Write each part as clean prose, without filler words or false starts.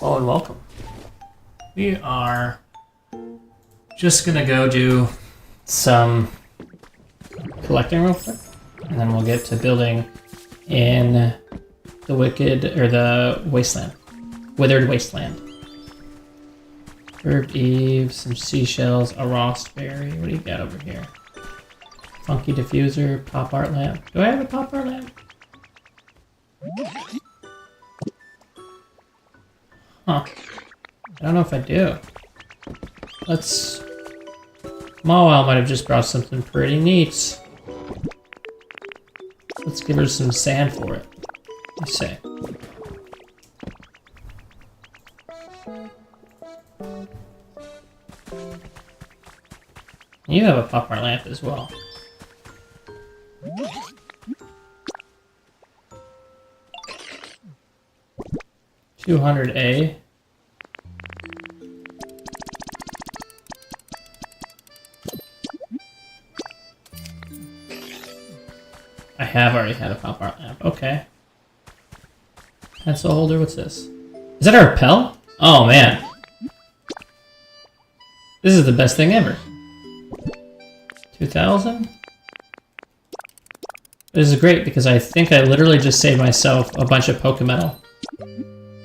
Hello and welcome. We are just gonna go do some collecting real quick, and then we'll get to building in the withered wasteland. Curved eaves, some seashells, a raspberry. What do you got over here? Funky diffuser, pop art lamp. Do I have a pop art lamp? Huh. I don't know if I do. Mawile might have just brought something pretty neat. Let's give her some sand for it. Let's see. You have a pop art lamp as well. $200A. I have already had a pop art lamp. Okay. Pencil holder. What's this? Is that a rappel? Oh man. This is the best thing ever. 2,000? This is great because I think I literally just saved myself a bunch of Pokemetal.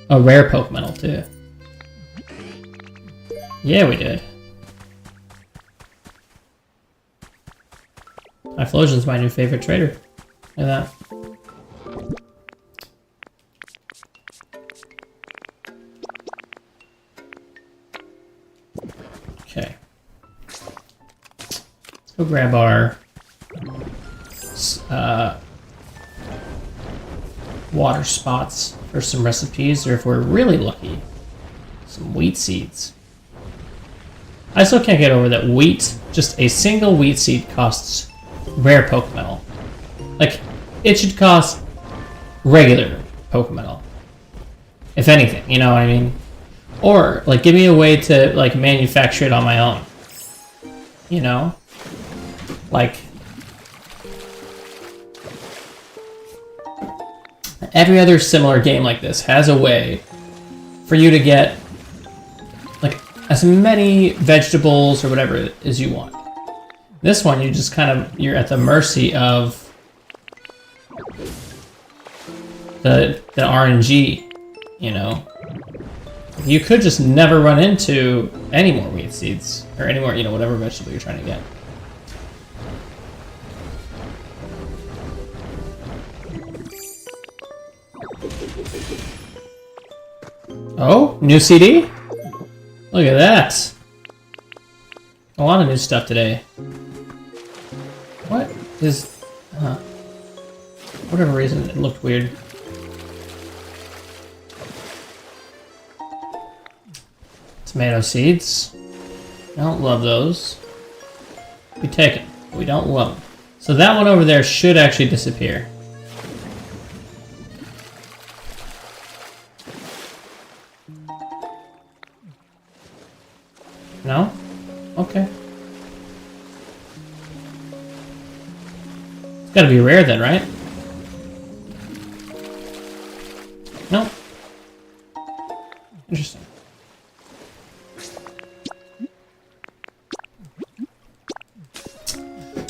A rare Pokemetal too. Yeah, we did. Typhlosion's my new favorite trader. Look at that. Okay. Let's go grab our water spots for some recipes, or if we're really lucky, some wheat seeds. I still can't get over that wheat, just a single wheat seed costs rare Pokemetal. Like, it should cost regular Pokemetal. If anything, you know what I mean? Or, like, give me a way to, like, manufacture it on my own. You know? Like, every other similar game like this has a way for you to get, like, as many vegetables or whatever as you want. This one, you just you're at the mercy of the RNG, you know? You could just never run into any more wheat seeds, or any more, you know, whatever vegetable you're trying to get. Oh, new CD? Look at that. A lot of new stuff today. What is... For whatever reason, it looked weird. Tomato seeds. I don't love those. We take it. We don't love them. So that one over there should actually disappear. No? Okay. It's gotta be rare then, right? No. Interesting.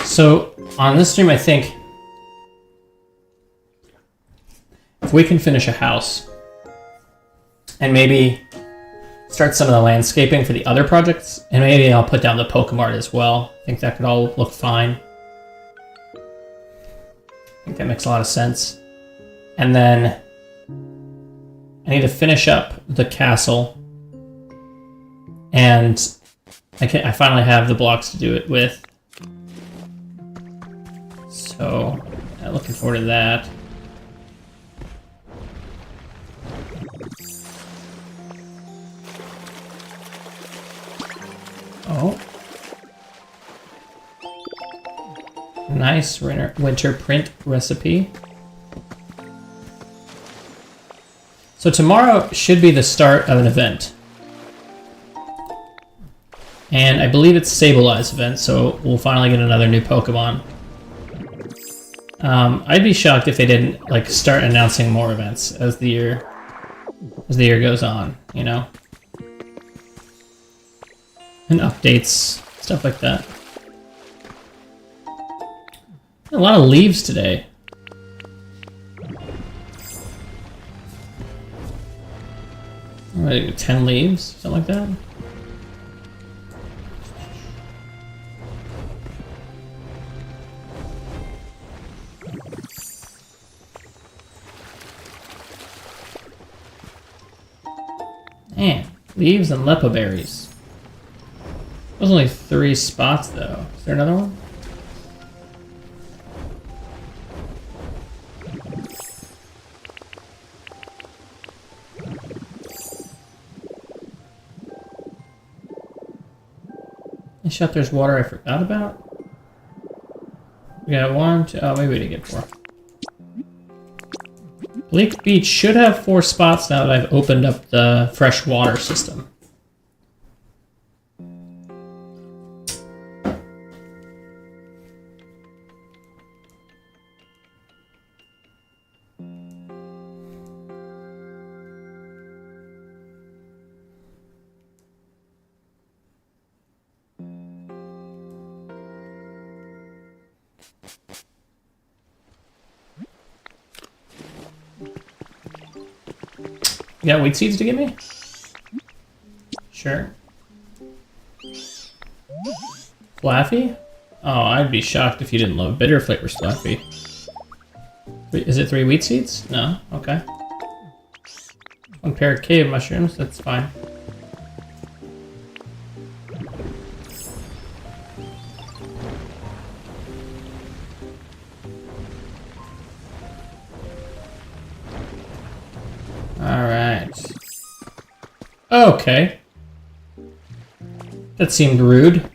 So, on this stream, I think if we can finish a house and maybe start some of the landscaping for the other projects, and maybe I'll put down the Pokemart as well. I think that could all look fine. I think that makes a lot of sense. And then I need to finish up the castle, and I finally have the blocks to do it with. So, looking forward to that. Oh. Nice winter print recipe. So tomorrow should be the start of an event. And I believe it's Sablei's event, so we'll finally get another new Pokemon. I'd be shocked if they didn't like start announcing more events as the year as the year goes on, you know? And updates, stuff like that. A lot of leaves today. Like 10 leaves, something like that. Man, leaves and lepo berries. There's only 3 spots though. Is there another one? And shut, there's water I forgot about. We got 1, 2, oh, maybe we didn't get 4. Bleak Beach should have 4 spots now that I've opened up the fresh water system. You got wheat seeds to give me? Sure. Flaffy? Oh, I'd be shocked if you didn't love bitter flavors Flaffy. Is it 3 wheat seeds? No? Okay. 1 pair of cave mushrooms, that's fine. Alright. Okay. That seemed rude.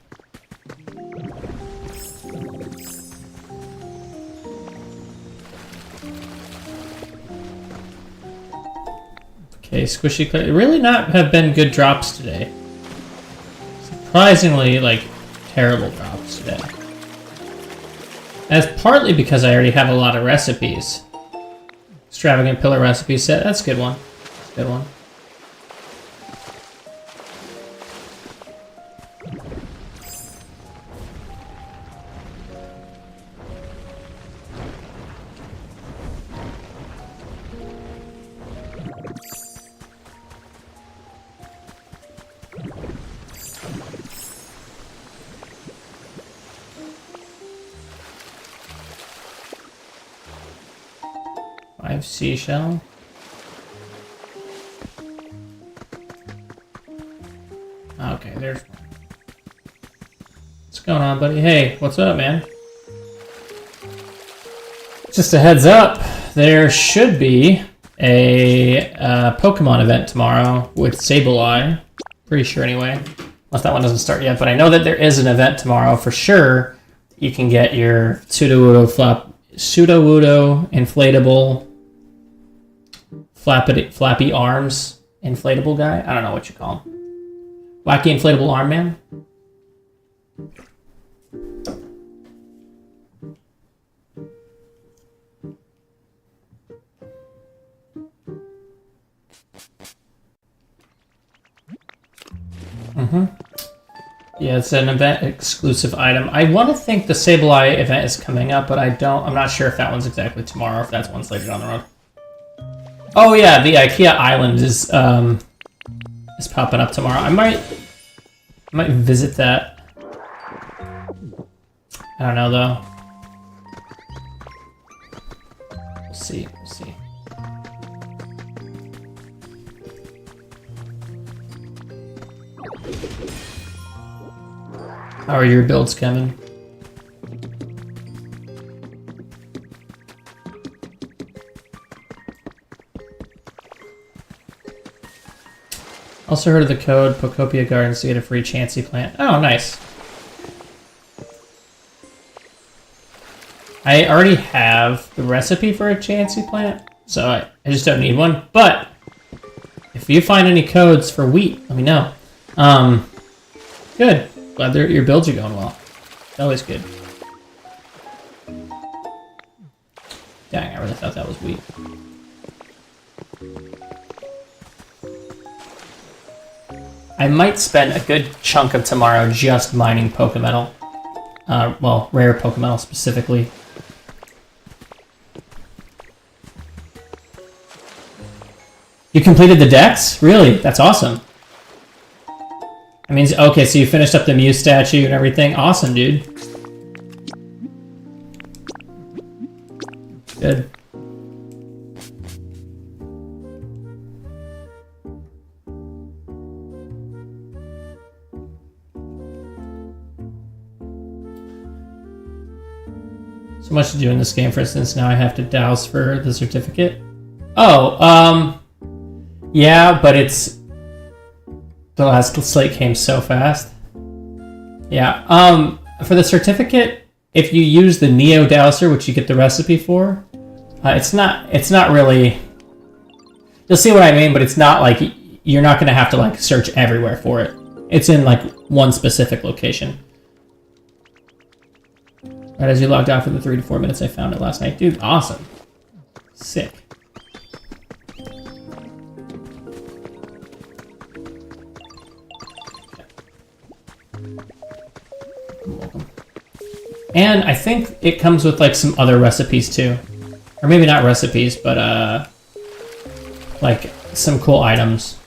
Okay, squishy clay. Really not have been good drops today. Surprisingly, like, terrible drops today. That's partly because I already have a lot of recipes. Extravagant pillar recipe set. That's a good one. That's a good one. Seashell. Okay, there's one. What's going on, buddy? Hey, what's up, man? Just a heads up, there should be a Pokemon event tomorrow with Sableye. Pretty sure anyway. Unless that one doesn't start yet, but I know that there is an event tomorrow for sure. You can get your Sudowoodo inflatable flappy arms inflatable guy. I don't know what you call him. Wacky inflatable arm man. Yeah, it's an event exclusive item. I want to think the Sableye event is coming up, but I'm not sure if that one's exactly tomorrow or if that's one slated on the road. Oh yeah, the IKEA Island is popping up tomorrow. I might visit that. I don't know though. We'll see. We'll see. How are your builds coming? Also heard of the code Pokopia Gardens to get a free Chansey plant. Oh, nice. I already have the recipe for a Chansey plant, so I just don't need one. But if you find any codes for wheat, let me know. Good. Glad your builds are going well. Always good. Dang, I really thought that was wheat. I might spend a good chunk of tomorrow just mining Pokemetal. Well, rare Pokemetal specifically. You completed the decks? Really? That's awesome. I mean, okay, so you finished up the Mew statue and everything. Awesome, dude. Good. So much to do in this game, for instance, now I have to douse for the certificate. Oh, yeah, but it's... The last slate came so fast. Yeah, for the certificate, if you use the Neo Dowser, which you get the recipe for, it's not really... You'll see what I mean, but it's not like... You're not going to have to, like, search everywhere for it. It's in, like, one specific location. Right as you logged out for the 3 to 4 minutes I found it last night. Dude, awesome. Sick. Welcome. And I think it comes with like some other recipes too. Or maybe not recipes, but like some cool items.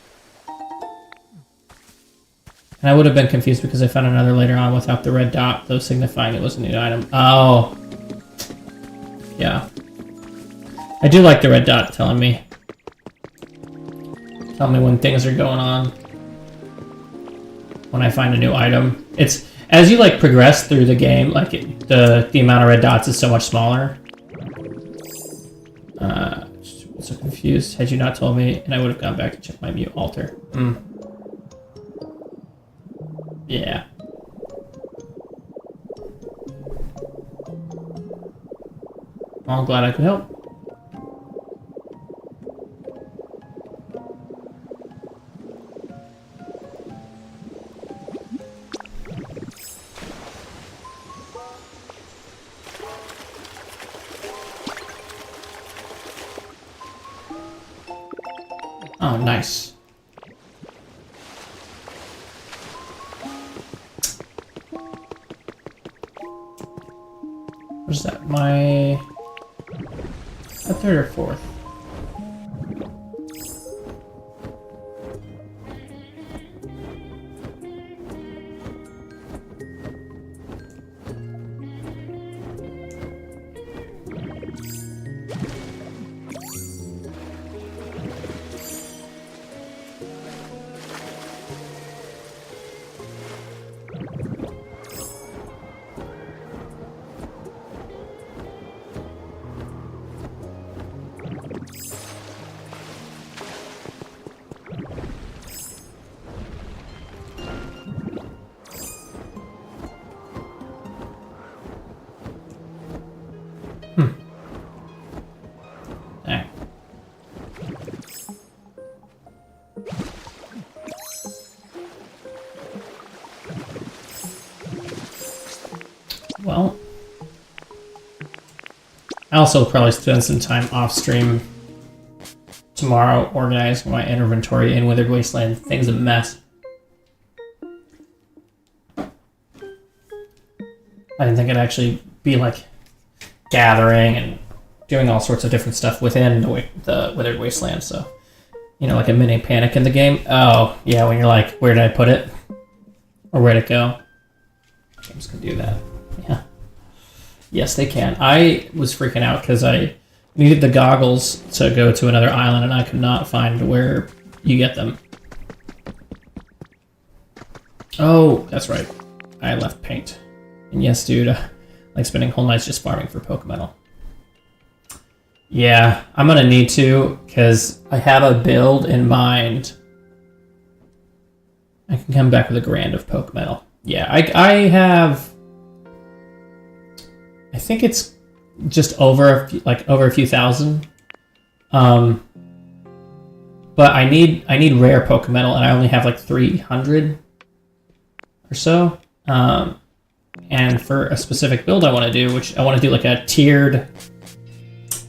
And I would have been confused because I found another later on without the red dot, though signifying it was a new item. Oh. Yeah. I do like the red dot telling me. Tell me when things are going on. When I find a new item. It's, as you like progress through the game, like the amount of red dots is so much smaller. So confused. Had you not told me, and I would have gone back to check my mute altar. Yeah. Well, I'm glad I could help. Oh, nice. What's that? My... a third or fourth? Well, I also will probably spend some time off stream tomorrow organizing my inventory in Withered Wasteland. Thing's a mess. I didn't think it'd actually be like gathering and doing all sorts of different stuff within the Withered Wasteland. So, you know, like a mini panic in the game. Oh, yeah, when you're like, where did I put it? Or where'd it go? Games can do that. Yeah. Yes, they can. I was freaking out because I needed the goggles to go to another island and I could not find where you get them. Oh, that's right. I left paint. And yes, dude, like spending whole nights just farming for Pokemetal. Yeah, I'm gonna need to because I have a build in mind. I can come back with a grand of Pokemetal. Yeah, I have... I think it's just over a few thousand. But I need rare Pokemetal, and I only have like 300 or so. And for a specific build I want to do, which I want to do like a tiered.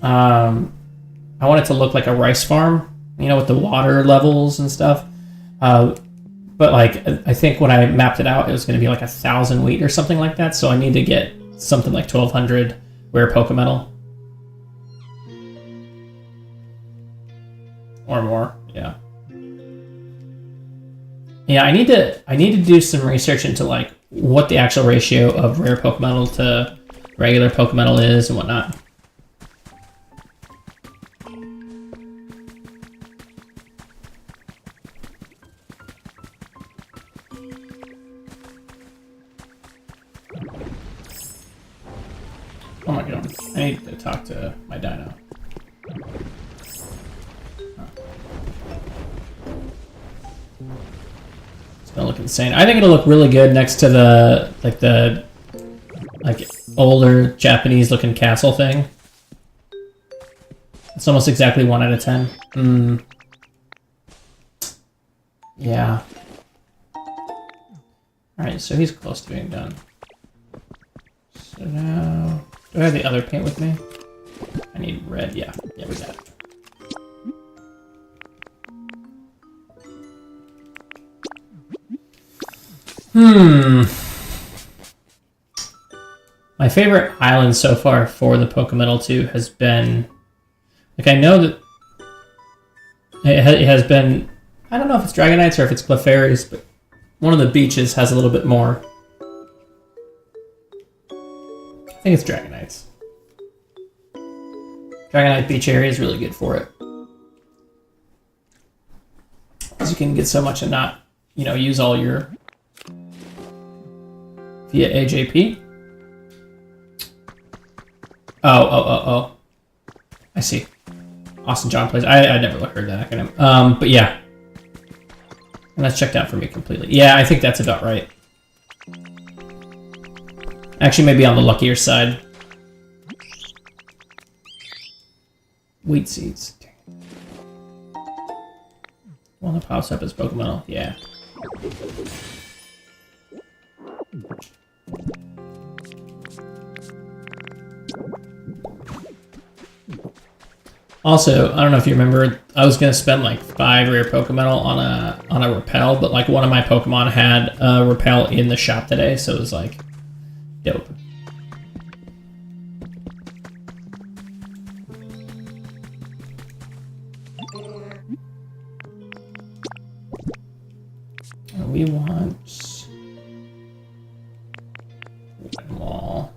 I want it to look like a rice farm, you know, with the water levels and stuff. But like, I think when I mapped it out, it was going to be like 1,000 wheat or something like that. So I need to get something like 1,200 rare Pokemetal. Or more, yeah. Yeah, I need to do some research into like what the actual ratio of rare Pokemetal to regular Pokemetal is and whatnot. Oh my god, I need to talk to my dino. It's gonna look insane. I think it'll look really good next to the older Japanese looking castle thing. It's almost exactly 1 out of 10. Yeah. Alright, so he's close to being done. So now, do I have the other paint with me? I need red, yeah. Yeah, we got it. My favorite island so far for the Pokemetal 2 has been... Like, I know that it has been... I don't know if it's Dragonites or if it's Clefairies, but one of the beaches has a little bit more. I think it's Dragonites. Dragonite Beach area is really good for it. Because you can get so much and not, you know, use all your... Via AJP? Oh. I see. Austin John plays. I never heard that acronym. But yeah. And that's checked out for me completely. Yeah, I think that's about right. Actually, maybe on the luckier side. Wheat seeds. One that pops up as Pokemetal. Yeah. Also, I don't know if you remember, I was gonna spend like 5 rare Pokemetal on a repel, but like one of my Pokemon had a repel in the shop today, so it was like dope. We want one wall.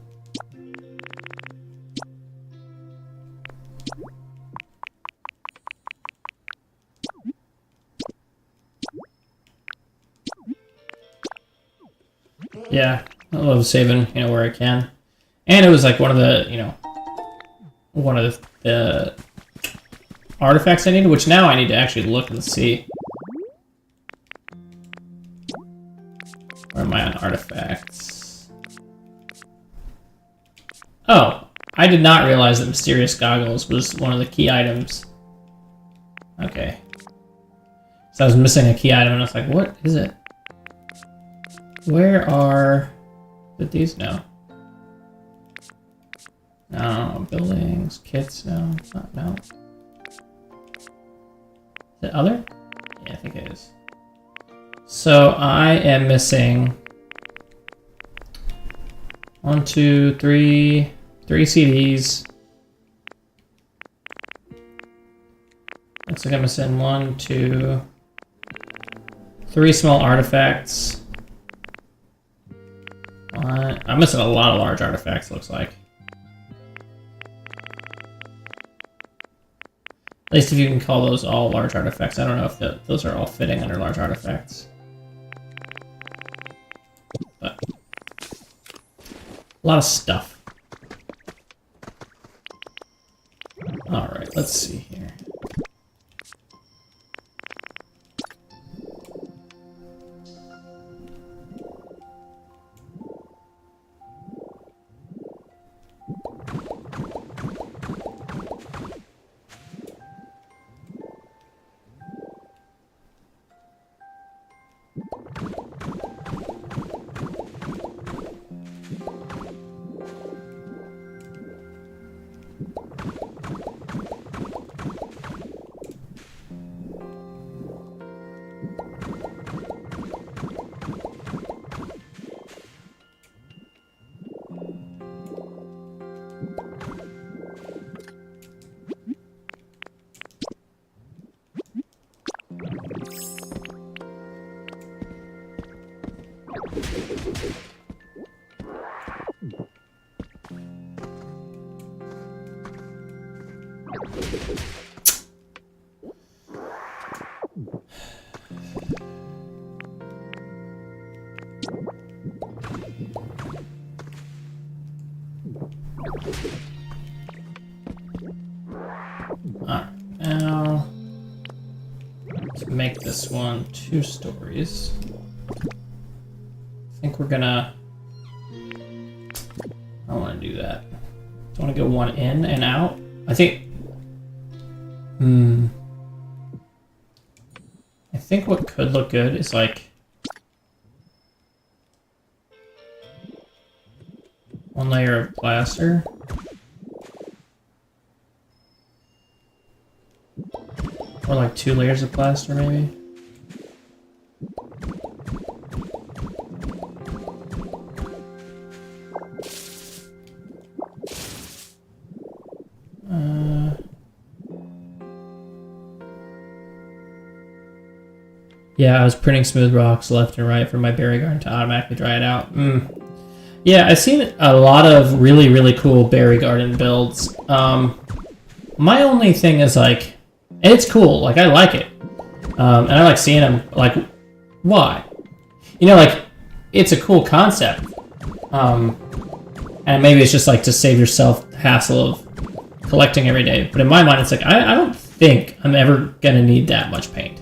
Yeah, I love saving, you know, where I can. And it was like one of the, you know, one of the artifacts I needed, which now I need to actually look and see. Where am I on artifacts? Oh, I did not realize that Mysterious Goggles was one of the key items. Okay. So I was missing a key item and I was like, what is it? Where are... Is it these? No. No. Buildings, kits, no. Not, no. Is it other? Yeah, I think it is. So I am missing 1, 2, 3 CDs. Looks like I'm missing 1, 2, 3 small artifacts. I'm missing a lot of large artifacts, looks like. At least if you can call those all large artifacts. I don't know if those are all fitting under large artifacts. But a lot of stuff. Alright, let's see here. to make this one 2 stories. I think we're gonna... I don't want to do that. I want to go 1 in and out. I think... I think what could look good is like... 1 layer of plaster. Or like 2 layers of plaster, maybe. Yeah, I was printing smooth rocks left and right for my berry garden to automatically dry it out. Yeah, I've seen a lot of really, really cool berry garden builds. My only thing is like, and it's cool, like I like it. And I like seeing them, like, why? You know, like, it's a cool concept. And maybe it's just like to save yourself the hassle of collecting every day. But in my mind, it's like, I don't think I'm ever gonna need that much paint.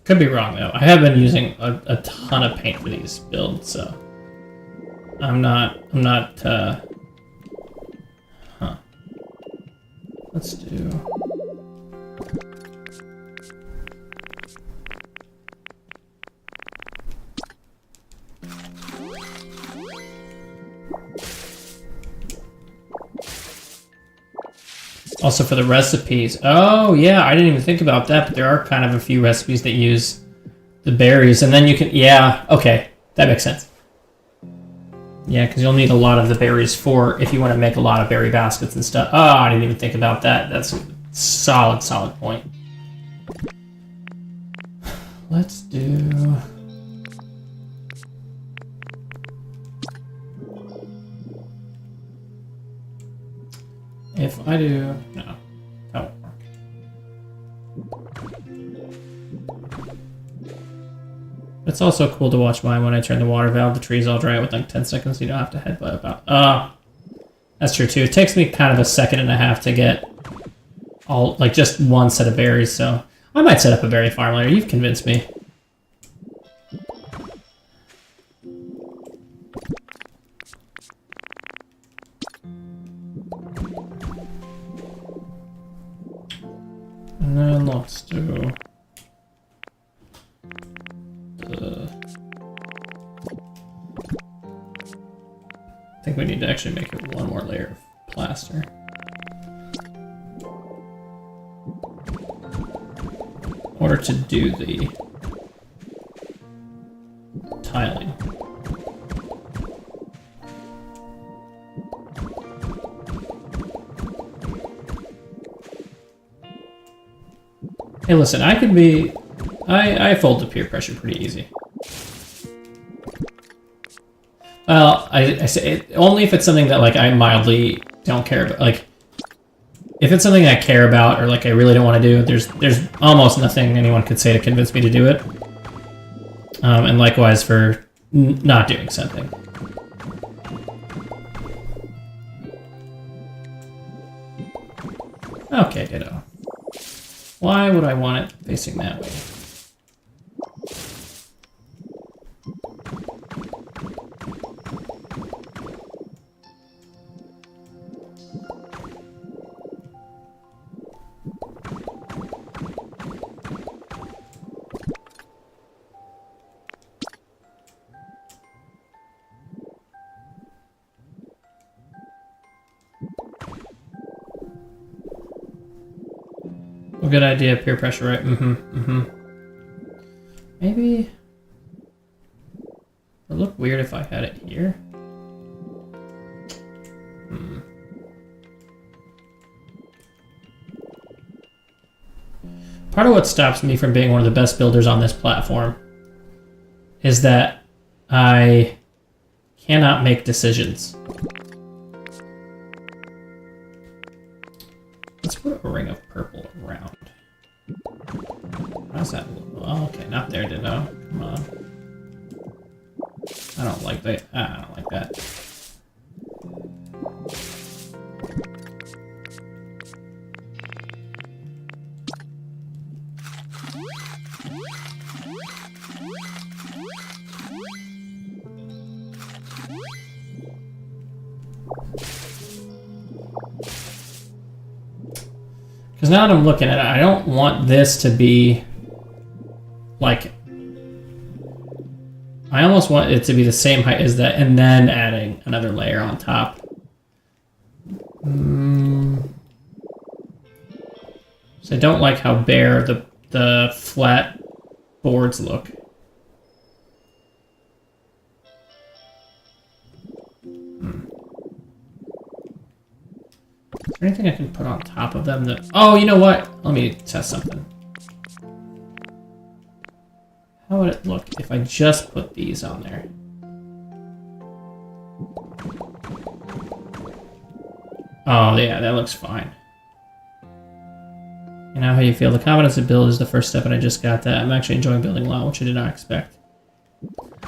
Could be wrong though. I have been using a ton of paint for these builds, so I'm not. Let's do. Also for the recipes. Oh yeah, I didn't even think about that, but there are kind of a few recipes that use the berries, and then you can, yeah, okay, that makes sense. Yeah, because you'll need a lot of the berries for, if you want to make a lot of berry baskets and stuff. Oh, I didn't even think about that. That's a solid point. Let's do... If I do... No, that won't work. It's also cool to watch mine when I turn the water valve. The trees all dry out with like 10 seconds, so you don't have to headbutt about... that's true too. It takes me kind of a second and a half to get all, like just one set of berries, so... I might set up a berry farm later. You've convinced me. And then let's do I think we need to actually make it 1 more layer of plaster. In order to do the tiling. Hey, listen, I can be... I fold to peer pressure pretty easy. Well, I say it, only if it's something that, like, I mildly don't care about. Like, if it's something I care about or, like, I really don't want to do, there's almost nothing anyone could say to convince me to do it. And likewise for not doing something. Okay, ditto. Why would I want it facing that way? A good idea, peer pressure, right? Maybe... It would look weird if I had it here. Part of what stops me from being one of the best builders on this platform is that I cannot make decisions. Let's put a ring of purple around. How's that look? Oh, okay, not there, Ditto. Come on. I don't like that. I don't like that. Because now that I'm looking at it, I don't want this to be like... I almost want it to be the same height as that, and then adding another layer on top. So I don't like how bare the flat boards look. Is there anything I can put on top of them that... Oh, you know what? Let me test something. How would it look if I just put these on there? Oh, yeah, that looks fine. You know how you feel? The confidence to build is the first step, and I just got that. I'm actually enjoying building a lot, which I did not expect.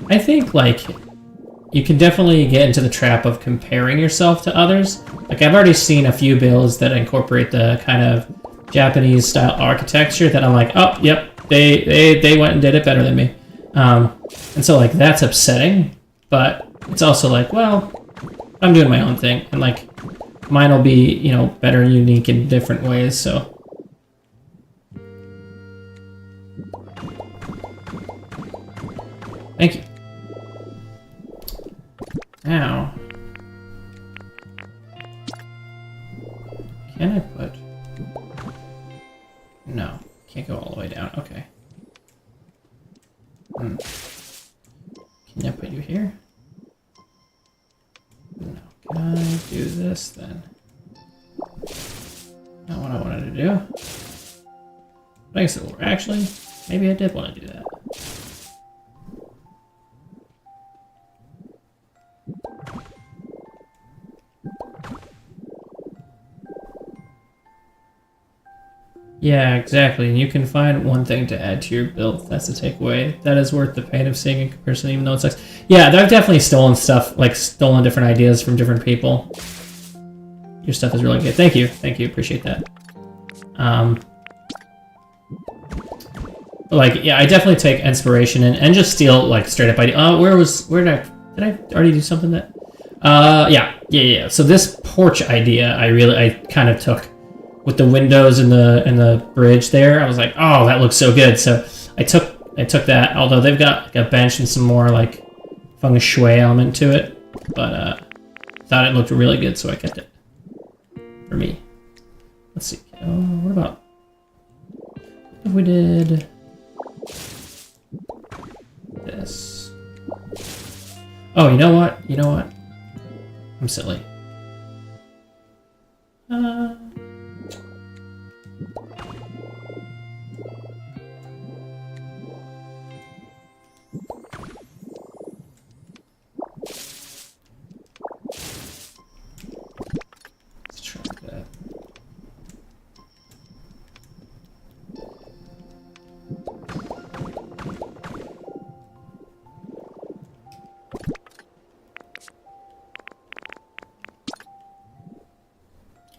I think, like, you can definitely get into the trap of comparing yourself to others. Like, I've already seen a few builds that incorporate the kind of Japanese-style architecture that I'm like, oh, yep, they went and did it better than me. And so, like, that's upsetting, but it's also like, well, I'm doing my own thing, and, like, mine will be, you know, better and unique in different ways, so... Thank you. Now, can I put... No, can't go all the way down. Okay. Can I put you here? No. Can I do this then? Not what I wanted to do. I guess it will. Actually, maybe I did want to do that. Yeah, exactly. And you can find one thing to add to your build. That's the takeaway. That is worth the pain of seeing in comparison, even though it sucks. Yeah, I've definitely stolen stuff, like stolen different ideas from different people. Your stuff is really good. Thank you. Thank you. Appreciate that. Like, yeah, I definitely take inspiration and just steal, like, straight up idea. Where did I already do something that? Yeah. So this porch idea, I kind of took. With the windows and the bridge there, I was like, oh, that looks so good. So I took that, although they've got like a bench and some more like feng shui element to it, but thought it looked really good, so I kept it for me. Let's see. What about if we did this? Oh, you know what? I'm silly.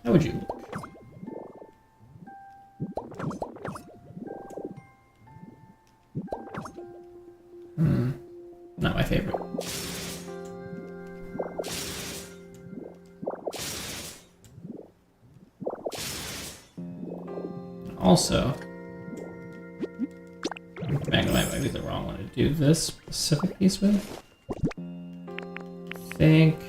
How would you look? Not my favorite. Also, that might be the wrong one to do this specific piece with. I think.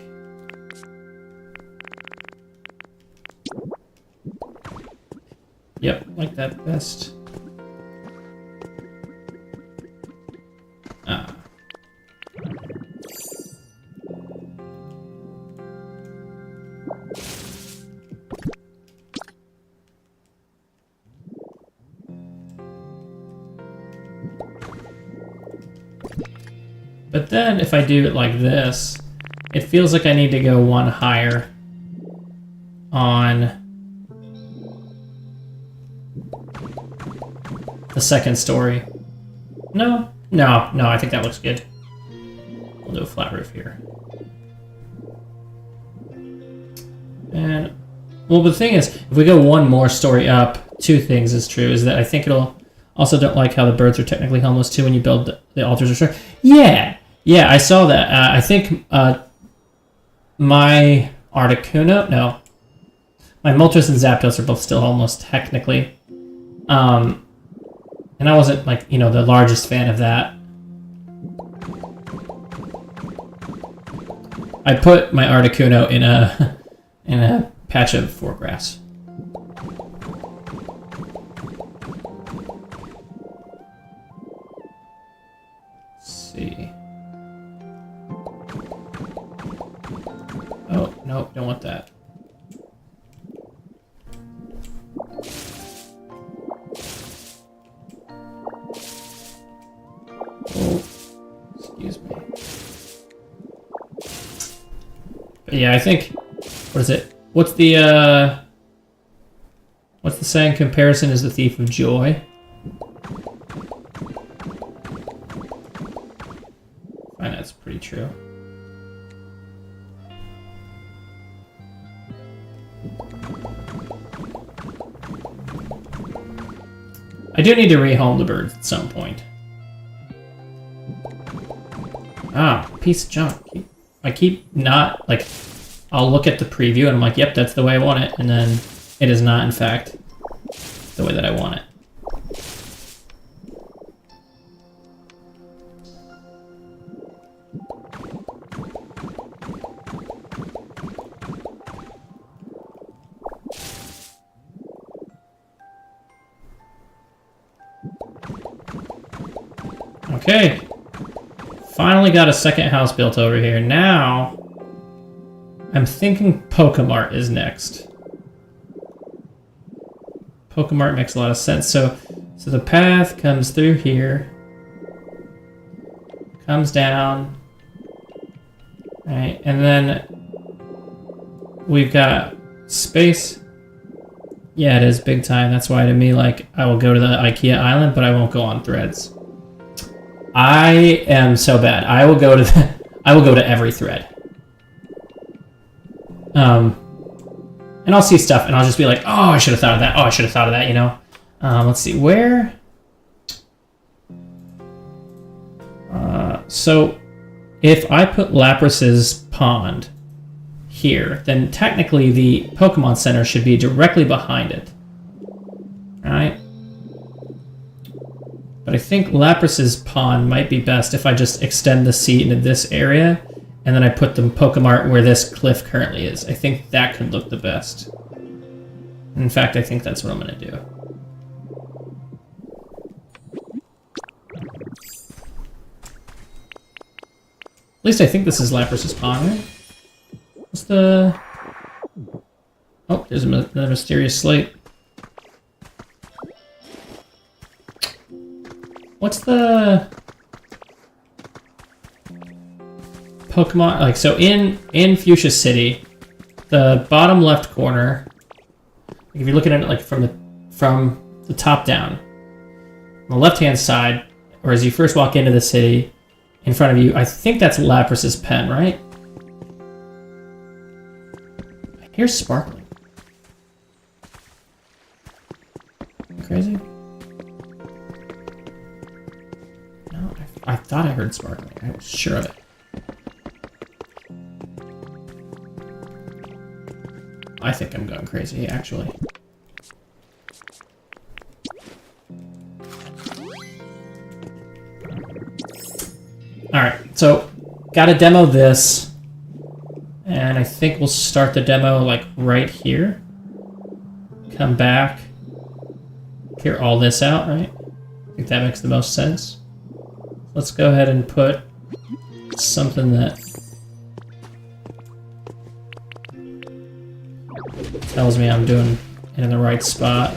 Yep, like that best. Ah. But then if I do it like this, it feels like I need to go one higher on the second story. No, I think that looks good. We'll do a flat roof here. And, well, the thing is, if we go one more story up, two things is true, is that I think it'll, also don't like how the birds are technically homeless too when you build the altars are short. Yeah, I saw that. I think my Articuno, no, my Moltres and Zapdos are both still homeless technically. And I wasn't, like, you know, the largest fan of that. I put my Articuno in a patch of foregrass. Let's see. Oh, no, don't want that. Oh, excuse me. But yeah, I think, what is it? What's the saying? Comparison is the thief of joy. I find that's pretty true. I do need to rehome the birds at some point. Ah, piece of junk. I keep not, like, I'll look at the preview and I'm like, yep, that's the way I want it. And then it is not, in fact, the way that I want it. Okay. Finally got a second house built over here. Now, I'm thinking Pokemart is next. Pokemart makes a lot of sense. So the path comes through here, comes down, right, and then we've got space. Yeah, it is big time. That's why to me, like, I will go to the IKEA island, but I won't go on threads. I am so bad. I will go to every thread. And I'll see stuff and I'll just be like, oh, I should have thought of that. Oh, I should have thought of that, you know? Let's see, where? So if I put Lapras's pond here, then technically the Pokemon Center should be directly behind it. Right? But I think Lapras's pond might be best if I just extend the seat into this area, and then I put the Pokemart where this cliff currently is. I think that could look the best. In fact, I think that's what I'm going to do. At least I think this is Lapras's pond, right? What's the... Oh, there's another mysterious slate. What's the Pokemon, like, so in Fuchsia City, the bottom left corner, like if you're looking at it like from the top down, on the left hand side, or as you first walk into the city, in front of you, I think that's Lapras's pen, right? I hear sparkling. Crazy? I thought I heard sparkling. I was sure of it. I think I'm going crazy, actually. Alright, so gotta demo this. And I think we'll start the demo like right here. Come back. clear all this out, right? I think that makes the most sense. Let's go ahead and put something that tells me I'm doing it in the right spot.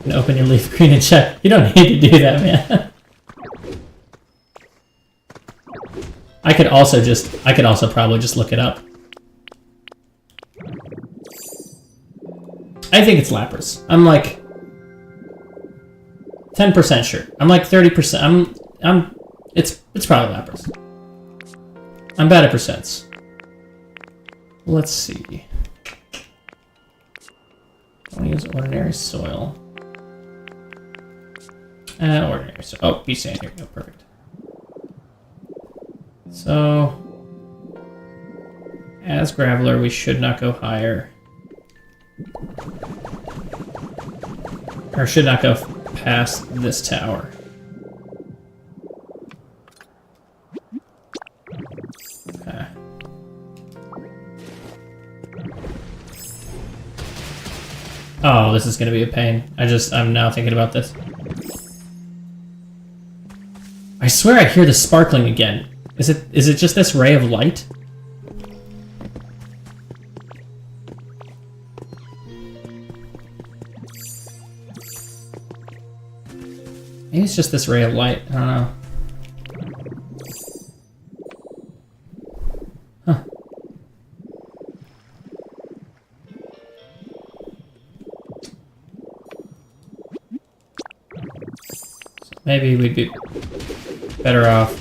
And open your leaf green and check. You don't need to do that, man. I could also probably just look it up. I think it's Lapras. I'm like 10% sure. I'm like 30%. It's probably Lapras. I'm bad at percents. Let's see. I want to use ordinary soil. Ordinary soil. Oh, be sand. Here we go. Perfect. So, as Graveler, we should not go higher. Or should not go past this tower. Okay. Oh, this is gonna be a pain. I'm now thinking about this. I swear I hear the sparkling again. Is it just this ray of light? Maybe it's just this ray of light. I don't know. Huh. So maybe we'd be better off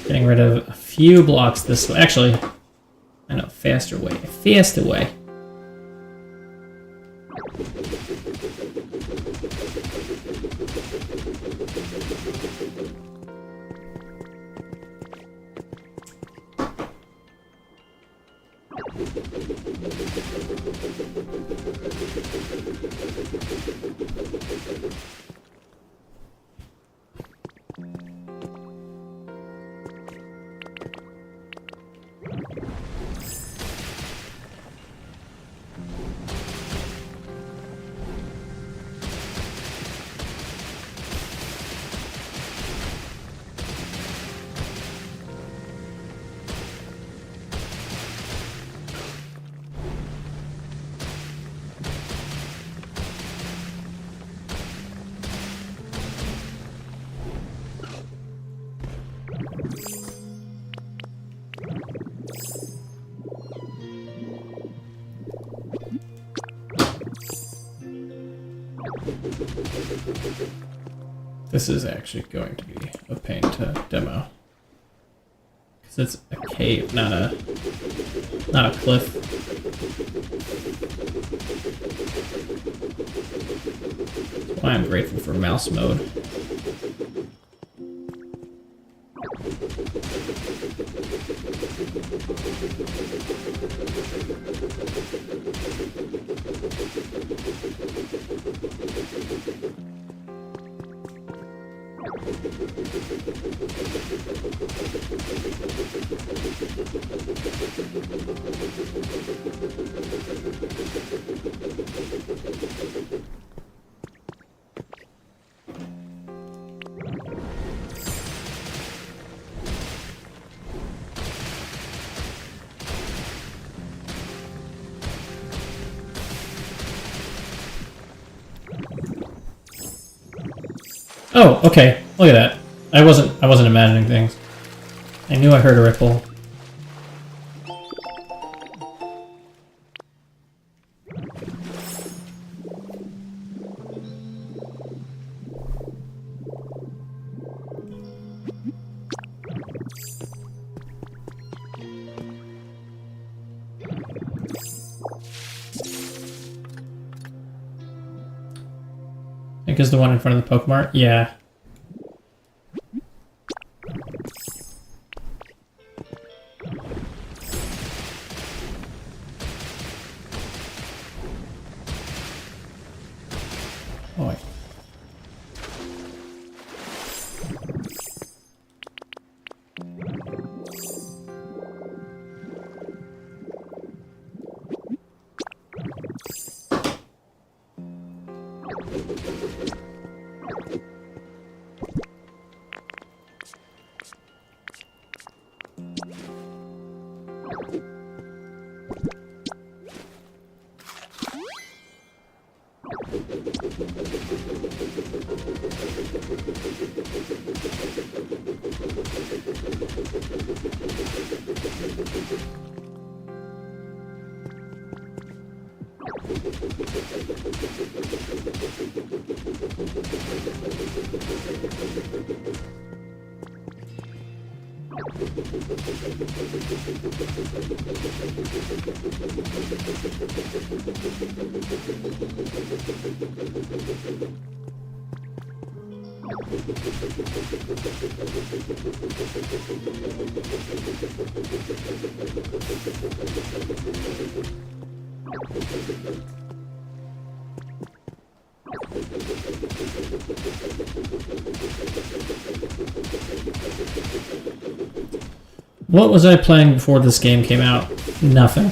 getting rid of a few blocks this way. Actually, I know, faster way. Faster way. This is actually going to be a pain to demo. Because it's a cave, not a cliff. That's why I'm grateful for mouse mode. Oh, okay. Look at that. I wasn't imagining things. I knew I heard a ripple. I think it's the one in front of the Pokemart? Yeah. Boy. What was I playing before this game came out? Nothing.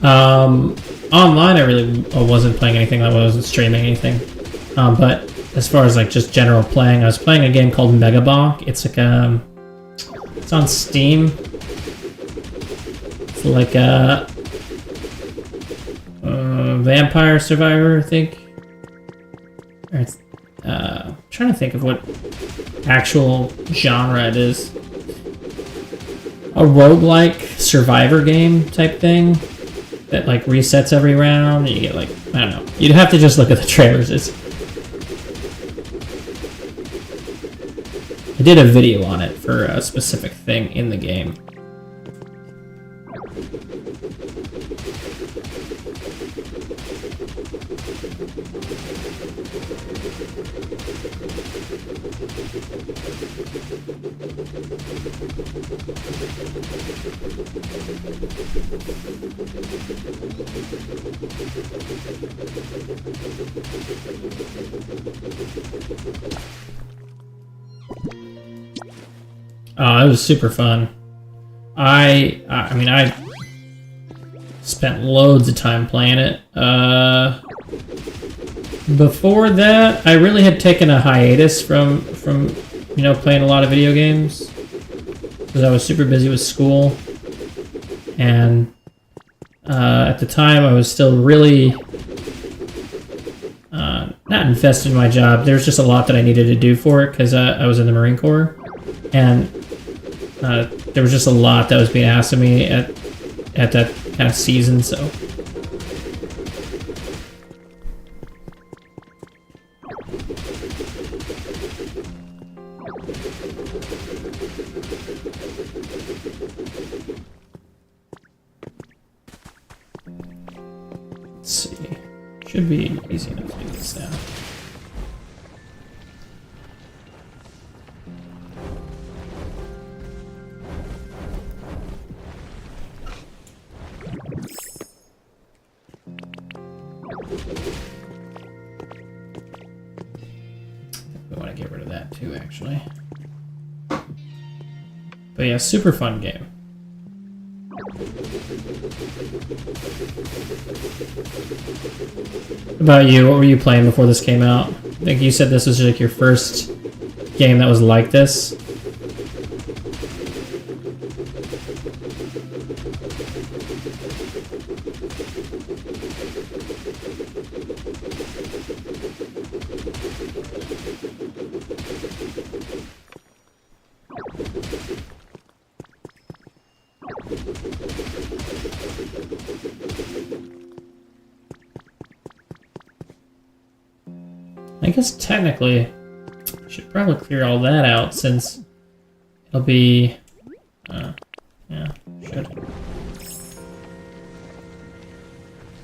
Online, I wasn't playing anything. I wasn't streaming anything. But as far as like just general playing, I was playing a game called Megabonk. It's like it's on Steam. It's like a Vampire Survivor, I think. Or it's, I'm trying to think of what actual genre it is. A roguelike survivor game type thing that like resets every round. And you get like, I don't know. You'd have to just look at the trailers. I did a video on it for a specific thing in the game. It was super fun. I mean, I spent loads of time playing it. Before that, I really had taken a hiatus from you know, playing a lot of video games because I was super busy with school, and at the time I was still really not invested in my job. There was just a lot that I needed to do for it because I was in the Marine Corps, and there was just a lot that was being asked of me at that kind of season, so. Let's see. Should be easy enough to do this now. We want to get rid of that too, actually. But yeah, super fun game. What about you? What were you playing before this came out? I think you said this was like your first game that was like this. I guess technically, I should probably clear all that out since it'll be, yeah, should.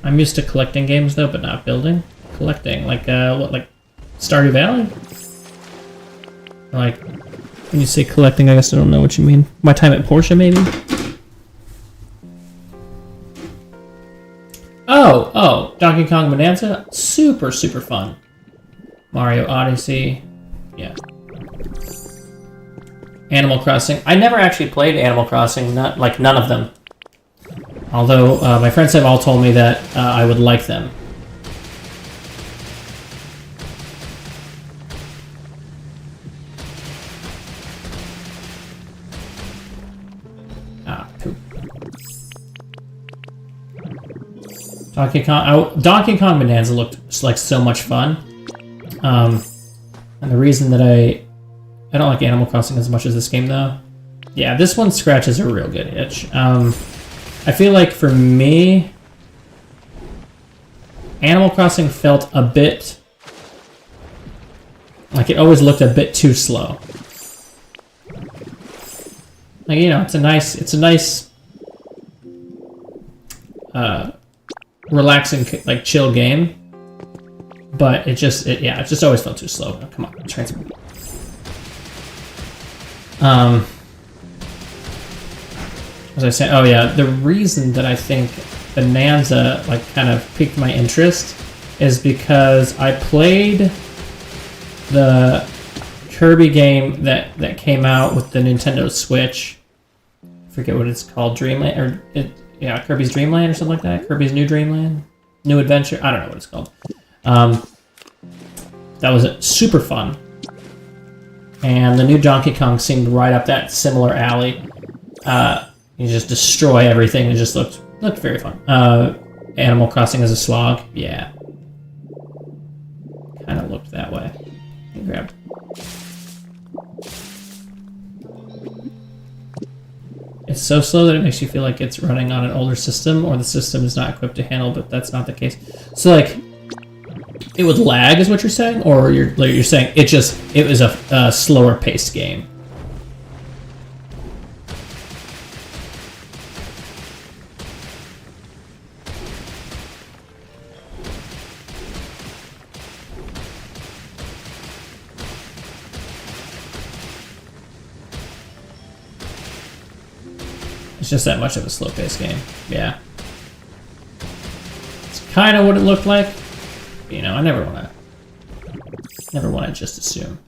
I'm used to collecting games though, but not building. Collecting, like, what, like Stardew Valley? Like, when you say collecting, I guess I don't know what you mean. My time at Porsche, maybe? Oh, Donkey Kong Bonanza? Super, super fun. Mario Odyssey, yeah. Animal Crossing. I never actually played Animal Crossing, none of them. Although my friends have all told me that I would like them. Poop. Donkey Kong Bonanza looked like so much fun. And the reason that I don't like Animal Crossing as much as this game, though. Yeah, this one scratches a real good itch. I feel like for me, Animal Crossing felt a bit like it always looked a bit too slow. Like, you know, it's a nice, relaxing, like, chill game. But it just always felt too slow. Oh, come on, transfer. As I say, oh yeah, the reason that I think Bonanza like kind of piqued my interest is because I played the Kirby game that came out with the Nintendo Switch. I forget what it's called, Dreamland, or Kirby's Dream Land or something like that. Kirby's New Dreamland, New Adventure. I don't know what it's called. That was super fun, and the new Donkey Kong seemed right up that similar alley. You just destroy everything. It just looked very fun. Animal Crossing as a slog, yeah, kind of looked that way. Grab. It's so slow that it makes you feel like it's running on an older system, or the system is not equipped to handle. But that's not the case. So like, it would lag, is what you're saying, or you're saying it was a slower paced game. It's just that much of a slow-paced game. Yeah. It's kind of what it looked like. You know, I never want to just assume.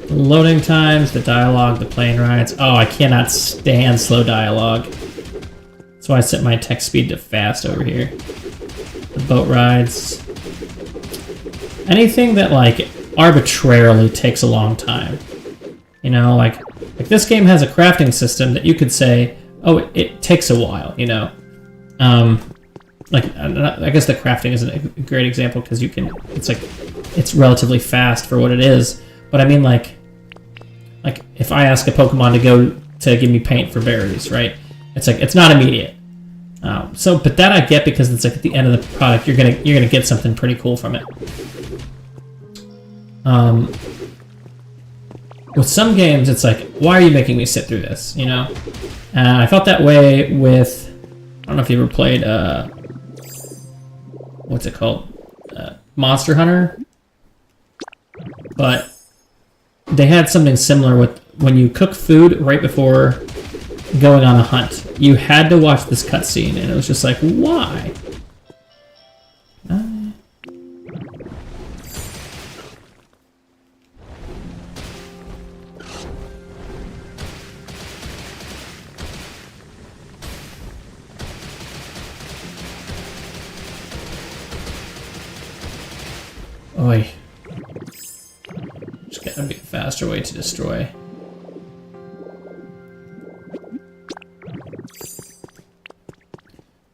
Loading times, the dialogue, the plane rides. Oh, I cannot stand slow dialogue. That's why I set my text speed to fast over here. The boat rides. Anything that, like, arbitrarily takes a long time. You know, like this game has a crafting system that you could say, oh, it takes a while, you know. Like, I guess the crafting isn't a great example because it's relatively fast for what it is. But I mean, like if I ask a Pokemon to give me paint for berries, right? It's like, it's not immediate. But that I get because it's like at the end of the product, you're gonna get something pretty cool from it. With some games, it's like, why are you making me sit through this, you know? And I felt that way with, I don't know if you ever played, what's it called? Monster Hunter? But they had something similar with when you cook food right before going on a hunt. You had to watch this cutscene, and it was just like, why? Oi. There's gotta be a faster way to destroy.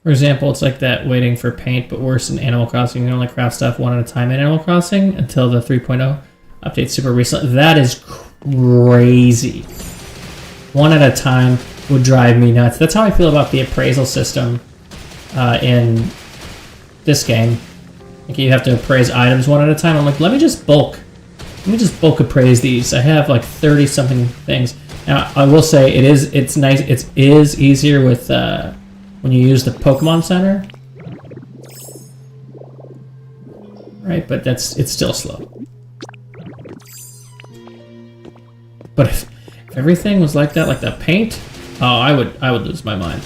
For example, it's like that waiting for paint, but worse in Animal Crossing. You can only craft stuff one at a time in Animal Crossing until the 3.0 update super recently. That is crazy. One at a time would drive me nuts. That's how I feel about the appraisal system in this game. Like, you have to appraise items one at a time. I'm like, let me just bulk appraise these. I have like 30 something things. Now, I will say it's nice. It is easier with when you use the Pokemon Center, right? But it's still slow. But if everything was like that, like the paint, oh, I would lose my mind.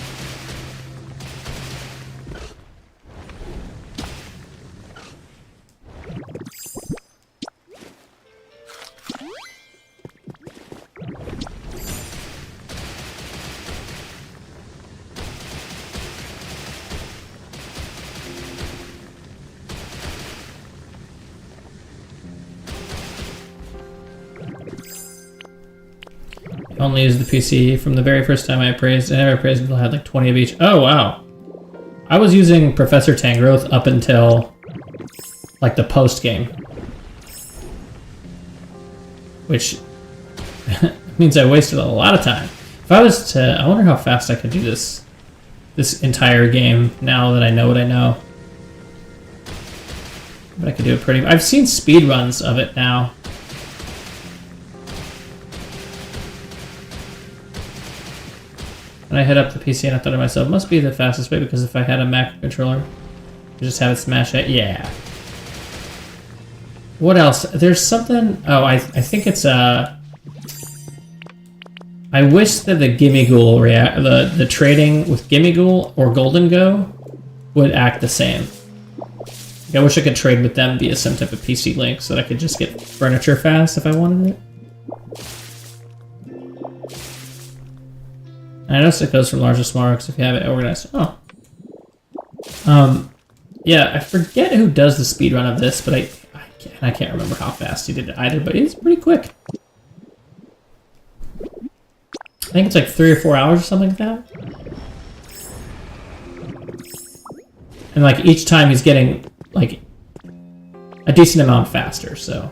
Only used the PC from the very first time I appraised. I never appraised until I had like 20 of each. Oh, wow. I was using Professor Tangrowth up until like the post game. Which means I wasted a lot of time. If I was to, I wonder how fast I could do this entire game now that I know what I know. But I could do it pretty... I've seen speed runs of it now. And I hit up the PC and I thought to myself, it must be the fastest way because if I had a Mac controller, I just have it smash it. Yeah. What else? There's something... Oh, I think it's I wish that the Gimme Ghoul the trading with Gimme Ghoul or Golden Go would act the same. Like, I wish I could trade with them via some type of PC link so that I could just get furniture fast if I wanted it. And I noticed it goes from large to smaller because if you have it organized. Oh. Yeah, I forget who does the speedrun of this, but I can't remember how fast he did it either, but it's pretty quick. I think it's like 3 or 4 hours or something like that. And like each time he's getting like a decent amount faster, so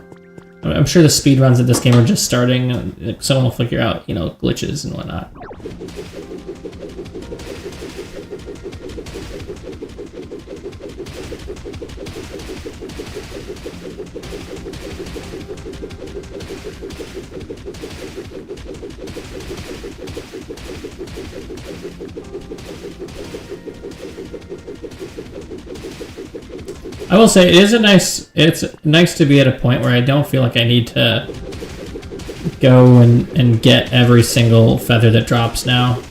I'm sure the speedruns of this game are just starting and someone will figure out, you know, glitches and whatnot. I will say it's nice to be at a point where I don't feel like I need to go and get every single feather that drops now.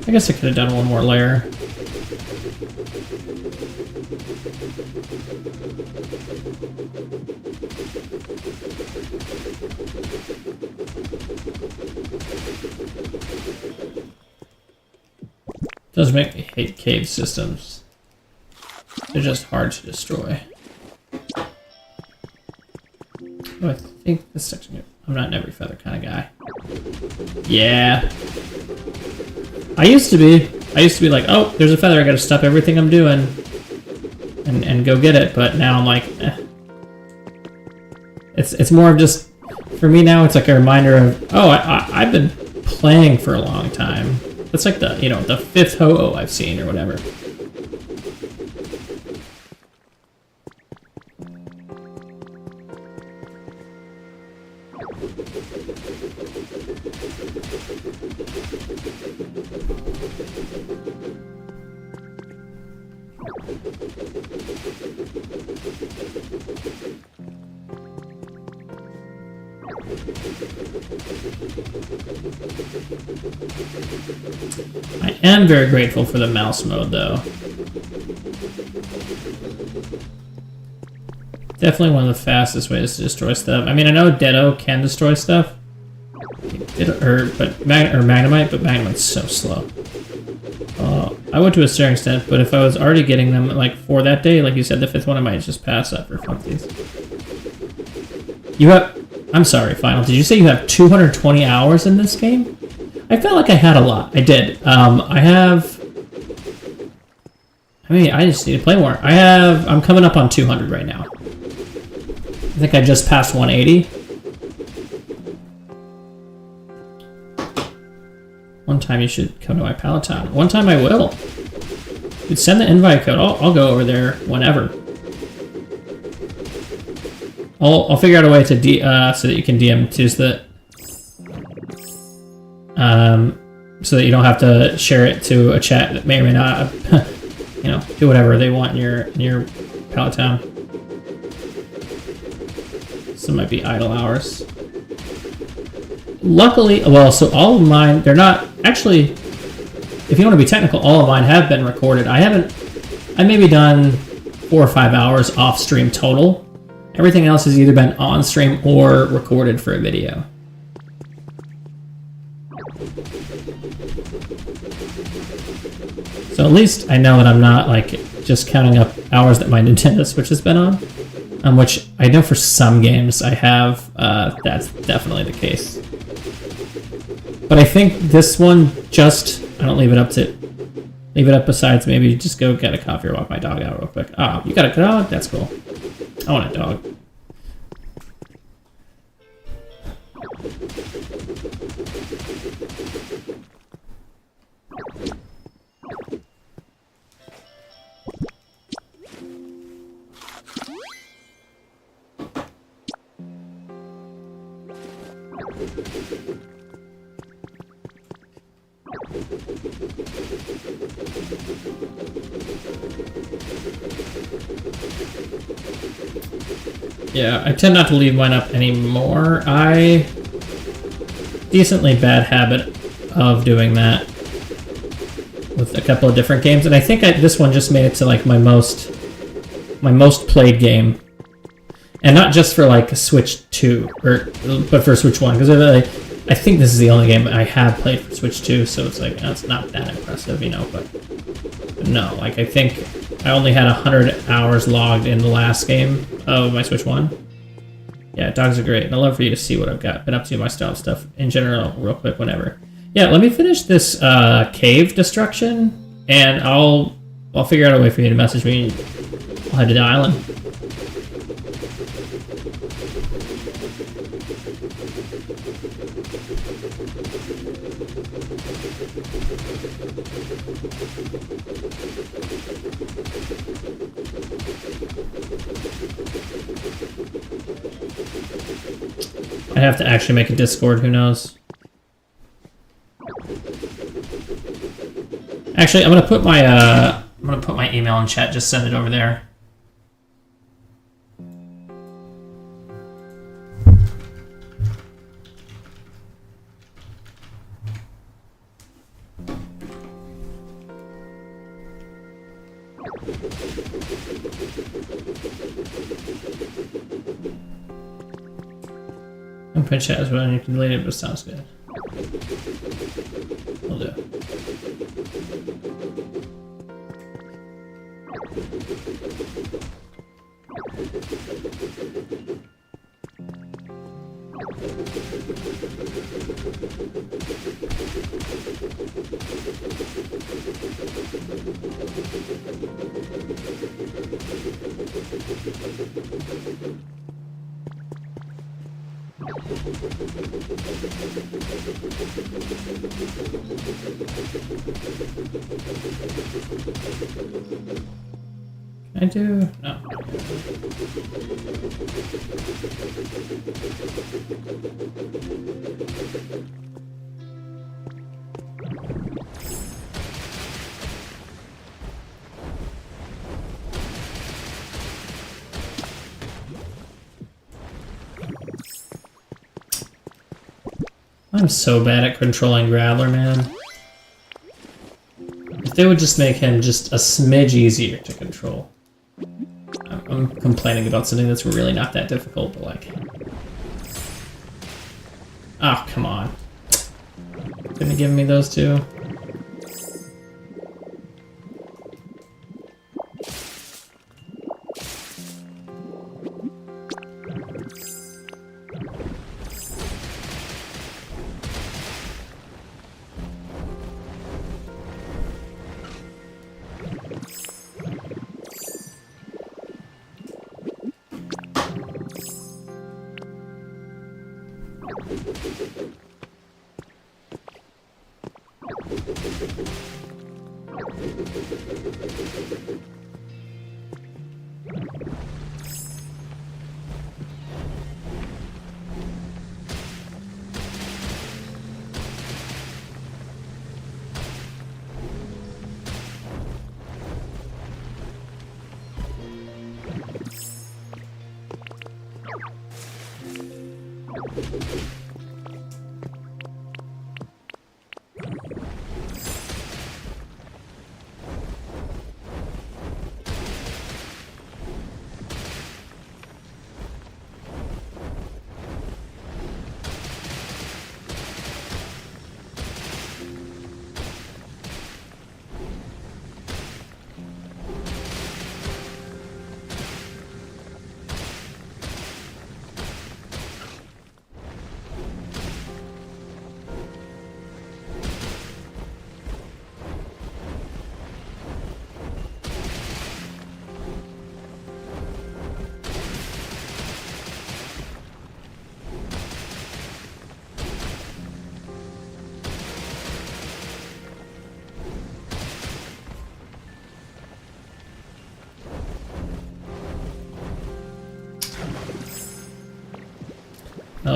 I guess I could have done one more layer. Does make me hate cave systems. They're just hard to destroy. Oh, I think this section... I'm not an every feather kind of guy. Yeah. I used to be like, oh, there's a feather, I gotta stop everything I'm doing and go get it, but now I'm like, eh. It's more of just, for me now, it's like a reminder of, oh, I've been playing for a long time. It's like the, you know, the 5th Ho-Oh I've seen or whatever. I am very grateful for the mouse mode, though. Definitely one of the fastest ways to destroy stuff. I mean, I know Deado can destroy stuff, Magnemite, but Magnemite's so slow. I would to a certain extent, but if I was already getting them like for that day, like you said, the 5th one, I might just pass up for funsies. You have... I'm sorry, Final. Did you say you have 220 hours in this game? I felt like I had a lot. I did. I just need to play more. I'm coming up on 200 right now. I think I just passed 180. One time you should come to my Palatine. One time I will. Dude, send the invite code. I'll go over there whenever. I'll figure out a way to so that you can DM to so that you don't have to share it to a chat that may or may not, you know, do whatever they want in your Palatine. So it might be idle hours. Luckily, well, so all of mine, they're not actually. If you want to be technical, all of mine have been recorded. I maybe done 4 or 5 hours off stream total. Everything else has either been on stream or recorded for a video. So at least I know that I'm not like just counting up hours that my Nintendo Switch has been on, which I know for some games I have. That's definitely the case. But I think this one just I don't leave it up besides maybe just go get a coffee or walk my dog out real quick. Oh, you got a dog? That's cool. I want a dog. Yeah, I tend not to leave mine up anymore. Decently bad habit of doing that with a couple of different games, and I think this one just made it to like my most played game, and not just for like Switch 2 but for Switch 1, because I think this is the only game I have played for Switch 2, so it's like it's not that impressive, you know. But no, like I think I only had 100 hours logged in the last game of my Switch 1. Yeah, dogs are great, and I'd love for you to see what I've been up to, my style stuff in general, real quick, whenever. Yeah, let me finish this cave destruction, and I'll figure out a way for you to message me. I'll head to the island. I have to actually make a Discord, who knows? Actually, I'm gonna put my email in chat, just send it over there. And put chat as well, and you can delete it, but it sounds good. Will do. Can I do? No. I'm so bad at controlling Graveler, man. If they would just make him just a smidge easier to control. I'm complaining about something that's really not that difficult, but like... Oh, come on. Couldn't have given me those two?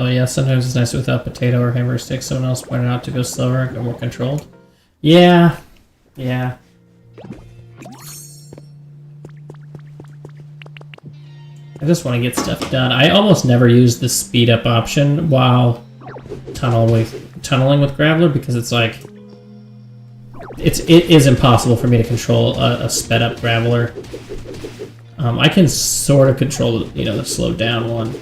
Oh yeah, sometimes it's nice without potato or hammer stick. Someone else pointed out to go slower and go more controlled. Yeah. Yeah. I just want to get stuff done. I almost never use the speed up option while tunneling with Graveler because it's like it is impossible for me to control a sped up Graveler. I can sort of control, you know, the slowed down one.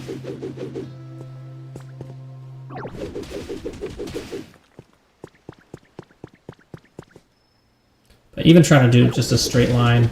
But even trying to do just a straight line.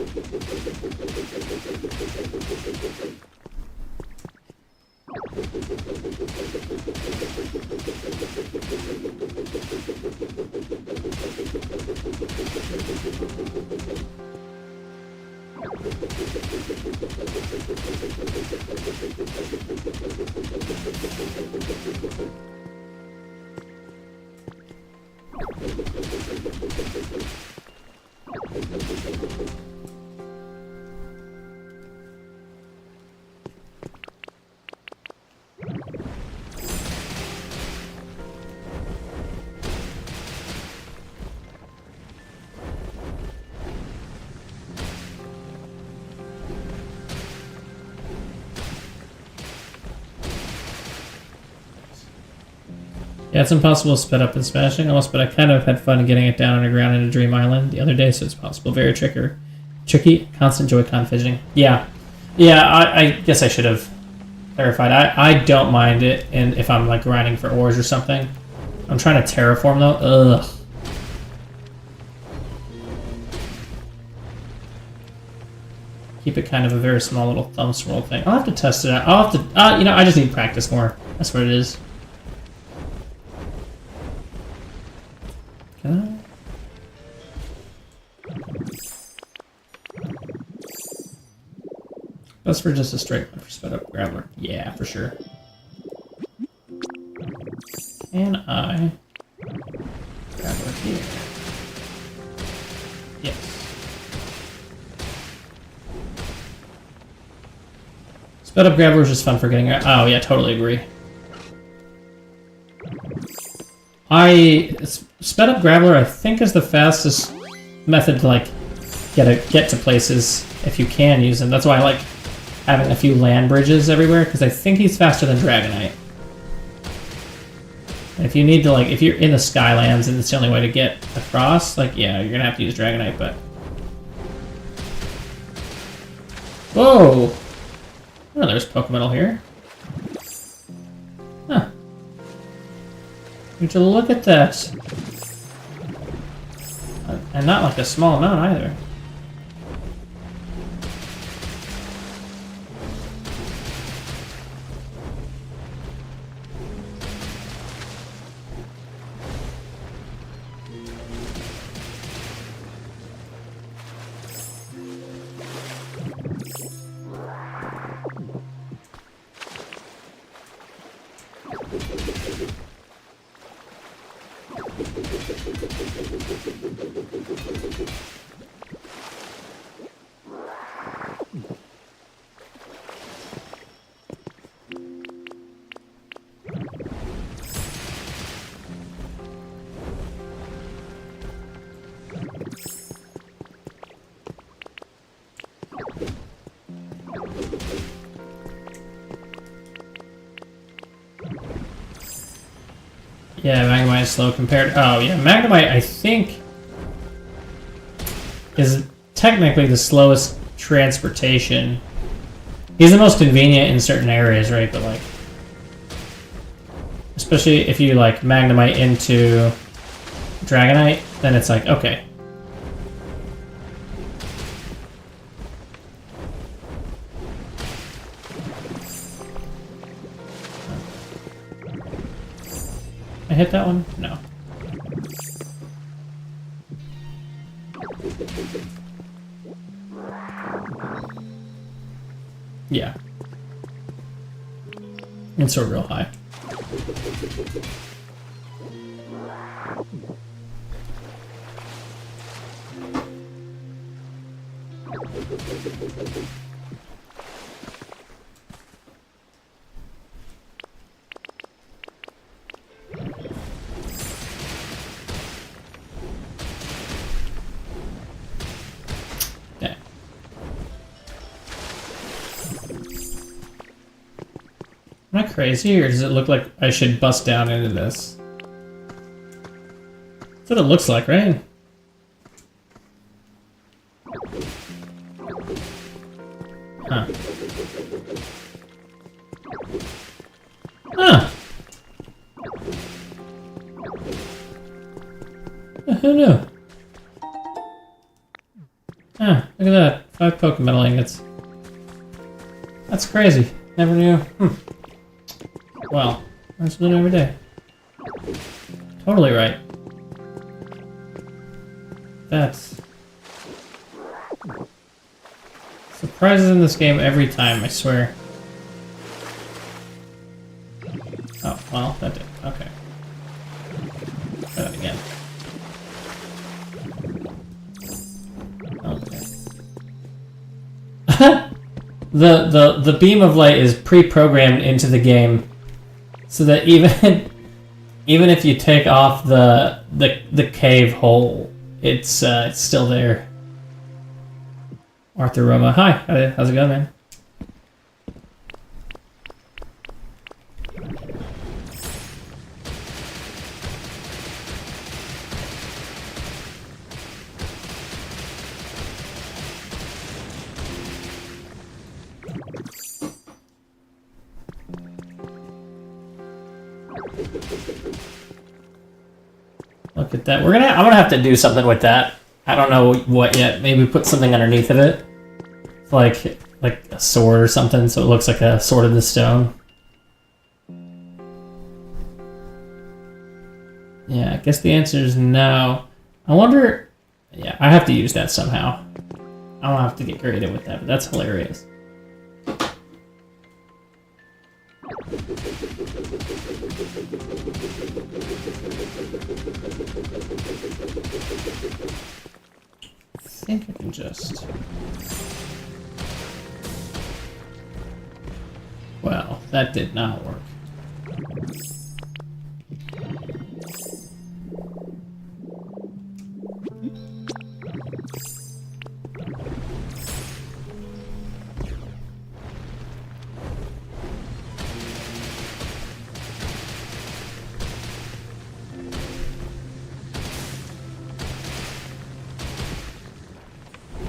Yeah, it's impossible to sped up and smashing almost, but I kind of had fun getting it down underground into Dream Island the other day, so it's possible. Very tricky, constant Joy-Con fidgeting. Yeah, I guess I should have clarified. I don't mind it, and if I'm like grinding for ores or something. I'm trying to terraform though. Ugh. Keep it kind of a very small little thumb swirl thing. I'll have to test it out. I'll have to, you know, I just need to practice more. That's what it is. That's for just a straight one for sped up Graveler. Yeah, for sure. Can I Graveler here? Yes. Sped up Graveler is just fun for getting out. Oh yeah, totally agree. Sped up Graveler I think is the fastest method to like get to places if you can use them. That's why I like having a few land bridges everywhere, because I think he's faster than Dragonite. And if you need to, like, if you're in the Skylands and it's the only way to get across, like, yeah, you're gonna have to use Dragonite, but... Whoa! Oh, there's Pokemetal here. Huh. Would you look at that? And not like a small amount either. Yeah, Magnemite is slow compared. Oh, yeah, Magnemite, I think, is technically the slowest transportation. He's the most convenient in certain areas, right? But, like, especially if you, like, Magnemite into Dragonite, then it's like, okay. I hit that one? No. Yeah. It's so real high. crazy, or does it look like I should bust down into this? That's what it looks like, right? Huh. Huh. Who knew? Ah, look at that. 5 Pokemon ingots. That's crazy. Never knew. Well, learn something every day. Totally right. That's... surprises in this game every time, I swear. Oh, well, that did. Okay. Try that again. Okay. The beam of light is pre-programmed into the game, so that even even if you take off the cave hole, it's still there. Arthur Roma, hi, how's it going, man? Look at that. I'm gonna have to do something with that. I don't know what yet. Maybe put something underneath of it. Like a sword or something, so it looks like a sword in the stone. Yeah, I guess the answer is no. I wonder... yeah, I have to use that somehow. I don't have to get creative with that, but that's hilarious. I think I can just... well, that did not work.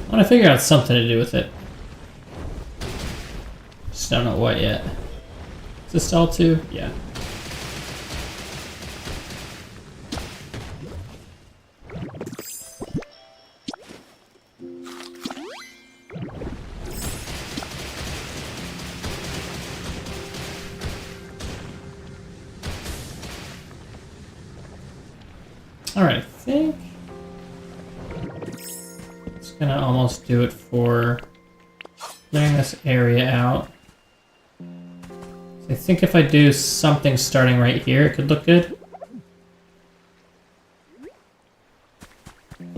I want to figure out something to do with it. Just don't know what yet. Is this all two? Yeah. Alright, I think it's gonna almost do it for clearing this area out. I think if I do something starting right here, it could look good. And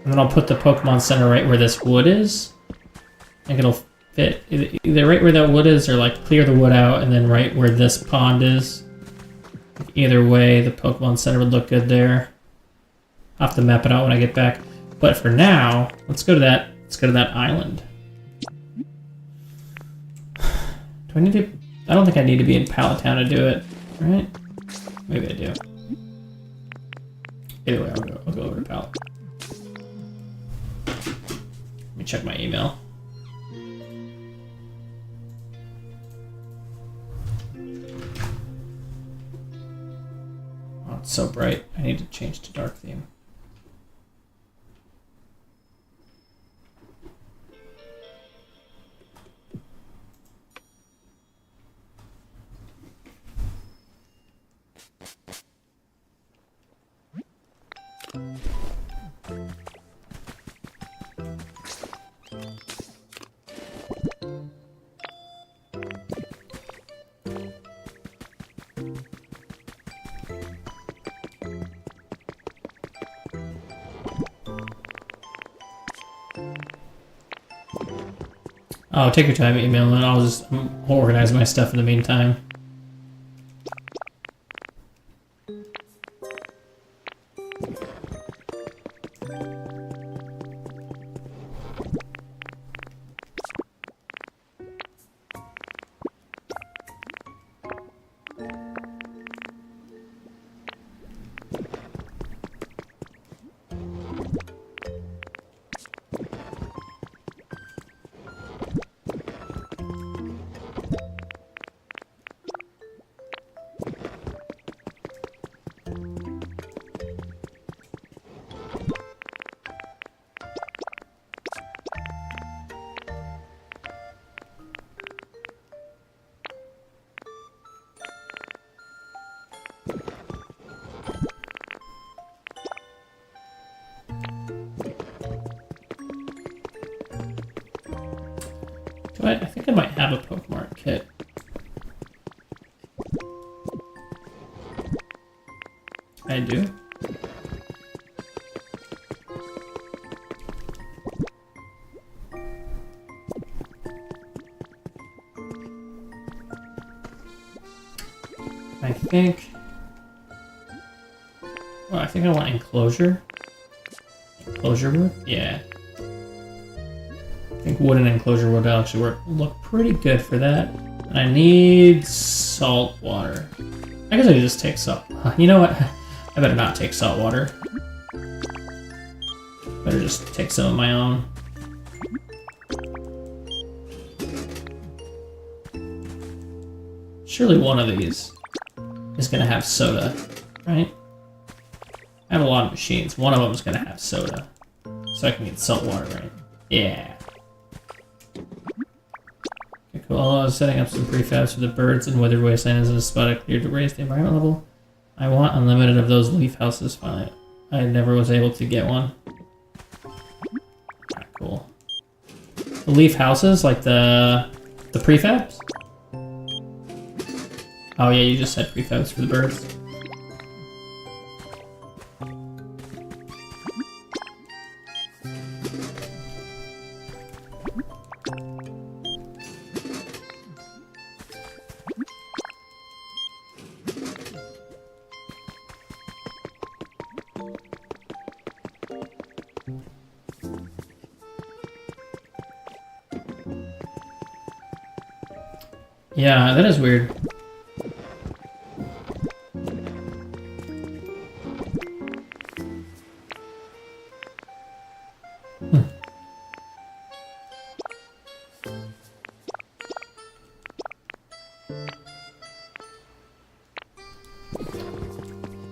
then I'll put the Pokemon Center right where this wood is. I think it'll fit either right where that wood is, or like clear the wood out and then right where this pond is. Either way, the Pokemon Center would look good there. I'll have to map it out when I get back. But for now, let's go to that. Let's go to that island. Do I need to? I don't think I need to be in Pallet Town to do it, right? Maybe I do. Either way, I'll go over to Pallet. Let me check my email. Oh, it's so bright. I need to change to dark theme. Oh, take your time emailing. I'll just organize my stuff in the meantime. have a Pokemon kit. I do. I think... Well, I think I want enclosure. Enclosure wood? Yeah. I think wooden enclosure would actually look pretty good for that. And I need salt water. I guess I could just take salt. You know what? I better not take salt water. Better just take some of my own. Surely one of these is gonna have soda, right? I have a lot of machines. One of them is gonna have soda. So I can get salt water, right? Yeah. Okay, cool. I was setting up some prefabs for the birds and weathered wastelands in a spot I cleared to raise the environment level. I want unlimited of those leaf houses finally. I never was able to get one. Alright, cool. The leaf houses, like the prefabs? Oh yeah, you just said prefabs for the birds. Yeah, that is weird.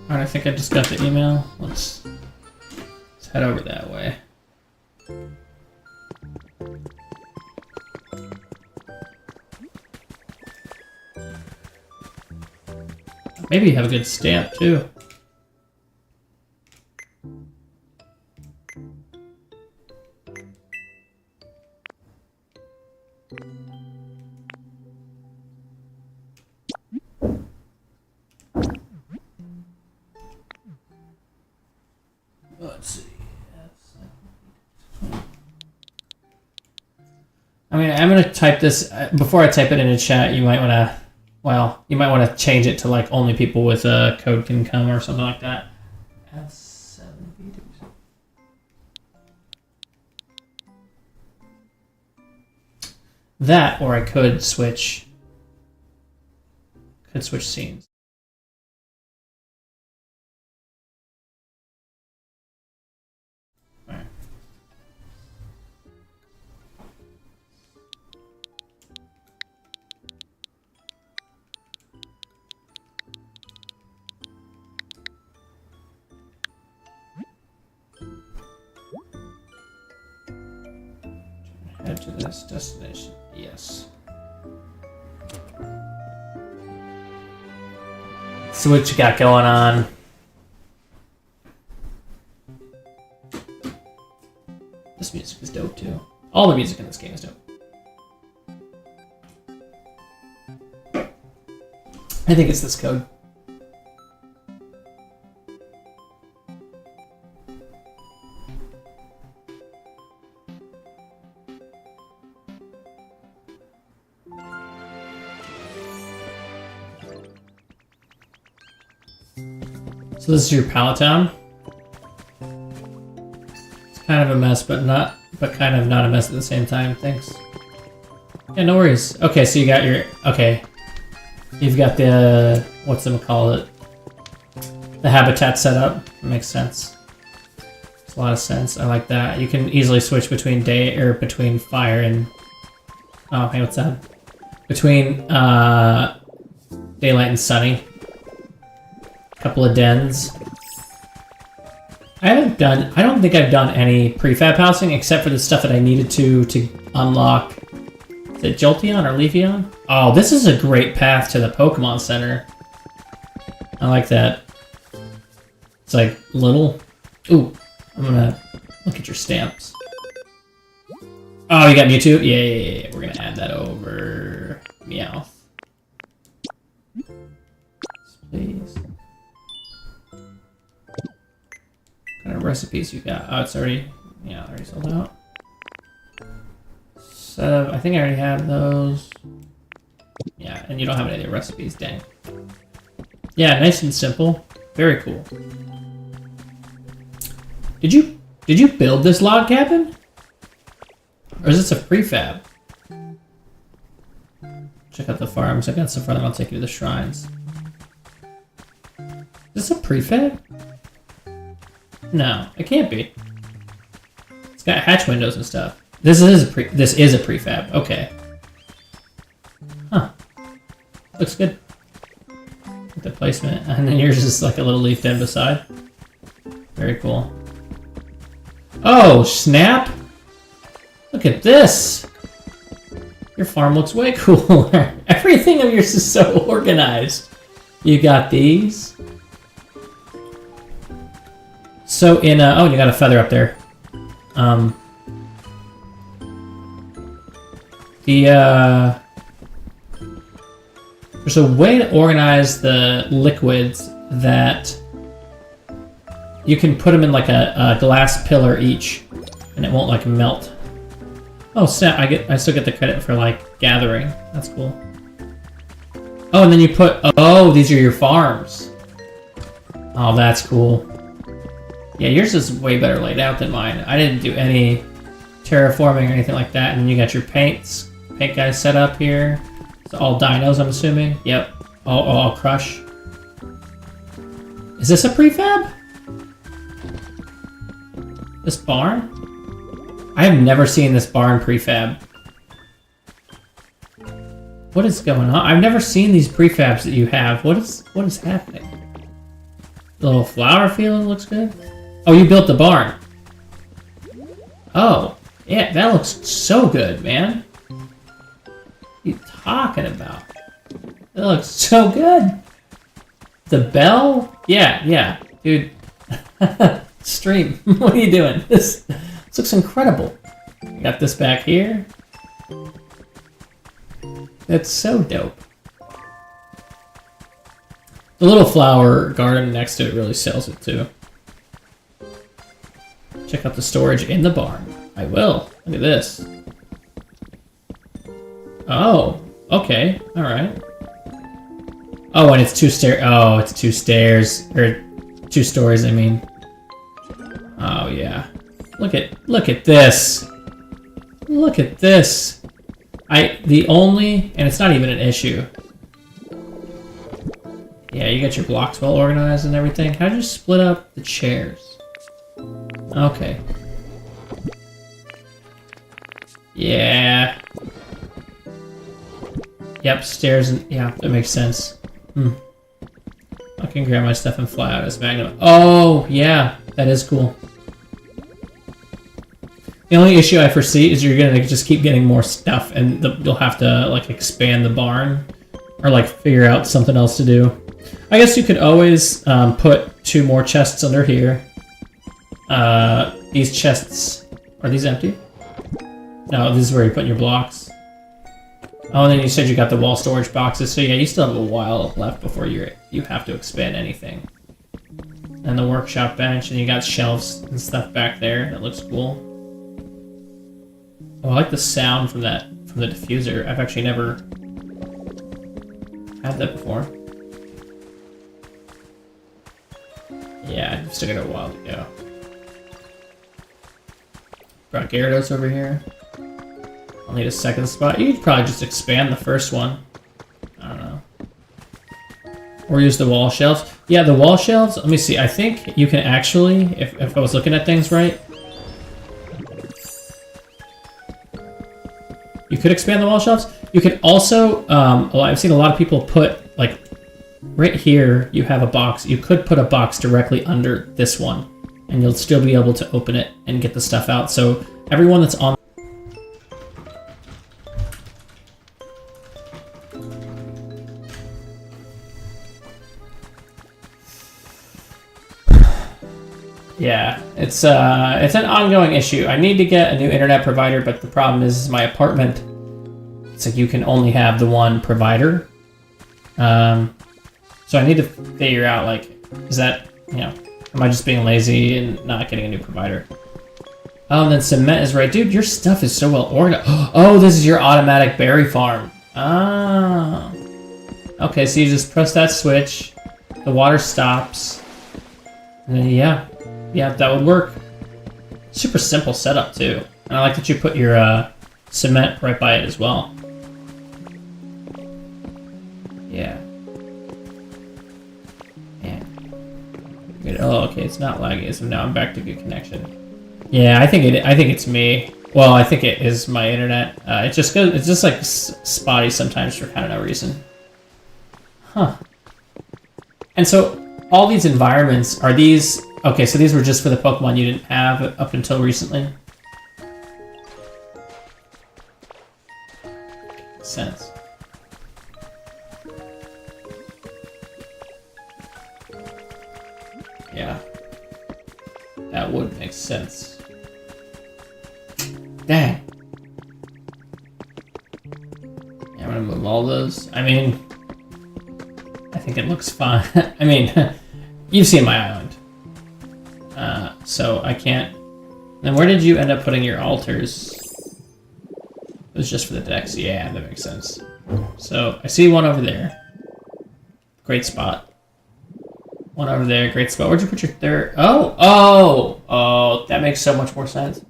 Alright, I think I just got the email. Let's head over that way. Maybe you have a good stamp too. Let's see. I mean, I'm gonna type this before I type it in the chat. You might want to. Well, you might want to change it to like only people with a code can come or something like that. That, or I could switch scenes. All right. Head to this destination. Yes. So what you got going on? This music is dope too. All the music in this game is dope. I think it's this code. So this is your pallet town. It's kind of a mess, but kind of not a mess at the same time. Thanks. Yeah, no worries. Okay, so you got your you've got the whatchamacallit, the habitat set up. That makes sense. It's a lot of sense. I like that. You can easily switch between day or between fire and hey, what's that? Between daylight and sunny. Couple of dens. I don't think I've done any prefab housing except for the stuff that I needed to unlock. Is it Jolteon or Leafeon? Oh, this is a great path to the Pokemon Center. I like that. It's like little. Ooh, I'm gonna look at your stamps. Oh, you got Mewtwo? Yeah. We're gonna add that over. Meow. Please. What kind of recipes you got? Oh, it's already... Yeah, already sold out. So, I think I already have those. Yeah, and you don't have any other recipes, dang. Yeah, nice and simple. Very cool. Did you build this log cabin? Or is this a prefab? Check out the farms. I got so far that I'll take you to the shrines. Is this a prefab? No, it can't be. It's got hatch windows and stuff. This is a prefab. Okay. Huh. Looks good. The placement, and then yours is like a little leaf den beside. Very cool. Oh, snap! Look at this! Your farm looks way cooler. Everything of yours is so organized. You got these. So in oh, you got a feather up there. There's a way to organize the liquids that you can put them in like a glass pillar each, and it won't like melt. Oh snap! I still get the credit for like gathering. That's cool. Oh, and then you put, oh, these are your farms. Oh, that's cool. Yeah, yours is way better laid out than mine. I didn't do any terraforming or anything like that. And then you got your paint guys set up here. It's all dinos, I'm assuming. Yep. All crush. Is this a prefab? This barn? I have never seen this barn prefab. What is going on? I've never seen these prefabs that you have. What is happening? The little flower field looks good. Oh, you built the barn. Oh, yeah, that looks so good, man. What are you talking about? It looks so good. The bell? Yeah, dude. Stream. What are you doing? This looks incredible. You got this back here. That's so dope. The little flower garden next to it really sells it too. Check out the storage in the barn. I will. Look at this. Oh, okay. Alright. Oh, and it's two stairs. Oh, it's two stairs. Or 2 stories, I mean. Oh, yeah. Look at this. Look at this. And it's not even an issue. Yeah, you got your blocks well organized and everything. How'd you split up the chairs? Okay. Yeah. Yep, stairs and... Yeah, that makes sense. I can grab my stuff and fly out as Magnum. Oh, yeah. That is cool. The only issue I foresee is you're gonna just keep getting more stuff and you'll have to, like, expand the barn. Or, like, figure out something else to do. I guess you could always put 2 more chests under here. These chests... Are these empty? No, this is where you put your blocks. Oh, and then you said you got the wall storage boxes, so yeah, you still have a while left before you have to expand anything. And the workshop bench, and you got shelves and stuff back there. That looks cool. Oh, I like the sound from the diffuser. I've actually never had that before. Yeah, I've still got a while to go. Brought Gyarados over here. I'll need a second spot. You could probably just expand the first one. I don't know. Or use the wall shelves. Yeah, the wall shelves, let me see. I think you can actually, if I was looking at things right, you could expand the wall shelves. You could also, I've seen a lot of people put, like, right here, you have a box. You could put a box directly under this one, and you'll still be able to open it and get the stuff out. So everyone that's on... Yeah, it's an ongoing issue. I need to get a new internet provider, but the problem is my apartment. It's like you can only have the one provider. So I need to figure out, like, is that, you know, am I just being lazy and not getting a new provider? Oh, and then cement is right. Dude, your stuff is so well organized. Oh, this is your automatic berry farm. Ah. Okay, so you just press that switch. The water stops. And then, yeah, that would work. Super simple setup, too. And I like that you put your cement right by it as well. Yeah. Good. Oh, okay, it's not laggy, so now I'm back to good connection. Yeah, I think it's me. Well, I think it is my internet. It's just like spotty sometimes for kind of no reason. Huh. And so all these environments, are these... Okay, so these were just for the Pokemon you didn't have up until recently? Makes sense. Yeah. That would make sense. Dang. Yeah, I'm gonna move all those. I mean... I think it looks fine. I mean, you've seen my island. So I can't... Then where did you end up putting your altars? It was just for the decks. Yeah, that makes sense. So I see one over there. Great spot. One over there, great spot. Where'd you put your third? Oh, that makes so much more sense.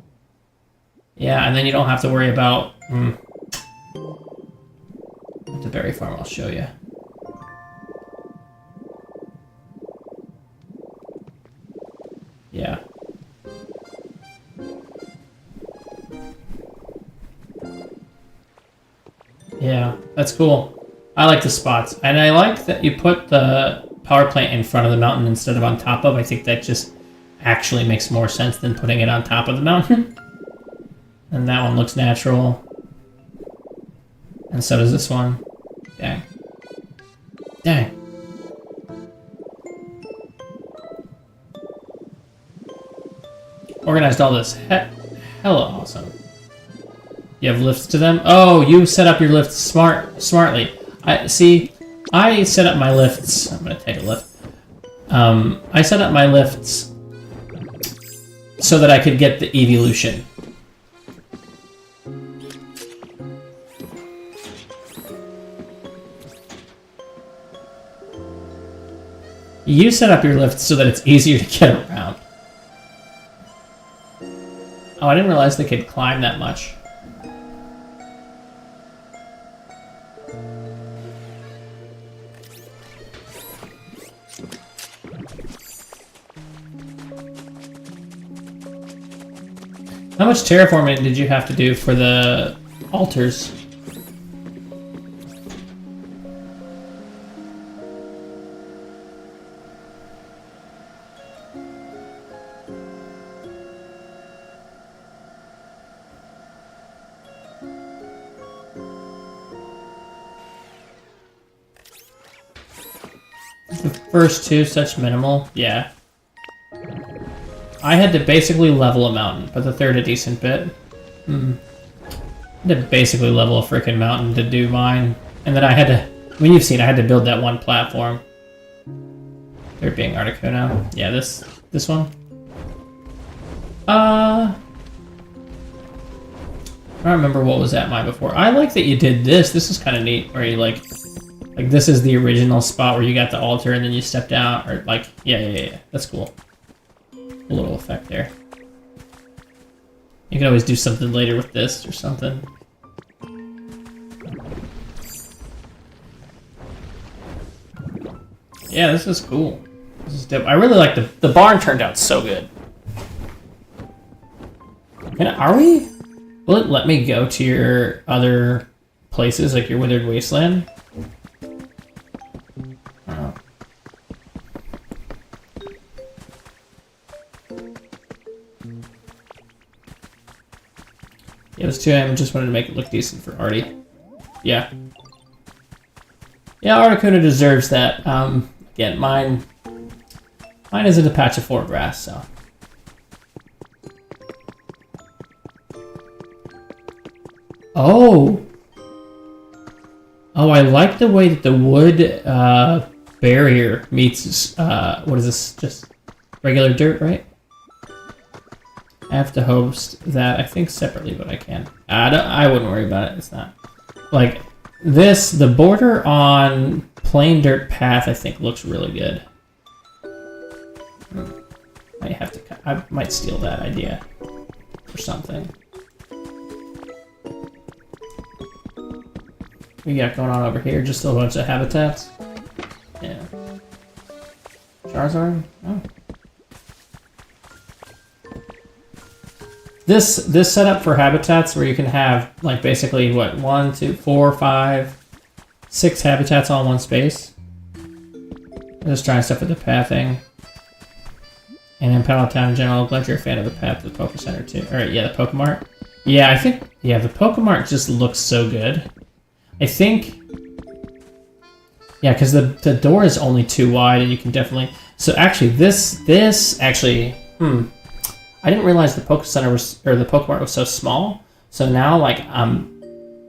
Yeah, and then you don't have to worry about... The berry farm, I'll show you. Yeah. Yeah, that's cool. I like the spots. And I like that you put the power plant in front of the mountain instead of on top of. I think that just actually makes more sense than putting it on top of the mountain. And that one looks natural. And so does this one. Dang. Dang. Organized all this. Hella awesome. You have lifts to them? Oh, you set up your lifts smartly. I set up my lifts. I'm gonna take a lift. I set up my lifts so that I could get the evolution. You set up your lifts so that it's easier to get around. Oh, I didn't realize they could climb that much. How much terraforming did you have to do for the altars? The first two, such minimal? Yeah. I had to basically level a mountain, but the third a decent bit. I had to basically level a freaking mountain to do mine. And then I had to... I mean, you've seen, I had to build that one platform. There being Articuno. Yeah, this one. I don't remember what was at mine before. I like that you did this. This is kind of neat, where you like this is the original spot where you got the altar and then you step down, or like, yeah. That's cool. A little effect there. You can always do something later with this or something. Yeah, this is cool. This is dope. I really like the barn turned out so good. Are we? Will it let me go to your other places, like your Withered Wasteland? I don't know. Yeah, it was 2 AM. I just wanted to make it look decent for Artie. Yeah. Yeah, Articuno deserves that. Again, mine isn't a patch of foregrass, so Oh! Oh, I like the way that the wood barrier meets, what is this? Just regular dirt, right? I have to host that, I think, separately, but I can. I wouldn't worry about it. It's not. Like, this, the border on plain dirt path, I think, looks really good. I might steal that idea for something. We got going on over here, just a bunch of habitats. Yeah. Charizard? Oh. This setup for habitats where you can have, like, basically, what, 1, 2, 4, 5, 6 habitats all in one space. I'm just trying stuff with the pathing. And in Palatown in general, glad you're a fan of the path to the Poke Center too. Alright, yeah, the Pokemart. Yeah, I think, yeah, the Pokemart just looks so good. I think, yeah, because the door is only too wide and you can definitely, so actually this actually, I didn't realize the Poke Center was, or the Pokemart was so small. So now, like, I'm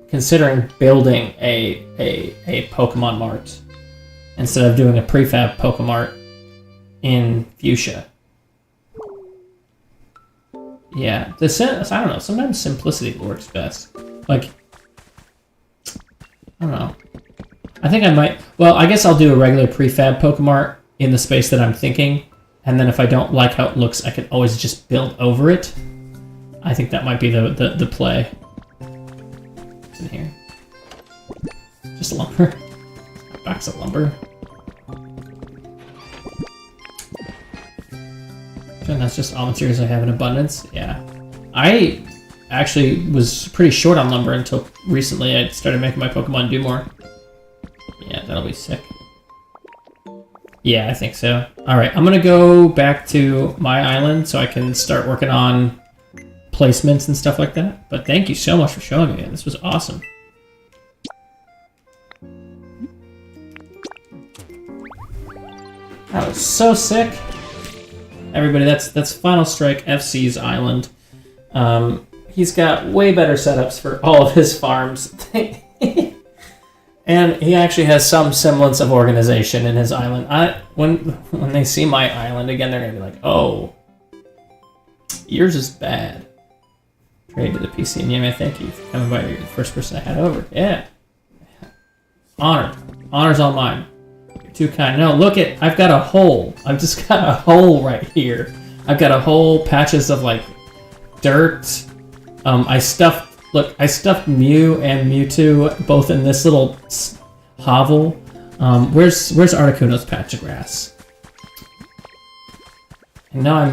considering building a Pokemon Mart instead of doing a prefab Pokemart in Fuchsia. Yeah, I don't know, sometimes simplicity works best. Like, I don't know. I think I might, well, I guess I'll do a regular prefab Pokemart in the space that I'm thinking, and then if I don't like how it looks, I can always just build over it. I think that might be the play. What's in here? Just lumber. Box of lumber. And that's just all materials I have in abundance. Yeah. I actually was pretty short on lumber until recently. I started making my Pokemon do more. Yeah, that'll be sick. Yeah, I think so. Alright, I'm gonna go back to my island so I can start working on placements and stuff like that. But thank you so much for showing me it. This was awesome. That was so sick. Everybody, that's Final Strike FC's island. He's got way better setups for all of his farms. And he actually has some semblance of organization in his island. When they see my island again, they're gonna be like, oh, yours is bad. Trade to the PC and Yemi, thank you for coming by. You're the first person I had over. Yeah. Honor. Honor's all mine. Too kind. No, look at, I've got a hole. I've just got a hole right here. I've got a whole patches of like dirt. I stuffed Mew and Mewtwo both in this little hovel. Where's Articuno's patch of grass? I know I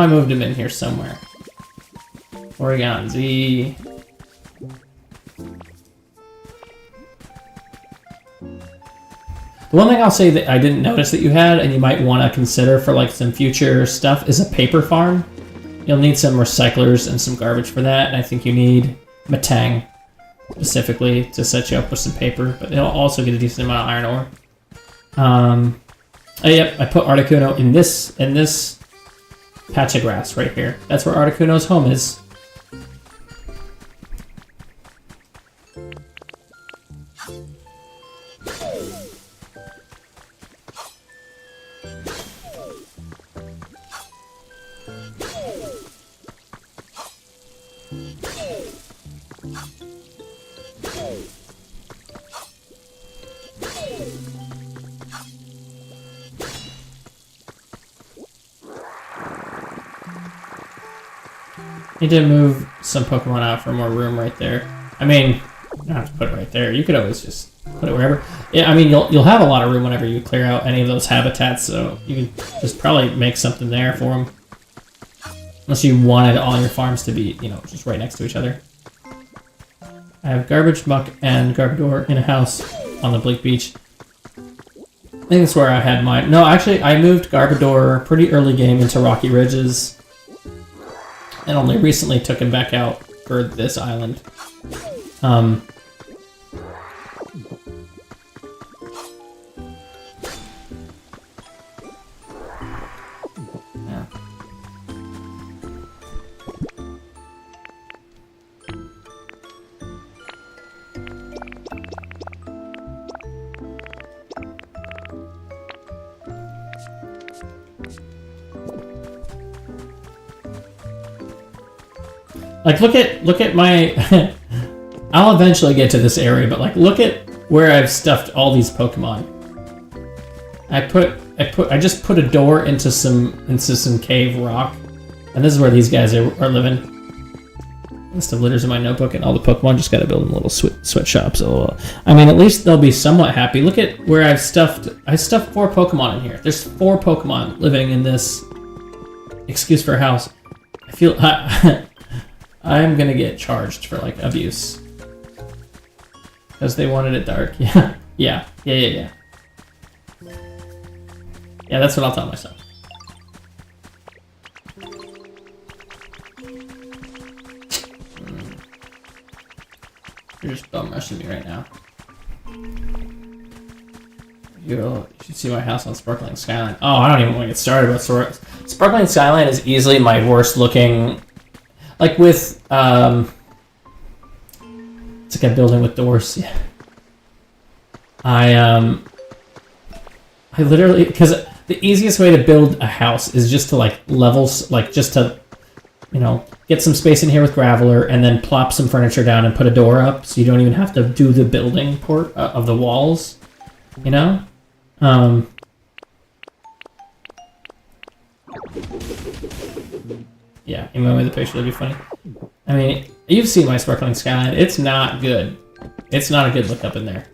moved him in here somewhere. Oregon Z. The one thing I'll say that I didn't notice that you had, and you might want to consider for like some future stuff, is a paper farm. You'll need some recyclers and some garbage for that, and I think you need Matang specifically to set you up with some paper, but they'll also get a decent amount of iron ore. Yep, I put Articuno in this patch of grass right here. That's where Articuno's home is. Need to move some Pokemon out for more room right there. I mean, you don't have to put it right there. You could always just put it wherever. Yeah, I mean, you'll have a lot of room whenever you clear out any of those habitats, so you can just probably make something there for them. Unless you wanted all your farms to be, you know, just right next to each other. I have Garbage, Muck, and Garbodor in a house on the Bleak Beach. I think that's where I had mine. No, actually, I moved Garbodor pretty early game into Rocky Ridges. And only recently took him back out for this island. Yeah. Like, look at my... I'll eventually get to this area, but like, look at where I've stuffed all these Pokemon. I just put a door into some cave rock, and this is where these guys are living. List of litters in my notebook, and all the Pokemon just gotta build them little sweatshops. LOL. I mean, at least they'll be somewhat happy. Look at where I stuffed 4 Pokemon in here. There's 4 Pokemon living in this excuse for a house. I feel I'm gonna get charged for like abuse because they wanted it dark. Yeah. Yeah, that's what I'll tell myself. You're just bum rushing me right now. You should see my house on Sparkling Skyline. Oh, I don't even want to get started about Sparkling Skyline is easily my worst looking. Like with it's like a building with doors. Yeah. I literally, because the easiest way to build a house is just to like levels, like just to, you know, get some space in here with graveler and then plop some furniture down and put a door up so you don't even have to do the building part of the walls, you know? Yeah, email me the picture, that'd be funny. I mean, you've seen my Sparkling Skyline. It's not good. It's not a good look up in there.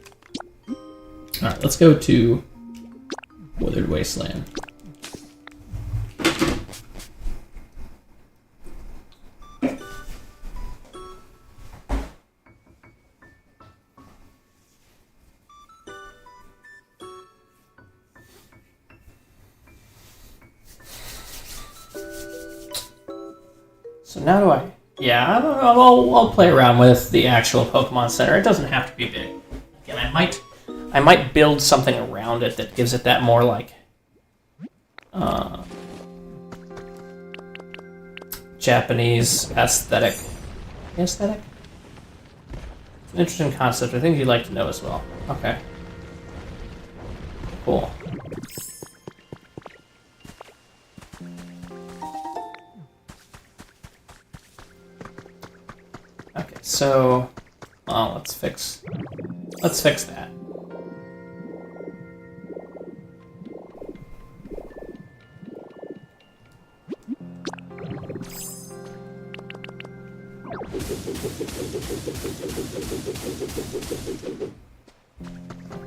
Alright, let's go to Withered Wasteland. So now do I... Yeah, I'll play around with the actual Pokemon Center. It doesn't have to be big. Again, I might build something around it that gives it that more like Japanese aesthetic. Aesthetic? It's an interesting concept. I think you'd like to know as well. Okay. Cool. Okay, so well, let's fix that.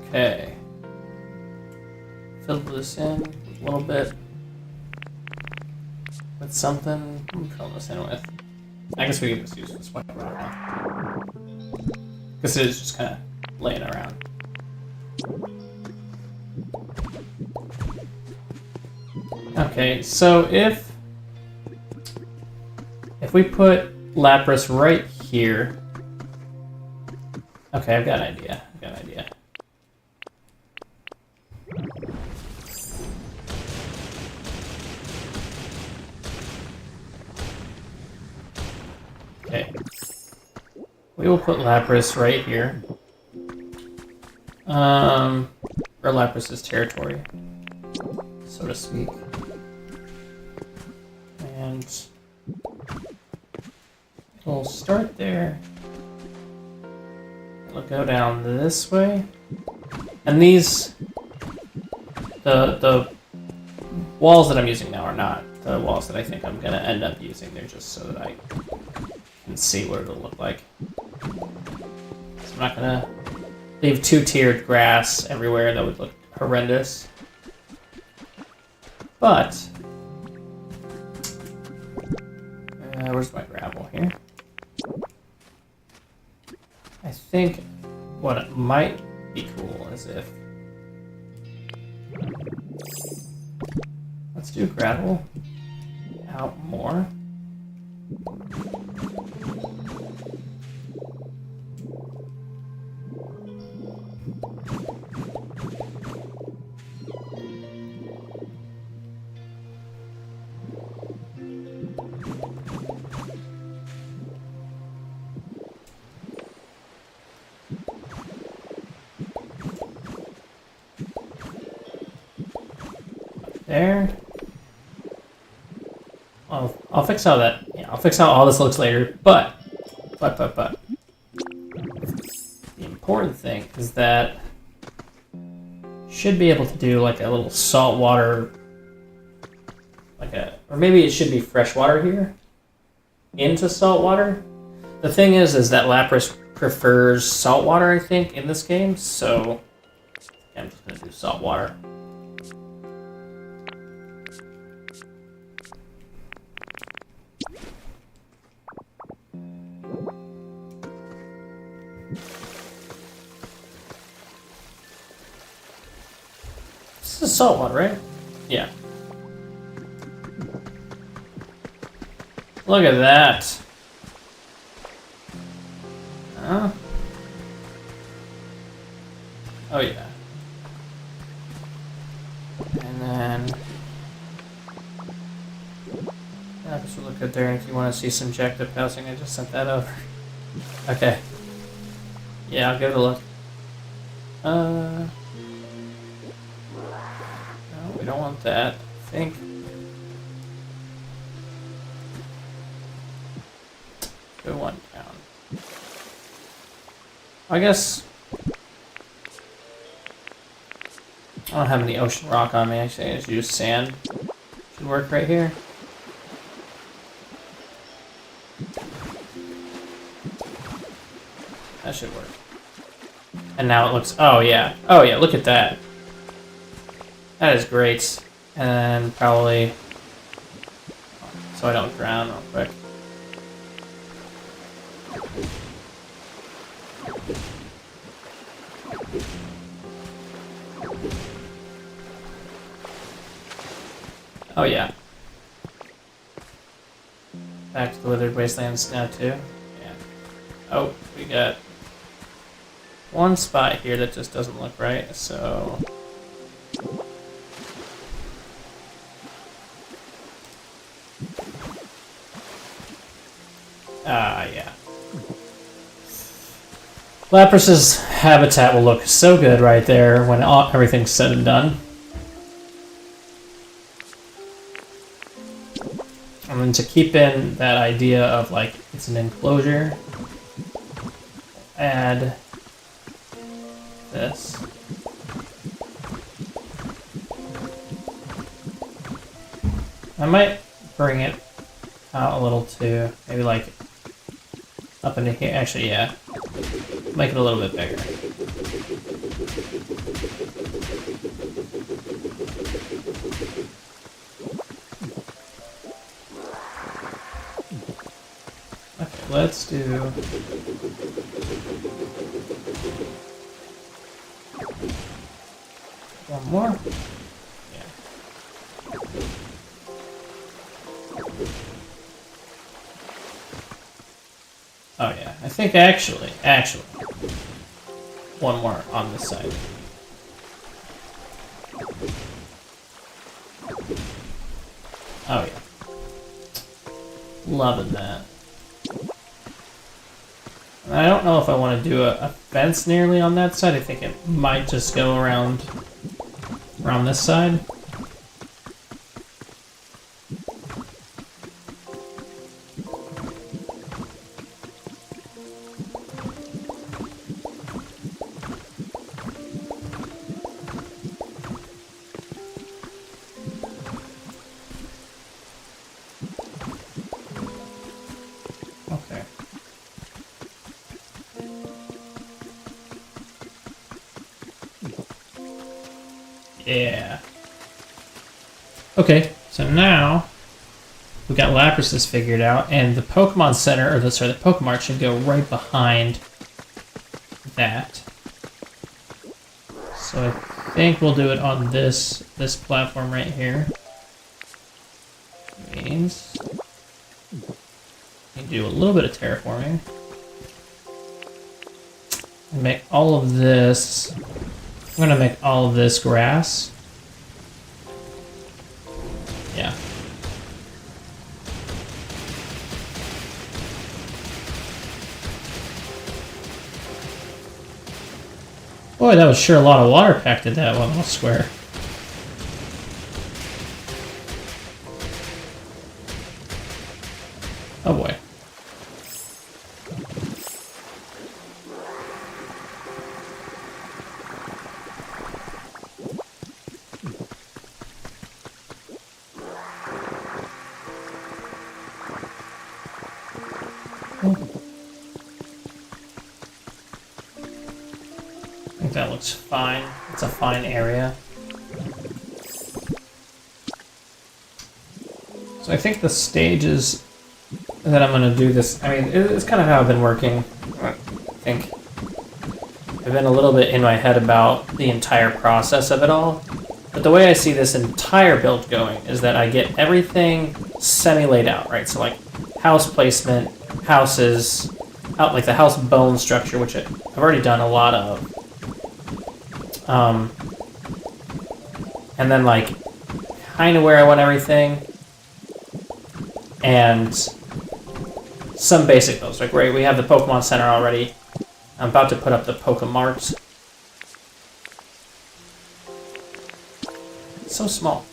Okay. Fill this in a little bit with something. What am I filling this in with? I guess we can just use this one because it is just kind of laying around. Okay, so if we put Lapras right here. Okay, I've got an idea. Okay. We will put Lapras right here. Or Lapras's territory, so to speak. And it'll start there. It'll go down this way. And these, the walls that I'm using now are not the walls that I think I'm gonna end up using. They're just so that I can see what it'll look like. So I'm not gonna leave 2-tiered grass everywhere. That would look horrendous. But where's my gravel here? I think what it might be cool is if let's do gravel out more. There. I'll fix how that. Yeah, I'll fix how all this looks later. But. The important thing is that should be able to do like a little salt water, or maybe it should be fresh water here into salt water. The thing is that Lapras prefers salt water, I think, in this game. So I'm just gonna do salt water. This is salt water, right? Yeah. Look at that. Huh? Oh yeah. And then this will look good there. If you want to see some jacked up housing, I just sent that over. Okay. Yeah, I'll give it a look. No, we don't want that. I think. Go one down. I guess I don't have any ocean rock on me. Actually, I just use sand. Should work right here. That should work. And now it looks. Oh yeah. Oh yeah. Look at that. That is great. And probably so I don't drown real quick. Oh yeah. Back to the Withered Wastelands now too. Yeah. Oh, we got one spot here that just doesn't look right, so yeah. Lapras's habitat will look so good right there when everything's said and done. And then to keep in that idea of like it's an enclosure, add this. I might bring it out a little too, maybe like up into here. Actually, yeah, make it a little bit bigger. Okay, let's do one more. Oh yeah, I think actually, one more on this side. Oh yeah. Loving that. I don't know if I want to do a fence nearly on that side. I think it might just go around this side. Okay. Yeah. Okay, so now we got Lapras's figured out, and the Pokemon Center, or the Pokemart should go right behind that. So I think we'll do it on this platform right here. Means we can do a little bit of terraforming. And make all of this. I'm gonna make all of this grass. Yeah. Boy, that was sure a lot of water packed in that one little square. Oh boy. I think that looks fine. It's a fine area. So I think the stages that I'm going to do this, I mean, it's kind of how I've been working. I think I've been a little bit in my head about the entire process of it all. But the way I see this entire build going is that I get everything semi-laid out, right? So like house placement, houses, out like the house bone structure, which I've already done a lot of. And then like kind of where I want everything. And some basic builds. Like right, we have the Pokemon Center already. I'm about to put up the Pokemart. It's so small.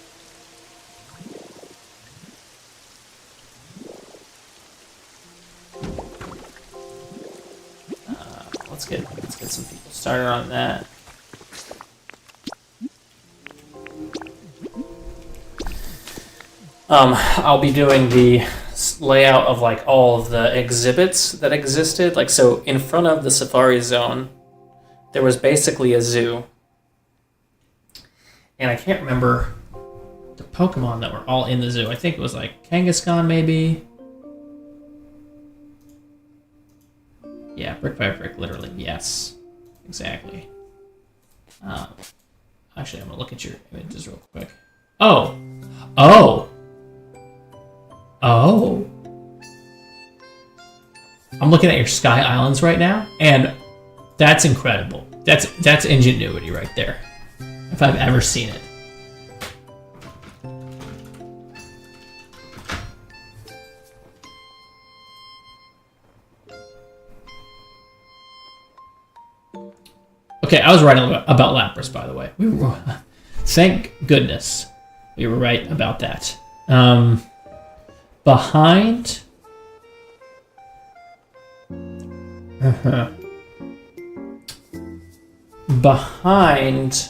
Let's get some people started on that. I'll be doing the layout of like all of the exhibits that existed. Like, so in front of the Safari Zone, there was basically a zoo. And I can't remember the Pokemon that were all in the zoo. I think it was like Kangaskhan, maybe. Yeah, brick by brick, literally. Yes, exactly. Actually, I'm gonna look at your images real quick. Oh! I'm looking at your Sky Islands right now, and that's incredible. That's ingenuity right there, if I've ever seen it. Okay, I was right about Lapras, by the way. Thank goodness we were right about that. Behind... Behind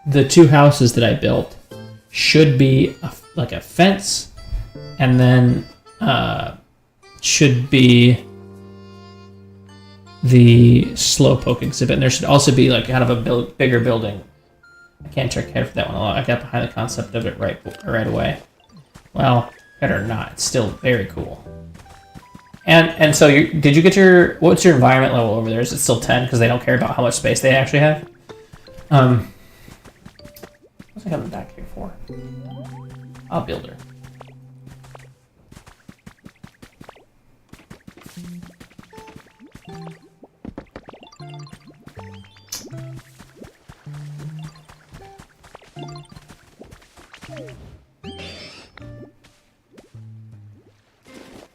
the two houses that I built should be like a fence, and then should be the Slowpoke exhibit, and there should also be like kind of a bigger building. I can't check ahead for that one. I got behind the concept of it right away. Well, better not. It's still very cool. And so did you get what's your environment level over there? Is it still 10 because they don't care about how much space they actually have? What's I coming back here for? I'll build her.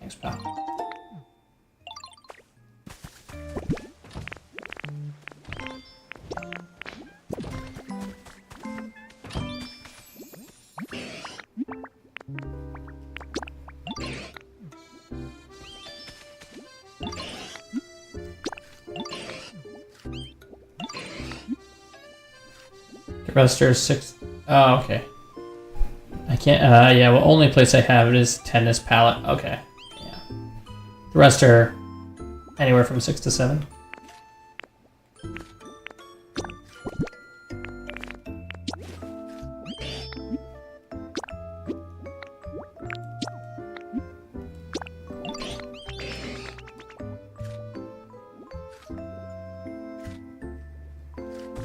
Thanks, pal. The register is 6. Oh, okay. I can't. Yeah. Well, only place I have it is tennis palette. Okay. Yeah. The rest are anywhere from 6 to 7.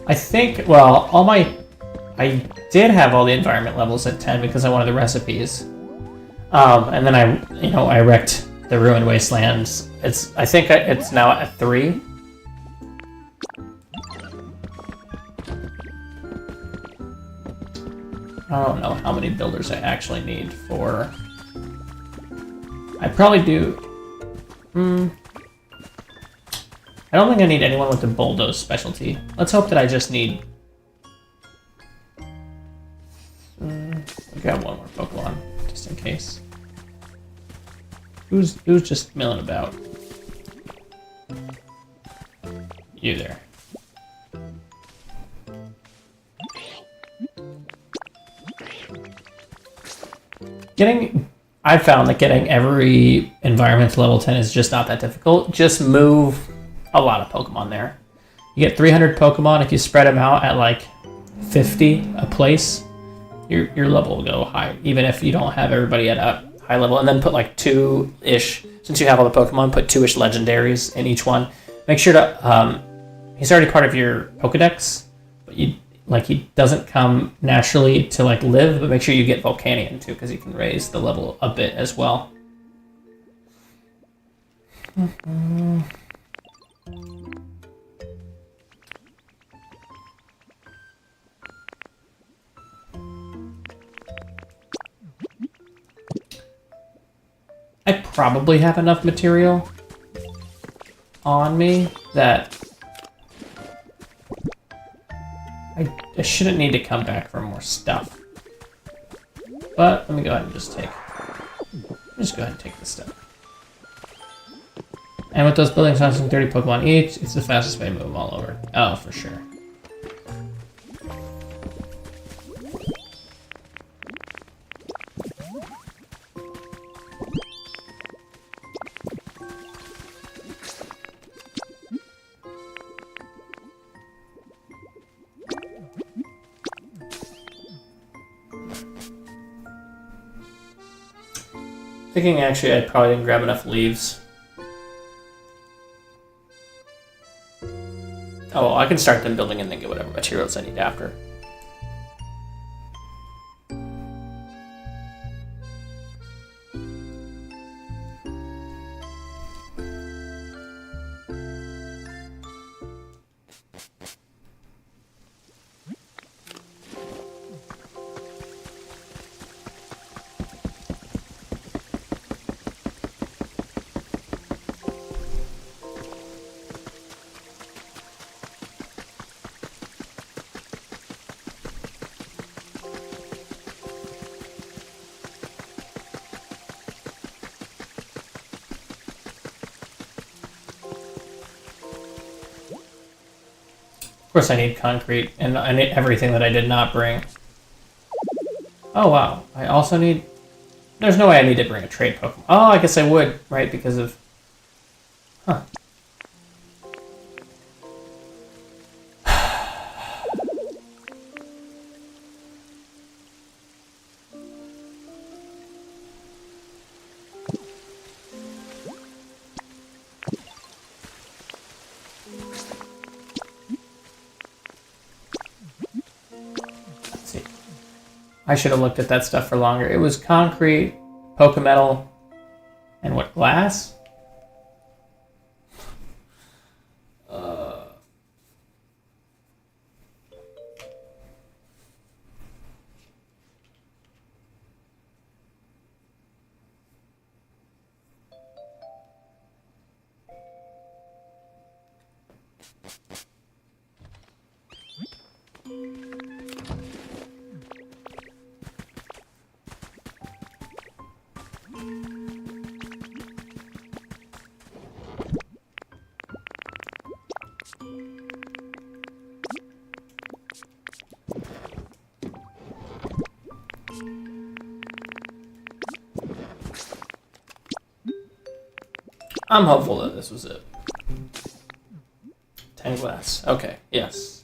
I think, well, I did have all the environment levels at 10 because I wanted the recipes. And then I wrecked the Ruined Wastelands. I think it's now at 3. I don't know how many builders I actually need for... I probably do... I don't think I need anyone with the bulldoze specialty. Let's hope that I just need... we got one more Pokemon, just in case. Who's just milling about? You there. I found that getting every environment to level 10 is just not that difficult. Just move a lot of Pokemon there. You get 300 Pokemon. If you spread them out at like 50 a place, your level will go high, even if you don't have everybody at a high level. And then put like 2-ish, since you have all the Pokemon, put 2-ish legendaries in each one. Make sure to, he's already part of your Pokedex, but he doesn't come naturally to like live, but make sure you get Volcanion too, because you can raise the level a bit as well. I probably have enough material on me that I shouldn't need to come back for more stuff. But let me go ahead and just go ahead and take this stuff. And with those buildings housing 30 Pokemon each, it's the fastest way to move them all over. Oh, for sure. Thinking actually I probably didn't grab enough leaves. Oh, well, I can start them building and then get whatever materials I need after. Of course I need concrete and I need everything that I did not bring. Oh wow, I also need... There's no way I need to bring a trade Pokemon. Oh, I guess I would, right, because of... Huh. I should have looked at that stuff for longer. It was concrete, Pokemetal, and what, glass? I'm hopeful that this was it. 10 glass. Okay, yes.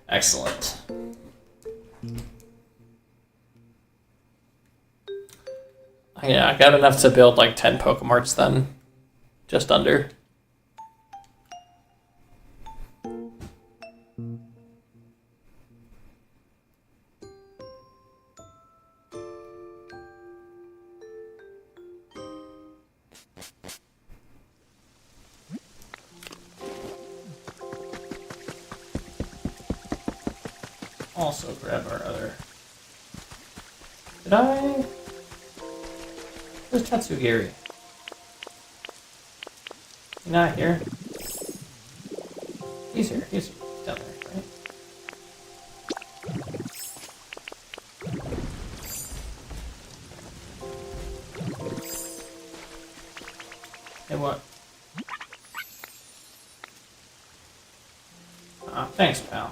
Excellent. Yeah, I got enough to build like 10 Pokemarts then. Just under. Also grab our other... Did I... Where's Tatsugiri? He's not here. He's here. He's down there, right? Hey, what? Thanks, pal.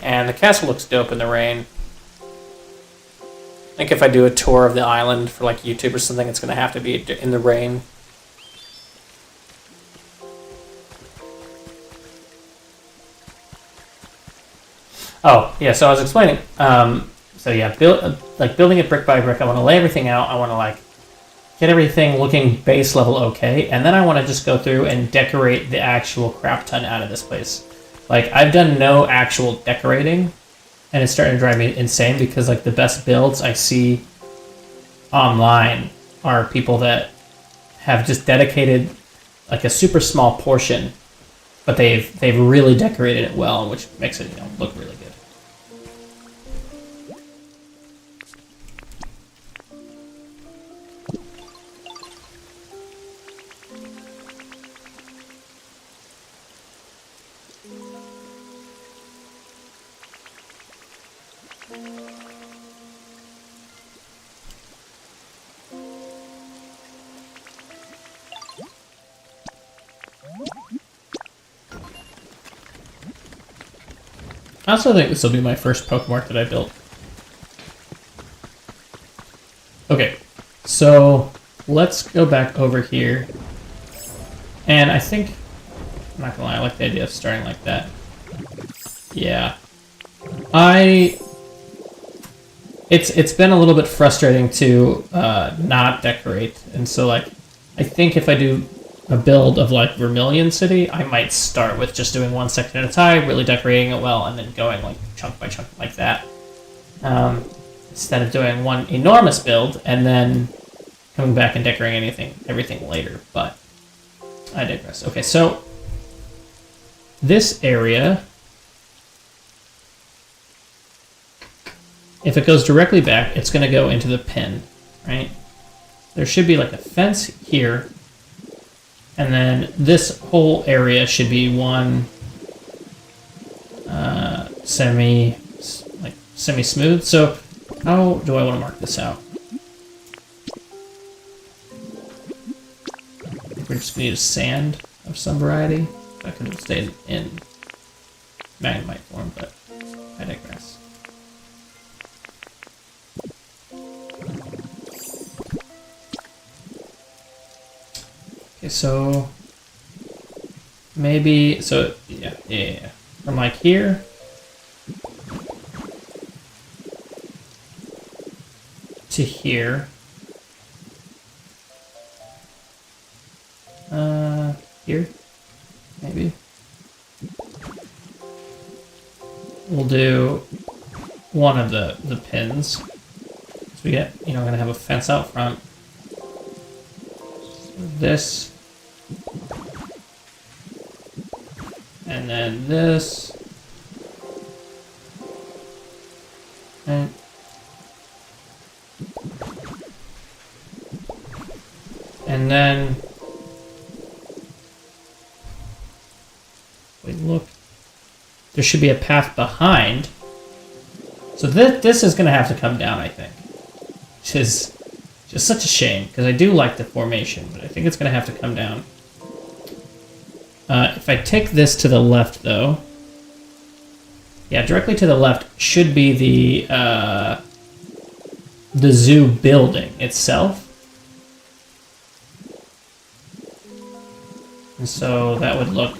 And the castle looks dope in the rain. I think if I do a tour of the island for like YouTube or something, it's going to have to be in the rain. Oh, yeah, so I was explaining. So yeah, building it brick by brick, I want to lay everything out. I want to like get everything looking base level okay, and then I want to just go through and decorate the actual crap ton out of this place. Like, I've done no actual decorating, and it's starting to drive me insane because like the best builds I see online are people that have just dedicated like a super small portion, but they've really decorated it well, which makes it, you know, look really good. I also think this will be my first Pokemon that I built. Okay, so let's go back over here. And I think, I'm not gonna lie, I like the idea of starting like that. Yeah. It's been a little bit frustrating to not decorate, and so like, I think if I do a build of like Vermilion City, I might start with just doing one section at a time, really decorating it well, and then going like chunk by chunk like that. Instead of doing one enormous build and then coming back and decorating everything later. But I digress. Okay, so this area, if it goes directly back, it's going to go into the pin, right? There should be like a fence here. And then this whole area should be one semi-smooth. So how do I want to mark this out? I think we're just going to use sand of some variety. I could have stayed in magnemite form, but I digress. Okay, so maybe, so yeah. From like here to here. Here, maybe. We'll do one of the pins. So we get, you know, gonna have a fence out front. This. And then this. And then we look, there should be a path behind. So this is going to have to come down, I think. Which is just such a shame, because I do like the formation, but I think it's going to have to come down. If I take this to the left, though, yeah, directly to the left should be the zoo building itself. And so that would look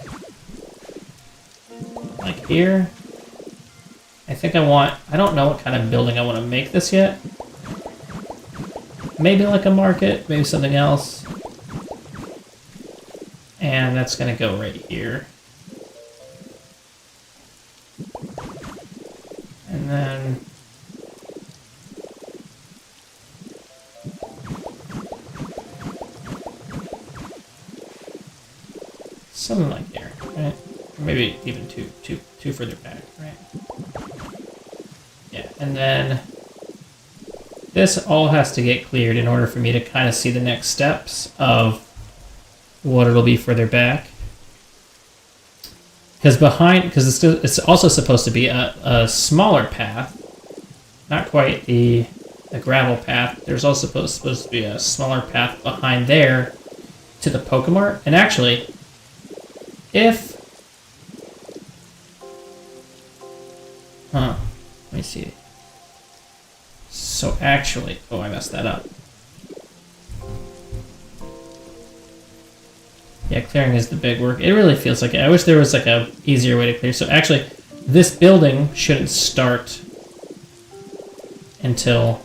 like here. I think I don't know what kind of building I want to make this yet. Maybe like a market, maybe something else. And that's gonna go right here. And then... something like there, right? Or maybe even two further back, right? Yeah, and then this all has to get cleared in order for me to kind of see the next steps of what it'll be further back. Because it's also supposed to be a smaller path, not quite the gravel path. There's also supposed to be a smaller path behind there to the Pokemart. And actually, let me see. So actually, oh, I messed that up. Yeah, clearing is the big work. It really feels like it. I wish there was like a easier way to clear. So actually, this building shouldn't start until...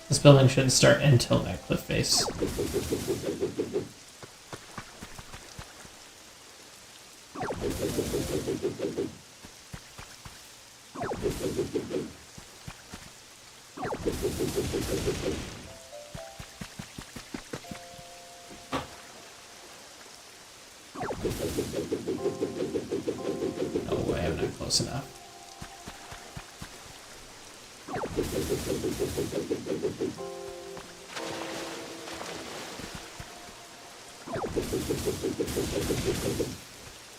This building shouldn't start until that cliff face. No way, I'm not close enough.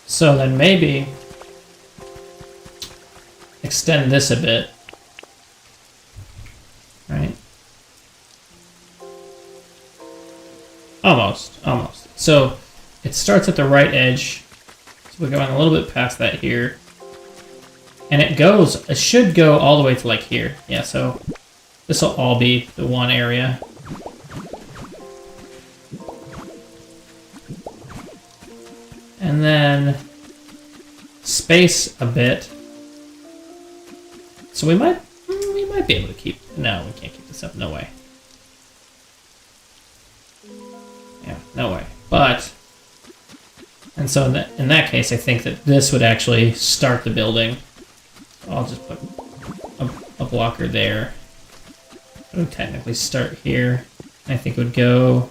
So then maybe extend this a bit, right? Almost. So it starts at the right edge. So we're going a little bit past that here. And it should go all the way to like here. Yeah, so this will all be the one area. And then space a bit. So we might be able to keep... No, we can't keep this up. No way. Yeah, no way. But... And so in that case, I think that this would actually start the building. I'll just put a blocker there. It would technically start here. I think it would go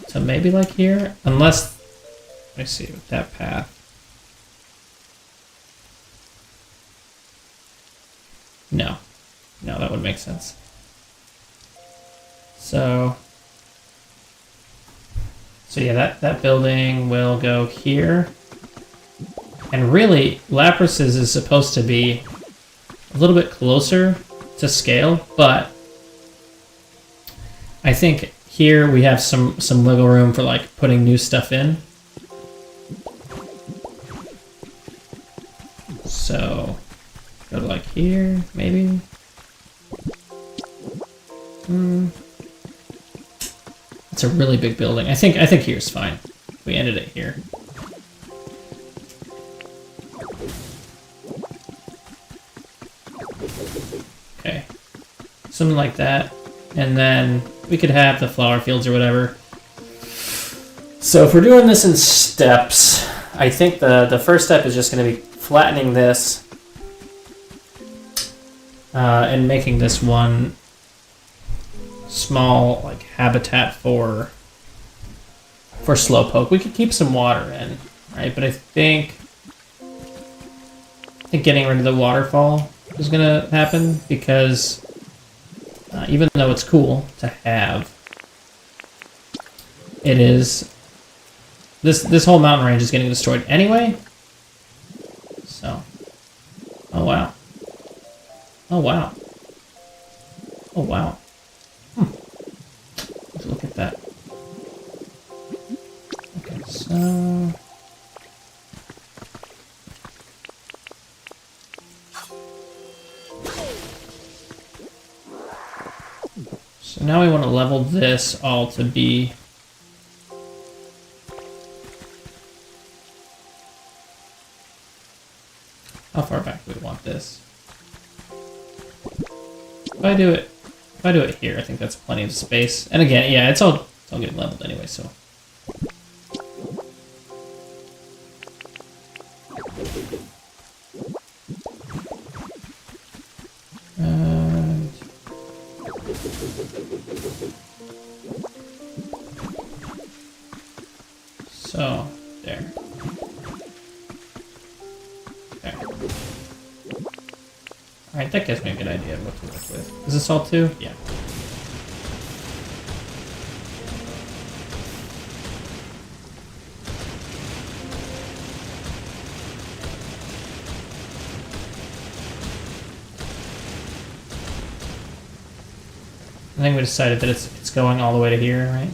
to maybe like here. Unless... Let me see, with that path. No, that would make sense. So yeah, that building will go here. And really, Lapras's is supposed to be a little bit closer to scale, but I think here we have some wiggle room for like putting new stuff in. So go to like here, maybe. It's a really big building. I think here's fine. We ended it here. Okay, something like that, and then we could have the flower fields or whatever. So if we're doing this in steps, I think the first step is just going to be flattening this and making this one small like habitat for Slowpoke. We could keep some water in, right? But I think getting rid of the waterfall is gonna happen because even though it's cool to have, it is this whole mountain range is getting destroyed anyway. So, oh wow, let's look at that. Okay, so. So now we want to level this all to be... How far back do we want this? If I do it here, I think that's plenty of space. And again, yeah, it's all getting leveled anyway, so. And so there. There. Alright, that gives me a good idea of what to work with. Is this all two? Yeah. I think we decided that it's going all the way to here, right?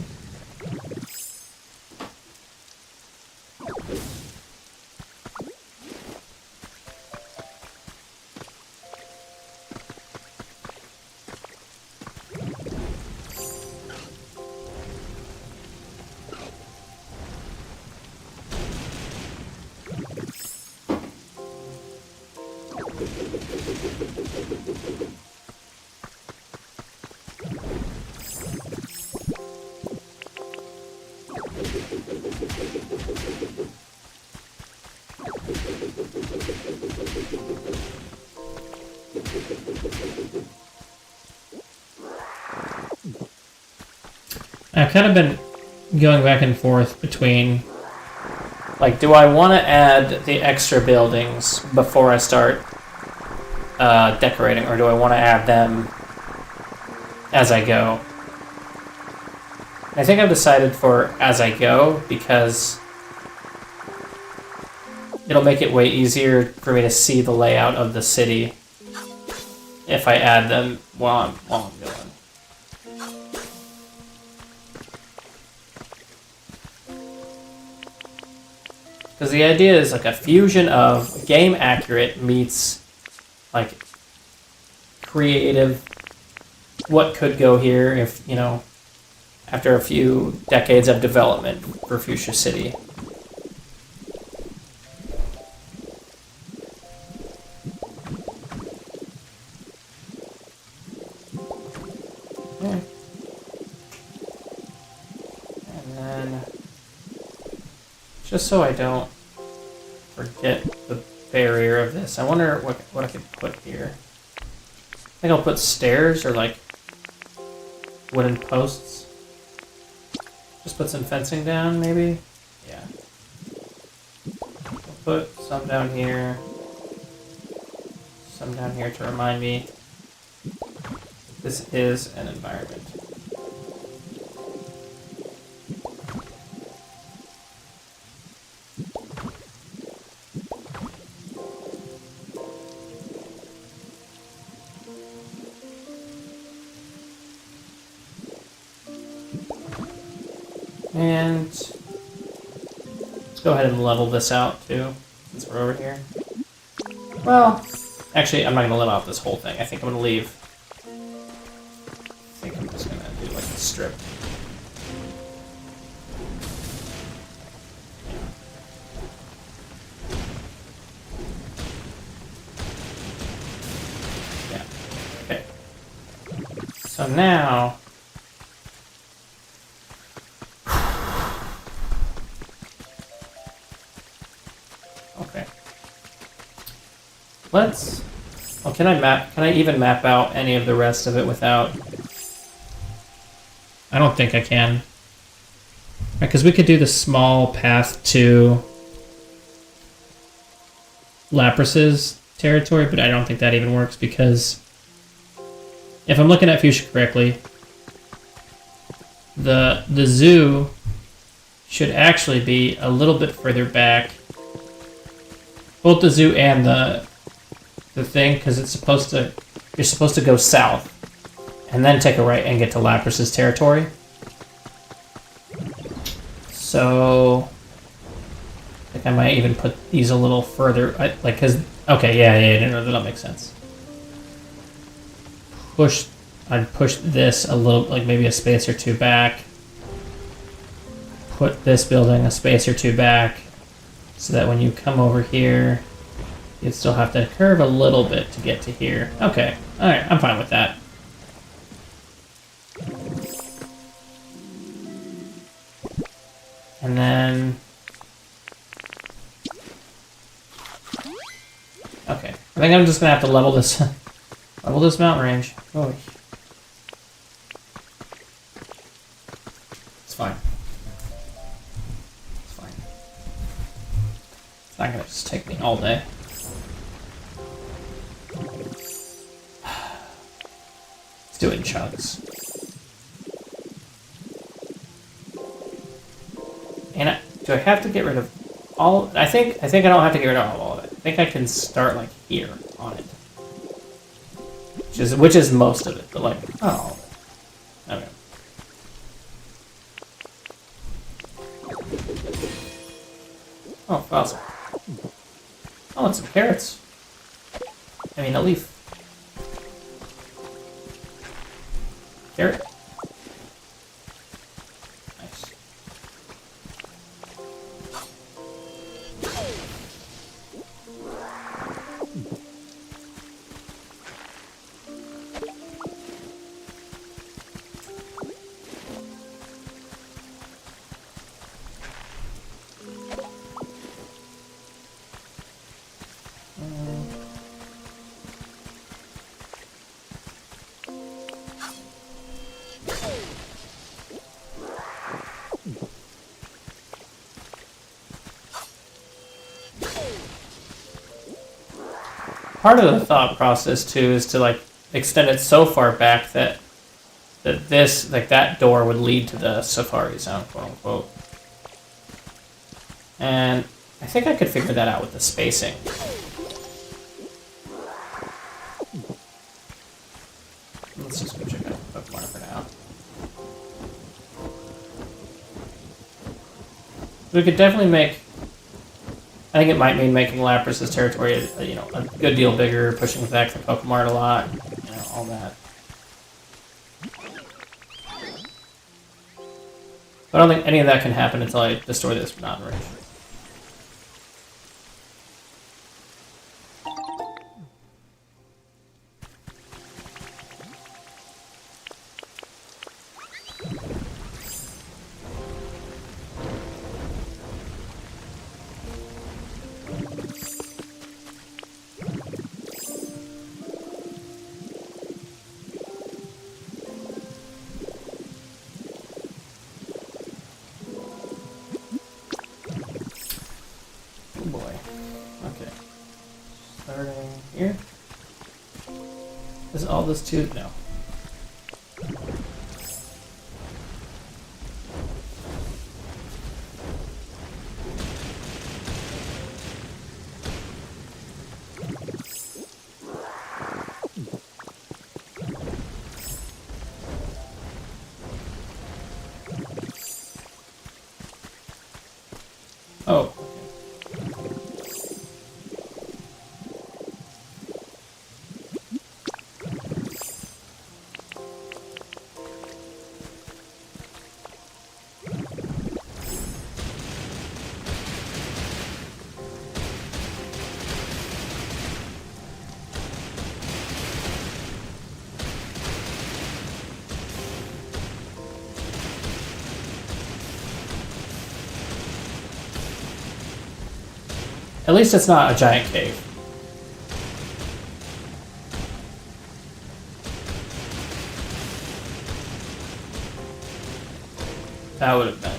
I've kind of been going back and forth between, like, do I want to add the extra buildings before I start decorating, or do I want to add them as I go? I think I've decided for as I go because it'll make it way easier for me to see the layout of the city if I add them while I'm going. Because the idea is like a fusion of game accurate meets like creative, what could go here if, you know, after a few decades of development for Fuchsia City. Okay. And then, just so I don't forget the barrier of this, I wonder what I could put here. I think I'll put stairs or like wooden posts. Just put some fencing down, maybe? Yeah. I'll put some down here. Some down here to remind me this is an environment. And let's go ahead and level this out too, since we're over here. Well, actually, I'm not going to level out this whole thing. I think I'm going to leave. I think I'm just going to do like a strip. Yeah. Okay. So now, let's... Oh, can I even map out any of the rest of it without... I don't think I can. Because we could do the small path to Lapras's territory, but I don't think that even works because if I'm looking at Fuchsia correctly, the zoo should actually be a little bit further back. Both the zoo and the thing, because it's supposed to, you're supposed to go south and then take a right and get to Lapras's territory. So I think I might even put these a little further, okay, yeah, no, that'll make sense. Push I'd push this a little, like maybe a space or two back. Put this building a space or two back, so that when you come over here, you'd still have to curve a little bit to get to here. Okay, alright, I'm fine with that. And then... okay, I think I'm just gonna have to level this level this mountain range. Oh. It's fine. It's fine. It's not gonna just take me all day. Let's do it in chunks. And do I have to get rid of all? I think I don't have to get rid of all of it. I think I can start like here on it, which is most of it. But like, not all of it. Okay. Oh, awesome. Oh, and some carrots. I mean, a leaf. Carrot. Nice. Part of the thought process too is to like extend it so far back that this, like that door would lead to the safari zone, quote unquote. And I think I could figure that out with the spacing. Let's just go check out Pokemon for now. We could definitely make... I think it might mean making Lapras's territory, you know, a good deal bigger, pushing back the Pokemart a lot, you know, all that. But I don't think any of that can happen until I destroy this mountain range. Here? Is all this too? No. Oh. At least it's not a giant cave. That would have been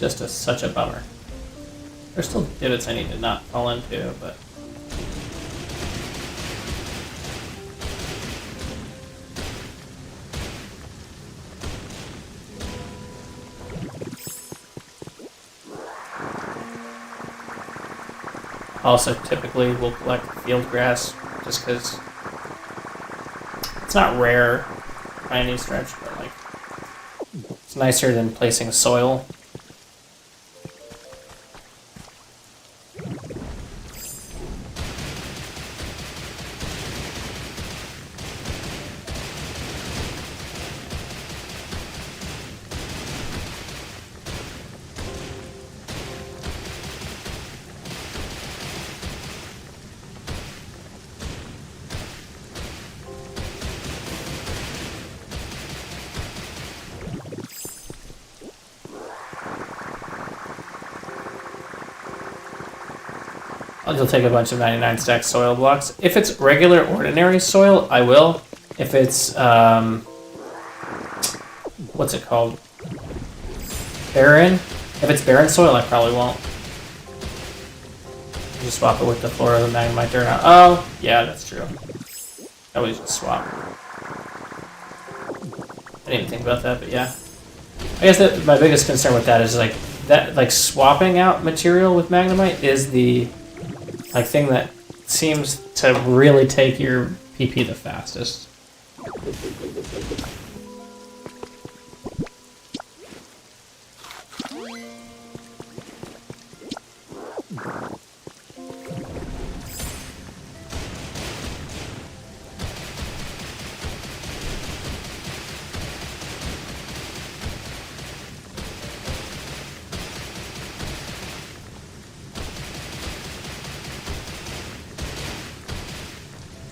just such a bummer. There's still divots I need to not fall into, but... Also, typically, we'll collect field grass, just because it's not rare by any stretch, but like, it's nicer than placing soil. You'll take a bunch of 99 stack soil blocks. If it's regular, ordinary soil, I will. If it's, what's it called? Barren? If it's barren soil, I probably won't. Just swap it with the floor of the magnemite dirt. Oh, yeah, that's true. I would just swap. I didn't even think about that, but yeah. I guess that my biggest concern with that is like that, like swapping out material with magnemite is the like thing that seems to really take your PP the fastest.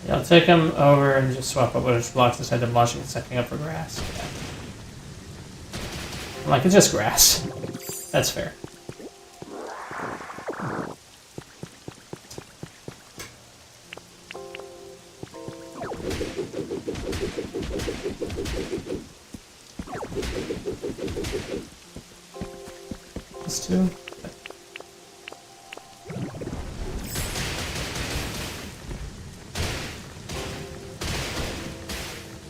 Yeah, I'll take them over and just swap up which blocks instead of washing and sucking up for grass. Yeah. I'm like, it's just grass. That's fair. This too.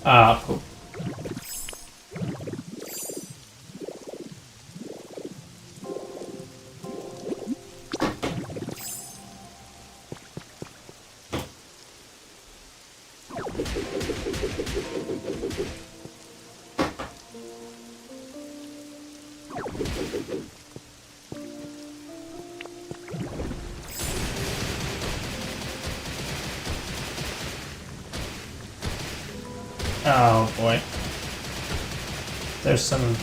Ah, cool. Oh boy. There's some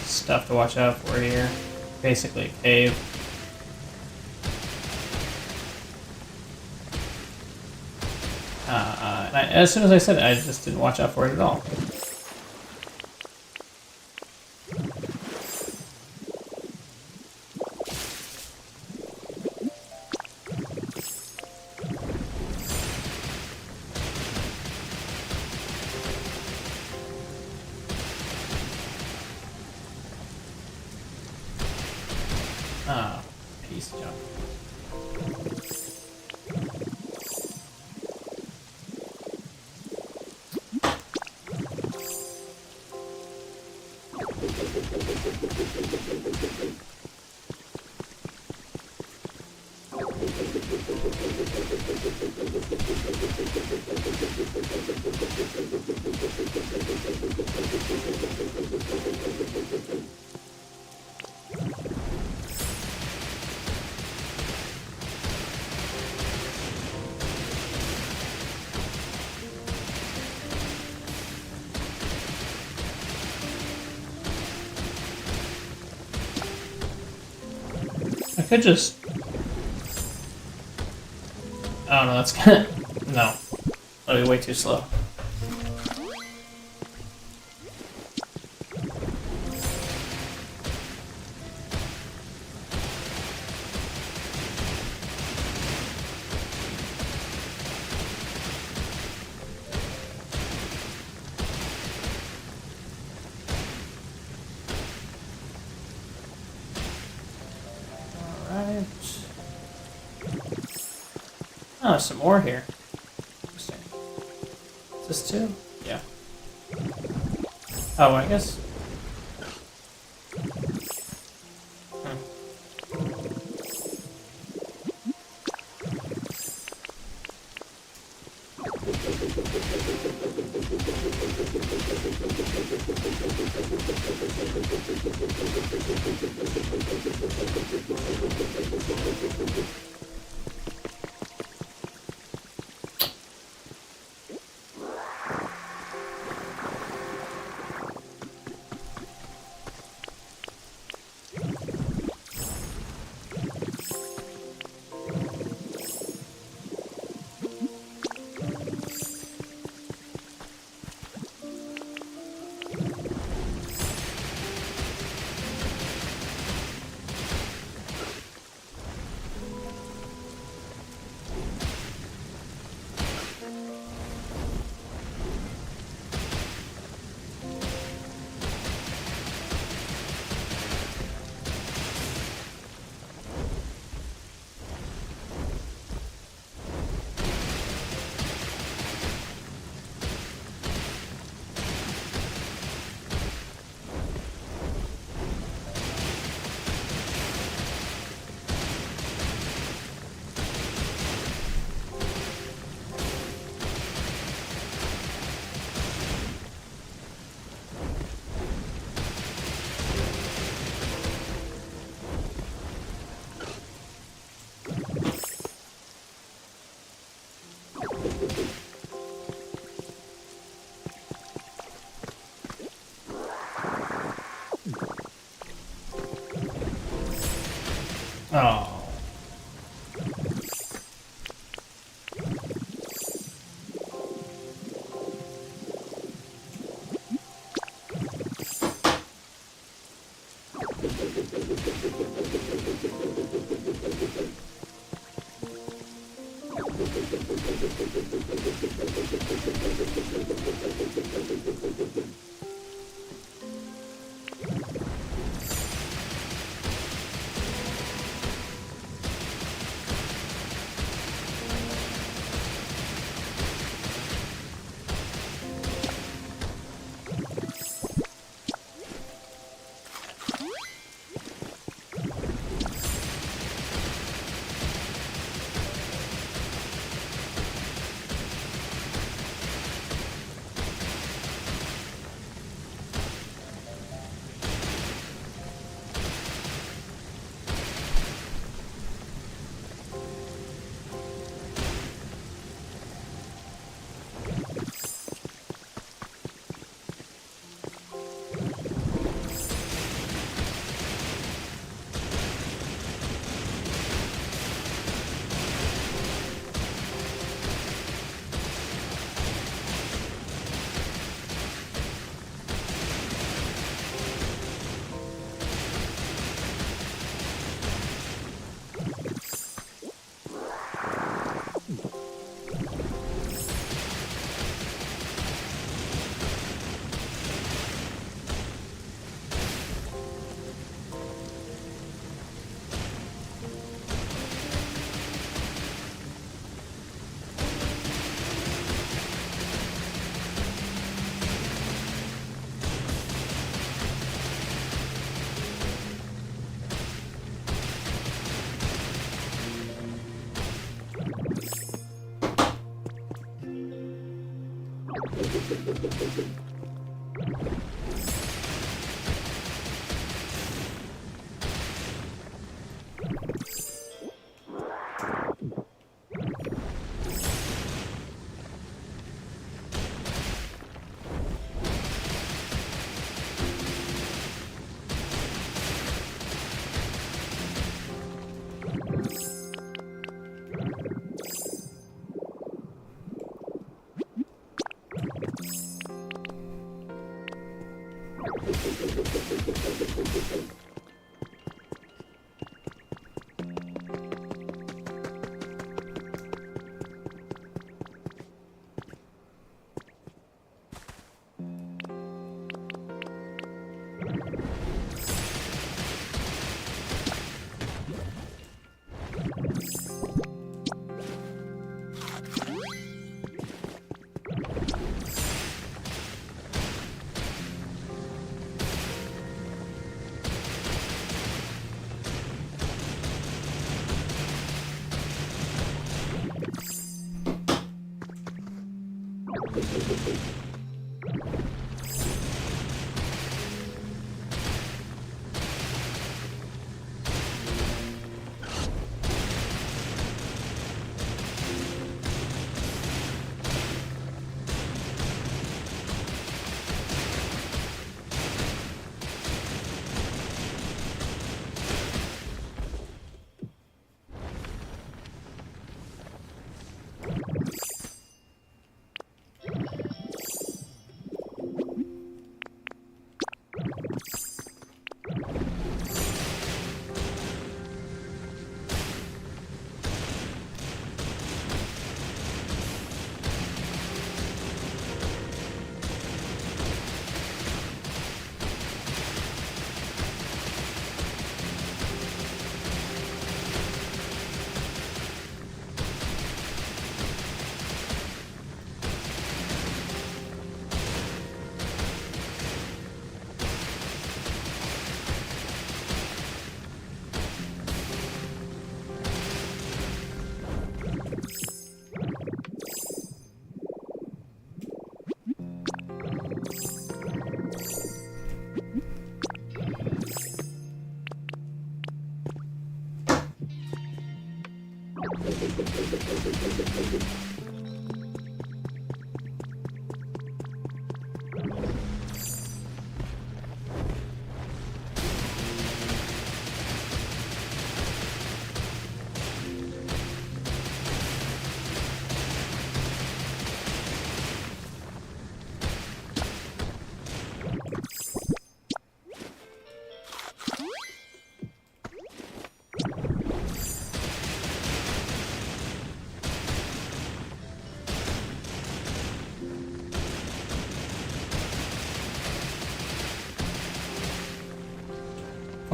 stuff to watch out for here. Basically a cave. And as soon as I said it, I just didn't watch out for it at all. Ah, piece of junk. I could just... Oh no, that's gonna... No. That'll be way too slow. Oh, there's some more here. Interesting. Is this two? Yeah. Oh, I guess. Oh.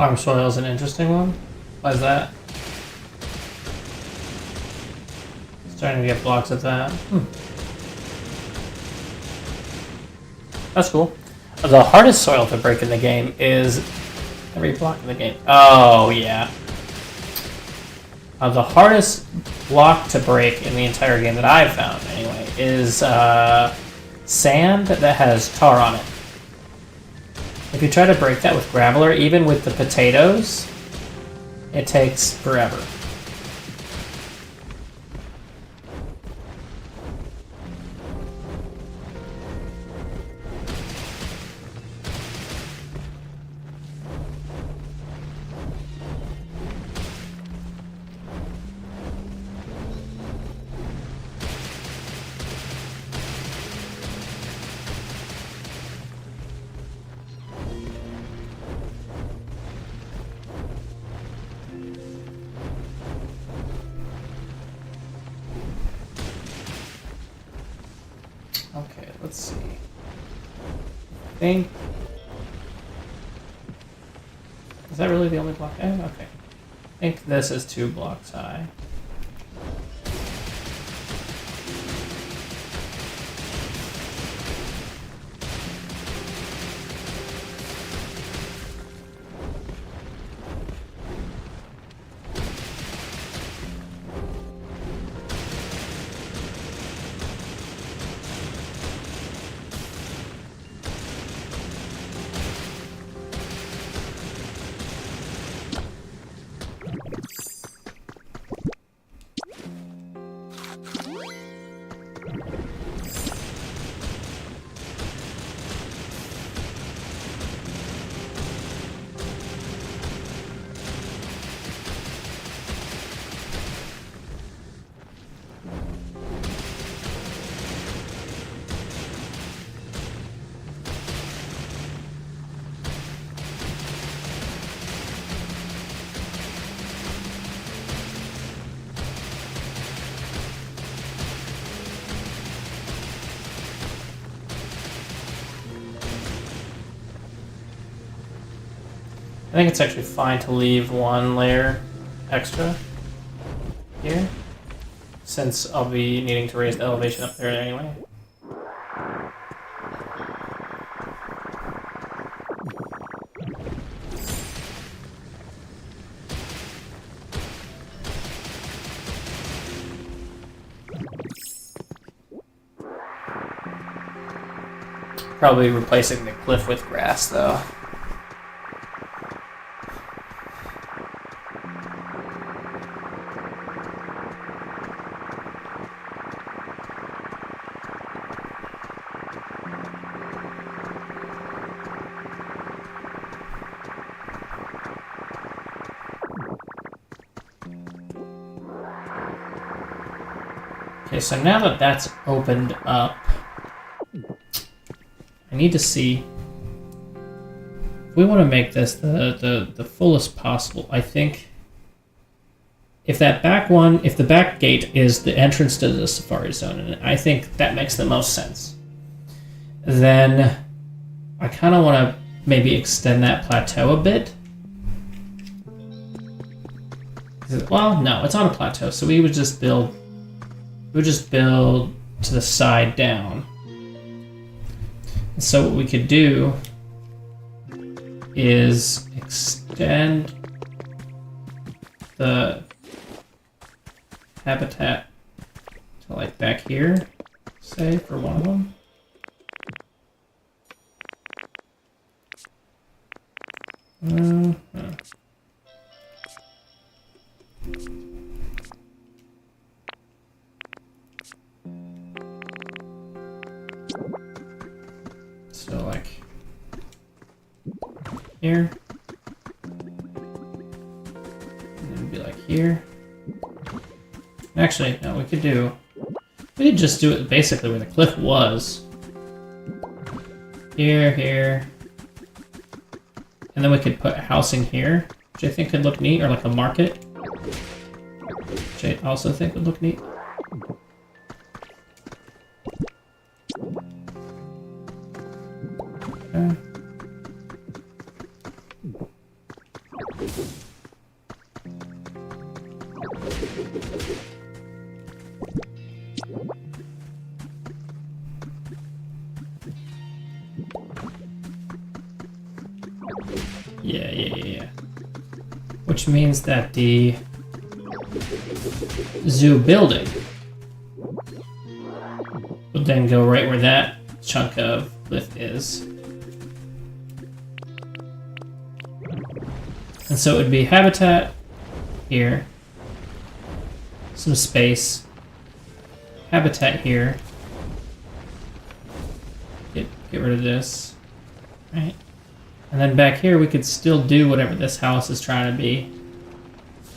Farm soil is an interesting one. Why is that? Starting to get blocks of that. That's cool. The hardest soil to break in the game is every block in the game. Oh, yeah. The hardest block to break in the entire game that I've found, anyway, is sand that has tar on it. If you try to break that with graveler, even with the potatoes, it takes forever. Okay, let's see. I think... Is that really the only block I have? Okay. I think this is 2 blocks high. I think it's actually fine to leave 1 layer extra here, since I'll be needing to raise the elevation up there anyway. Probably replacing the cliff with grass, though. Okay, so now that that's opened up, I need to see if we want to make this the fullest possible. I think if that back one, if the back gate is the entrance to the Safari Zone, and I think that makes the most sense, then I kind of want to maybe extend that plateau a bit. Well, no, it's on a plateau, so we would just build to the side down. And so what we could do is extend the habitat to like back here, say, for one of them. So like here, and then be like here. Actually, no, we could just do it basically where the cliff was. Here, here. And then we could put housing here, which I think could look neat, or like a market, which I also think would look neat. Okay. Yeah. Which means that the zoo building would then go right where that chunk of cliff is. And so it would be habitat here, some space, habitat here. Get rid of this, right? And then back here we could still do whatever this house is trying to be.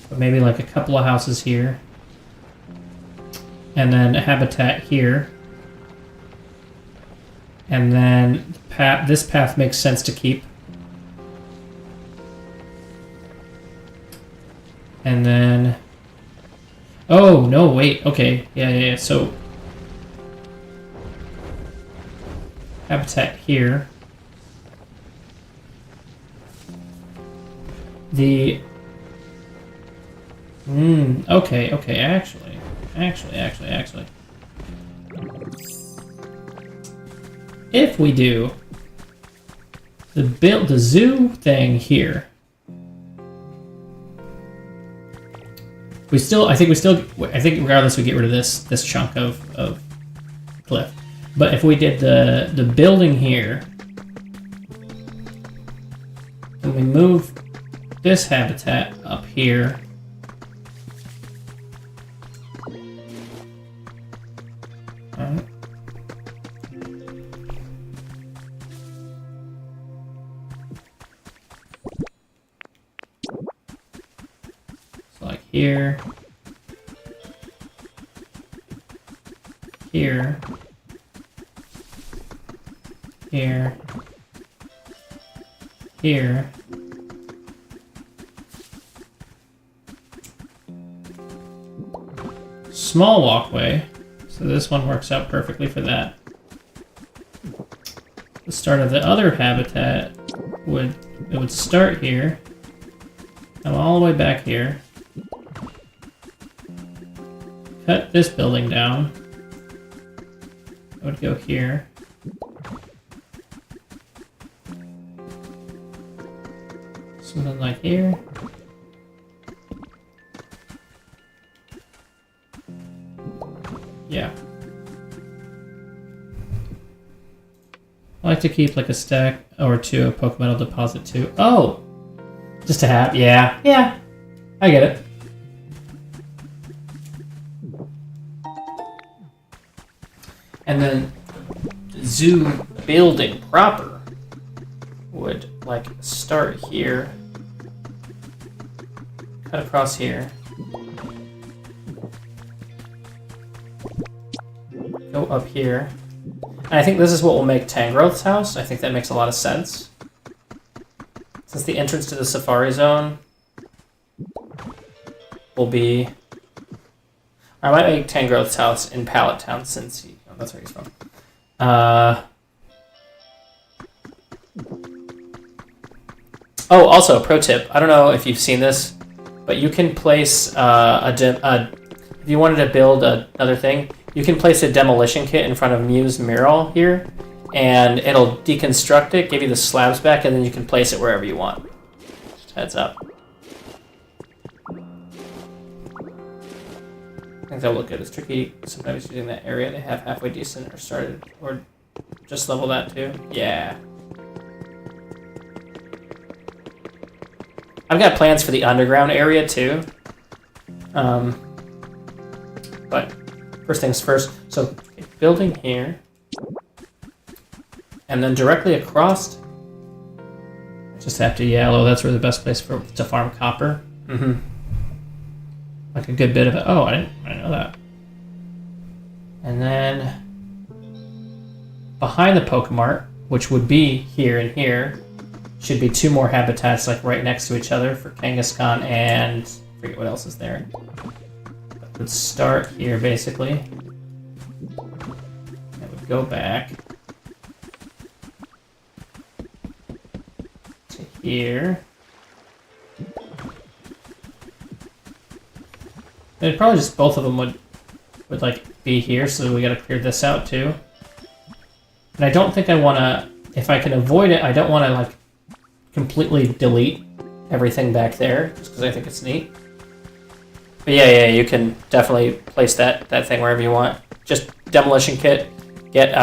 But maybe like a couple of houses here. And then a habitat here. And then this path makes sense to keep. And then... Oh, no, wait. Okay. Yeah. So... habitat here. The... Okay, actually. If we do the zoo thing here, I think regardless we get rid of this chunk of cliff. But if we did the building here, and we move this habitat up here, so like here, here, here, here. Small walkway, so this one works out perfectly for that. The start of the other habitat would start here, come all the way back here, cut this building down. It would go here. Something like here. Yeah. I like to keep like a stack or two of Pokemetal deposit too. Oh! Just a hat. Yeah. I get it. And then the zoo building proper would like start here, cut across here, go up here. And I think this is what will make Tangrowth's house. I think that makes a lot of sense. Since the entrance to the Safari Zone will be... I might make Tangrowth's house in Pallet Town since that's where he's from. Oh, also, pro tip. I don't know if you've seen this, but you can place if you wanted to build another thing, you can place a demolition kit in front of Mew's mural here, and it'll deconstruct it, give you the slabs back, and then you can place it wherever you want. Just heads up. I think that'll look good. It's tricky sometimes using that area they have halfway decent or started, or just level that too. Yeah. I've got plans for the underground area too. But first things first. So building here, and then directly across. Just have to yellow. That's where the best place to farm copper. Mm-hmm. Like a good bit of it. Oh, I didn't know that. And then behind the Pokemart, which would be here and here, should be two more habitats like right next to each other for Kangaskhan and I forget what else is there. It would start here basically. It would go back to here. And probably just both of them would like be here, so we gotta clear this out too. And I don't think I wanna, if I can avoid it, I don't wanna like completely delete everything back there, just because I think it's neat. But yeah, you can definitely place that thing wherever you want. Just demolition kit, get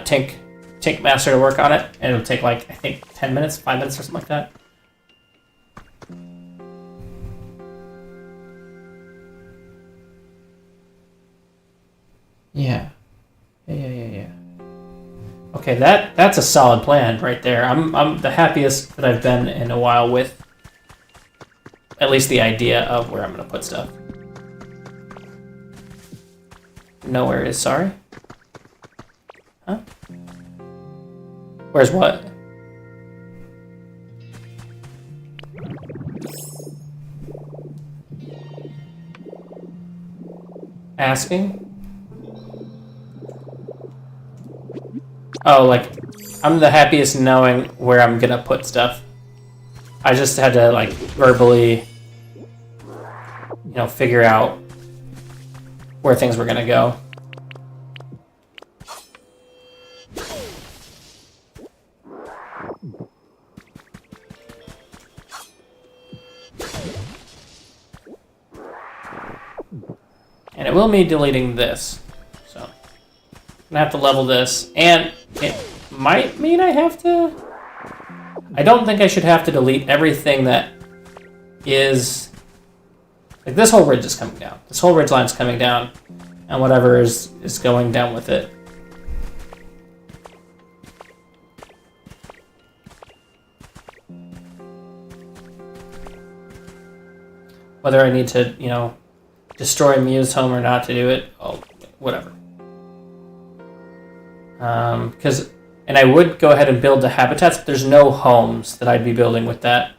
Tink Master to work on it, and it'll take like, I think 10 minutes, 5 minutes or something like that. Yeah. Okay, that's a solid plan right there. I'm the happiest that I've been in a while with at least the idea of where I'm gonna put stuff. Nowhere is sorry? Huh? Where's what? Asking? Oh, like, I'm the happiest knowing where I'm gonna put stuff. I just had to, like, verbally, figure out where things were gonna go. And it will mean deleting this. So, I'm gonna have to level this, and it might mean I have to... I don't think I should have to delete everything that is... Like, this whole ridge is coming down. This whole ridge line's coming down, and whatever is going down with it. Whether I need to, destroy Mew's home or not to do it, oh, whatever. And I would go ahead and build the habitats, but there's no homes that I'd be building with that.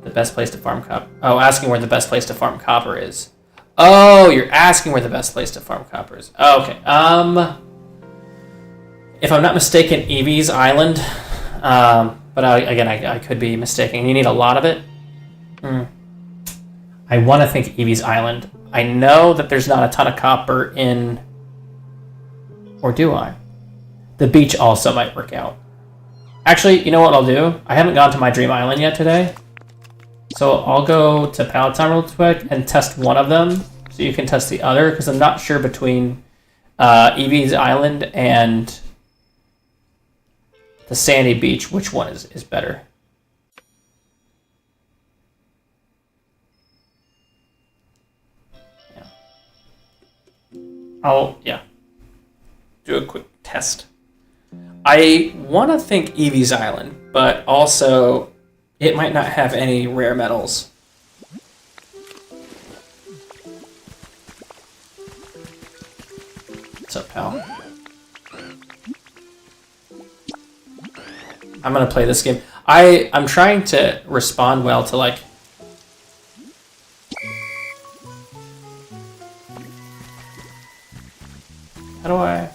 The best place to farm copper. Oh, asking where the best place to farm copper is. Oh, you're asking where the best place to farm copper is. Oh, okay. If I'm not mistaken, Evie's Island. But I could be mistaken. You need a lot of it. I want to think Evie's Island. I know that there's not a ton of copper in... Or do I? The beach also might work out. Actually, you know what I'll do? I haven't gone to my dream island yet today. So I'll go to Palatine real quick and test one of them, so you can test the other, because I'm not sure between Evie's Island and the sandy beach, which one is better. I'll do a quick test. I want to think Evie's Island, but also it might not have any rare metals. What's up, pal? I'm gonna play this game. I'm trying to respond well to, like... How do I...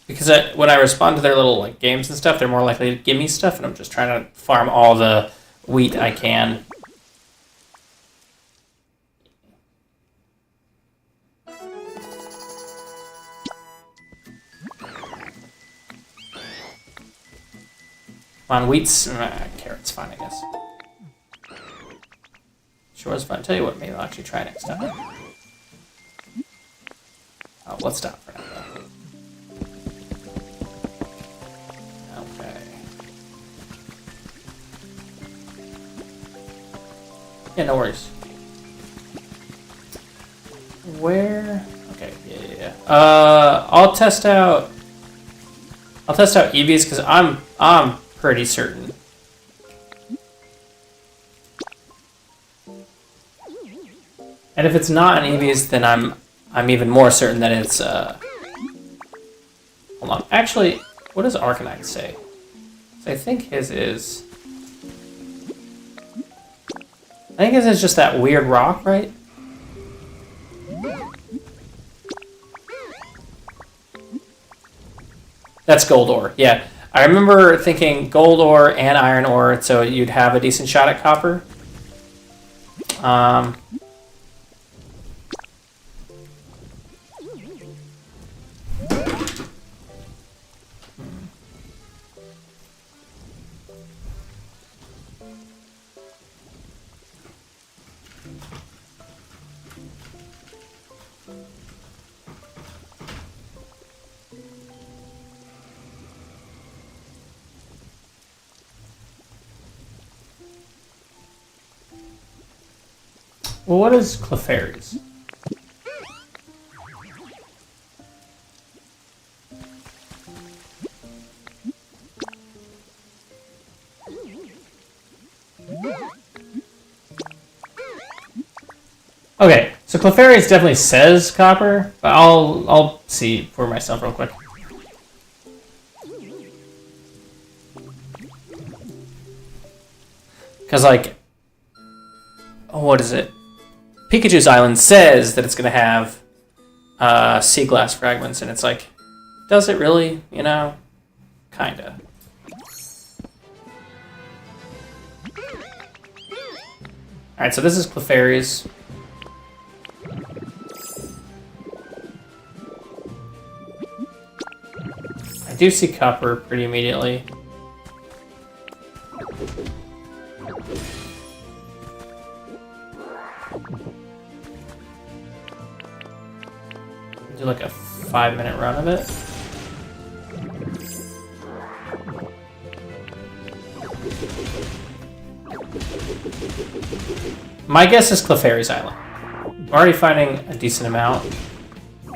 Because when I respond to their little like games and stuff, they're more likely to give me stuff, and I'm just trying to farm all the wheat I can. Come on, wheat's... carrot's fine, I guess. Sure is fun. Tell you what, maybe I'll actually try next time. Oh, let's stop for now, though. Okay. Yeah, no worries. Where? Okay, yeah. I'll test out Eevee's because I'm pretty certain. And if it's not an Eevee's, then I'm even more certain that it's hold on. Actually, what does Arcanine say? So I think his is just that weird rock, right? That's gold ore. Yeah, I remember thinking gold ore and iron ore, so you'd have a decent shot at copper. Well, what is Clefairies? Okay, so Clefairies definitely says copper, but I'll see for myself real quick. Because like, what is it? Pikachu's Island says that it's going to have sea glass fragments, and it's like, does it really? You know, kinda. Alright, so this is Clefairies. I do see copper pretty immediately. Do like a 5-minute run of it. My guess is Clefairies Island. I'm already finding a decent amount,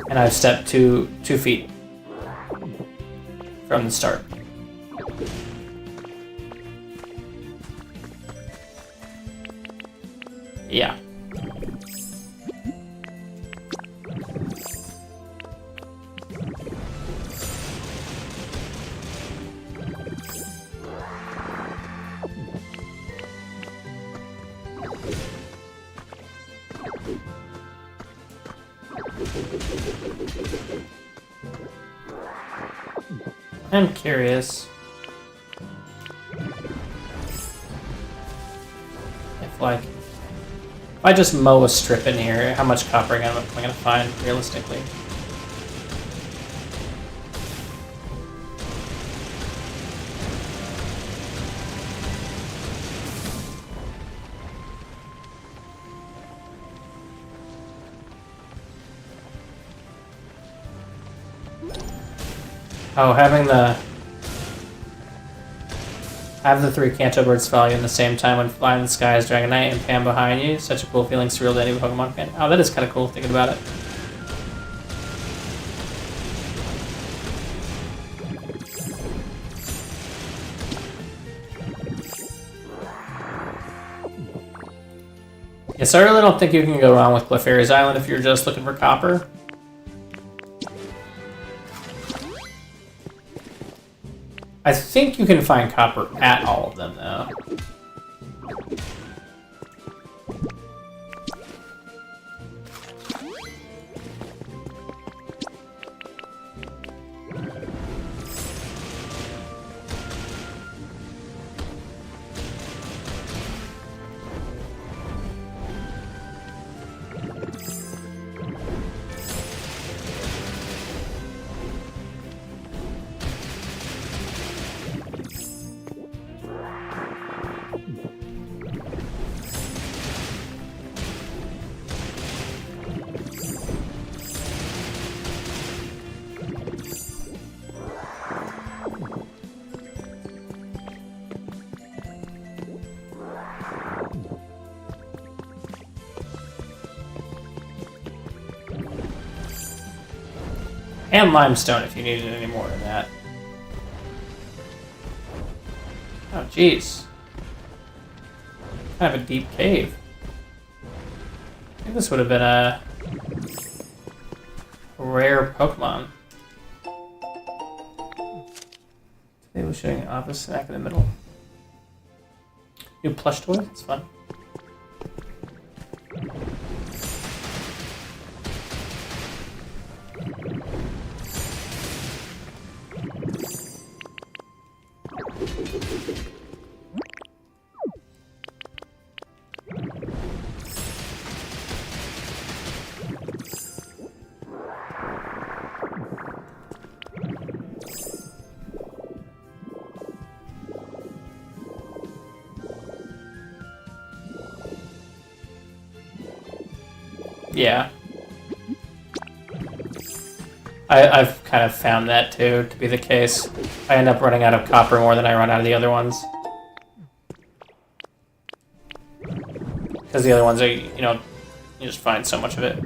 and I've stepped 2 feet from the start. Yeah. I'm curious if, like, if I just mow a strip in here, how much copper am I going to find realistically? Oh, having the 3 Kanto birds follow you in the same time when flying in the sky is Dragonite and Pam behind you. Such a cool feeling, surreal to any Pokemon fan. Oh, that is kind of cool thinking about it. Yes, I really don't think you can go wrong with Clefairies Island if you're just looking for copper. I think you can find copper at all of them, though. And limestone if you needed any more than that. Oh, jeez. Kind of a deep cave. I think this would have been a rare Pokemon. They were showing an office snack in the middle. New plush toy? It's fun. Yeah. I've kind of found that, too, to be the case. I end up running out of copper more than I run out of the other ones. Because the other ones are, you know, you just find so much of it.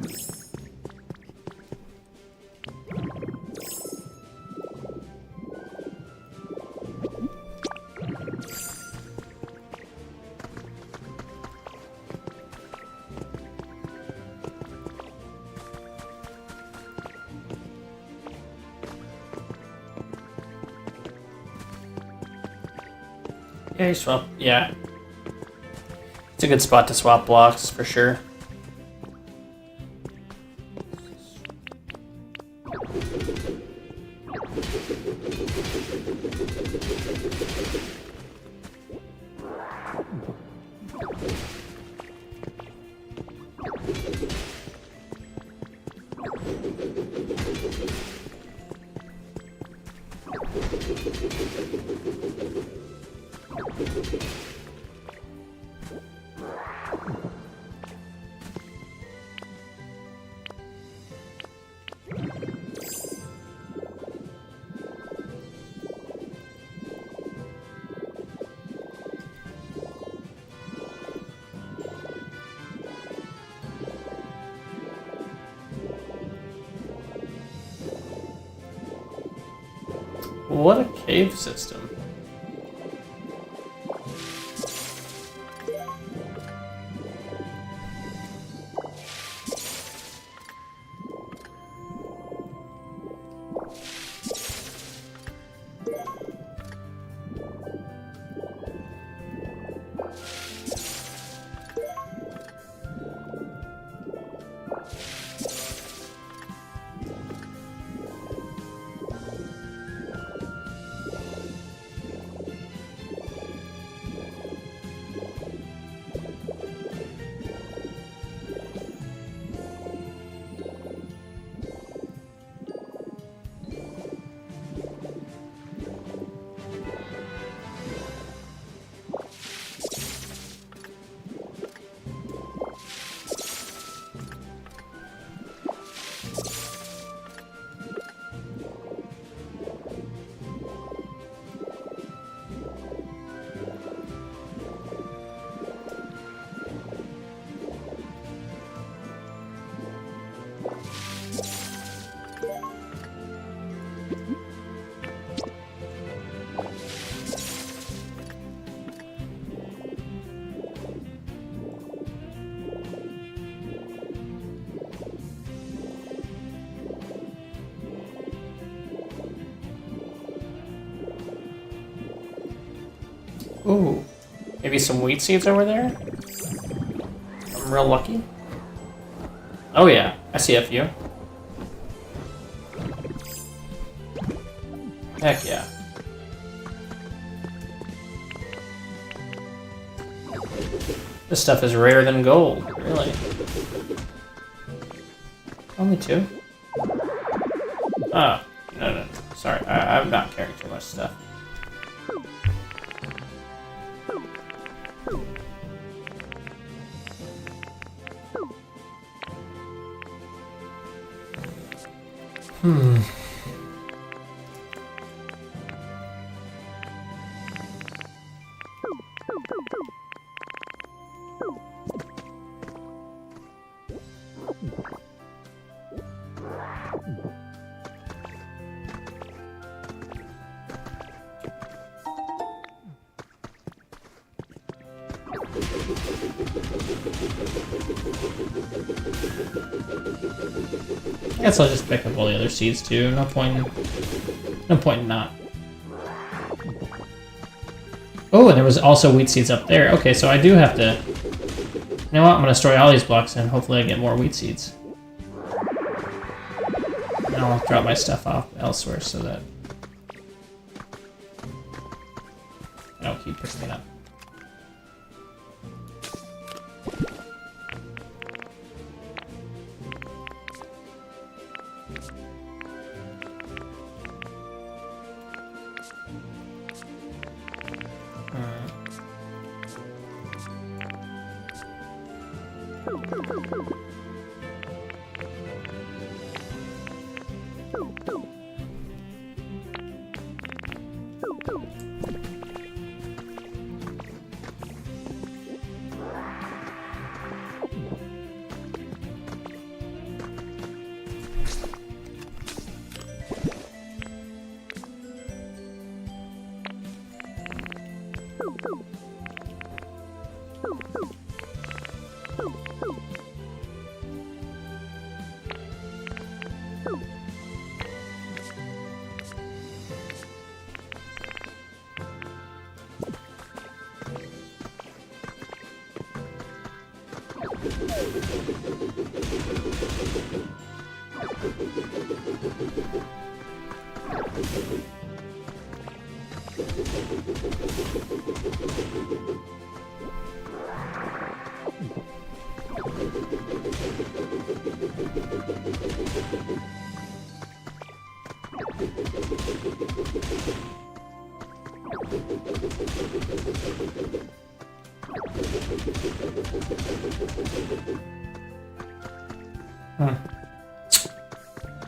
Yeah, you swap. Yeah. It's a good spot to swap blocks, for sure. What a cave system. Ooh, maybe some wheat seeds over there? I'm real lucky. Oh yeah, I see a few. Heck yeah. This stuff is rarer than gold, really. Only two? Oh, no. Sorry, I'm not carrying too much stuff. I guess I'll just pick up all the other seeds too. No point in not. Oh, and there was also wheat seeds up there. Okay, so I do have to... You know what? I'm going to store all these blocks and hopefully I get more wheat seeds. And I'll drop my stuff off elsewhere so that I don't keep picking it up.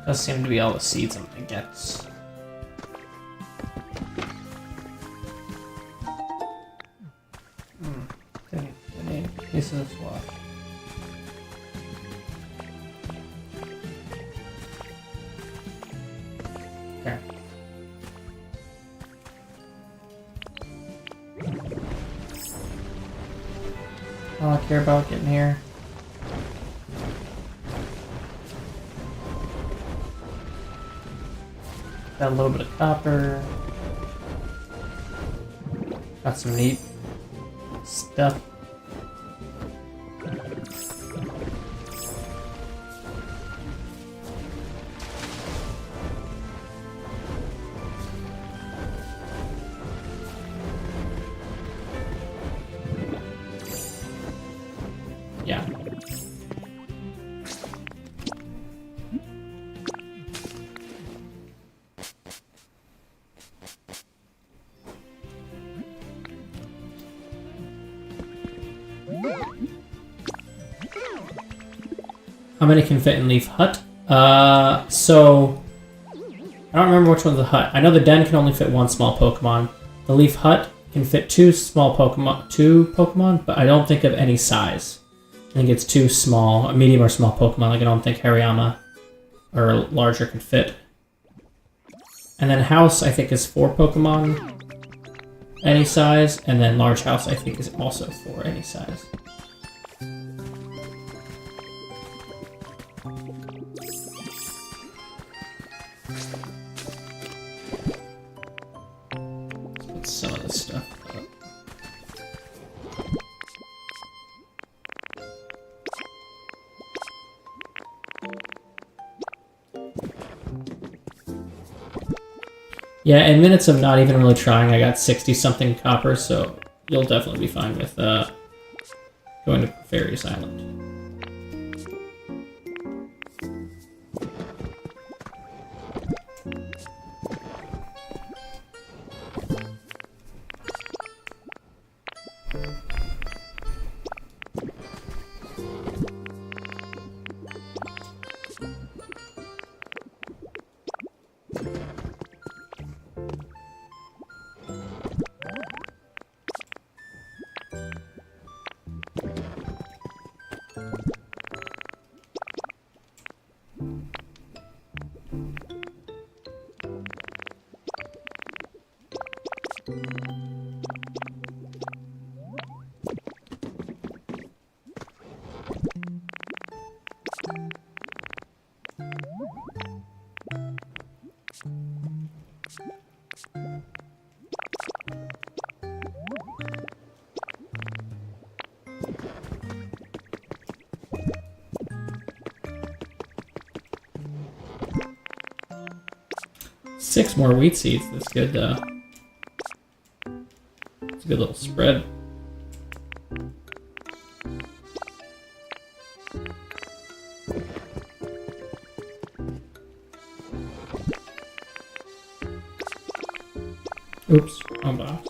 Does seem to be all the seeds I'm gonna get. Okay, any pieces of what? Okay. All I care about getting here. Got a little bit of copper. Got some neat stuff. Yeah. How many can fit in Leaf Hut? So I don't remember which one's the hut. I know the den can only fit one small Pokemon. The Leaf Hut can fit two Pokemon, but I don't think of any size. I think it's two small, medium or small Pokemon. Like I don't think Hariyama or larger can fit. And then House, I think, is 4 Pokemon, any size, and then Large House, I think, is also 4 any size. Some of this stuff up. Yeah, in minutes of not even really trying, I got 60-something copper, so you'll definitely be fine with going to Fairies Island. Six more wheat seeds. That's good. It's a good little spread. Oops, wrong box.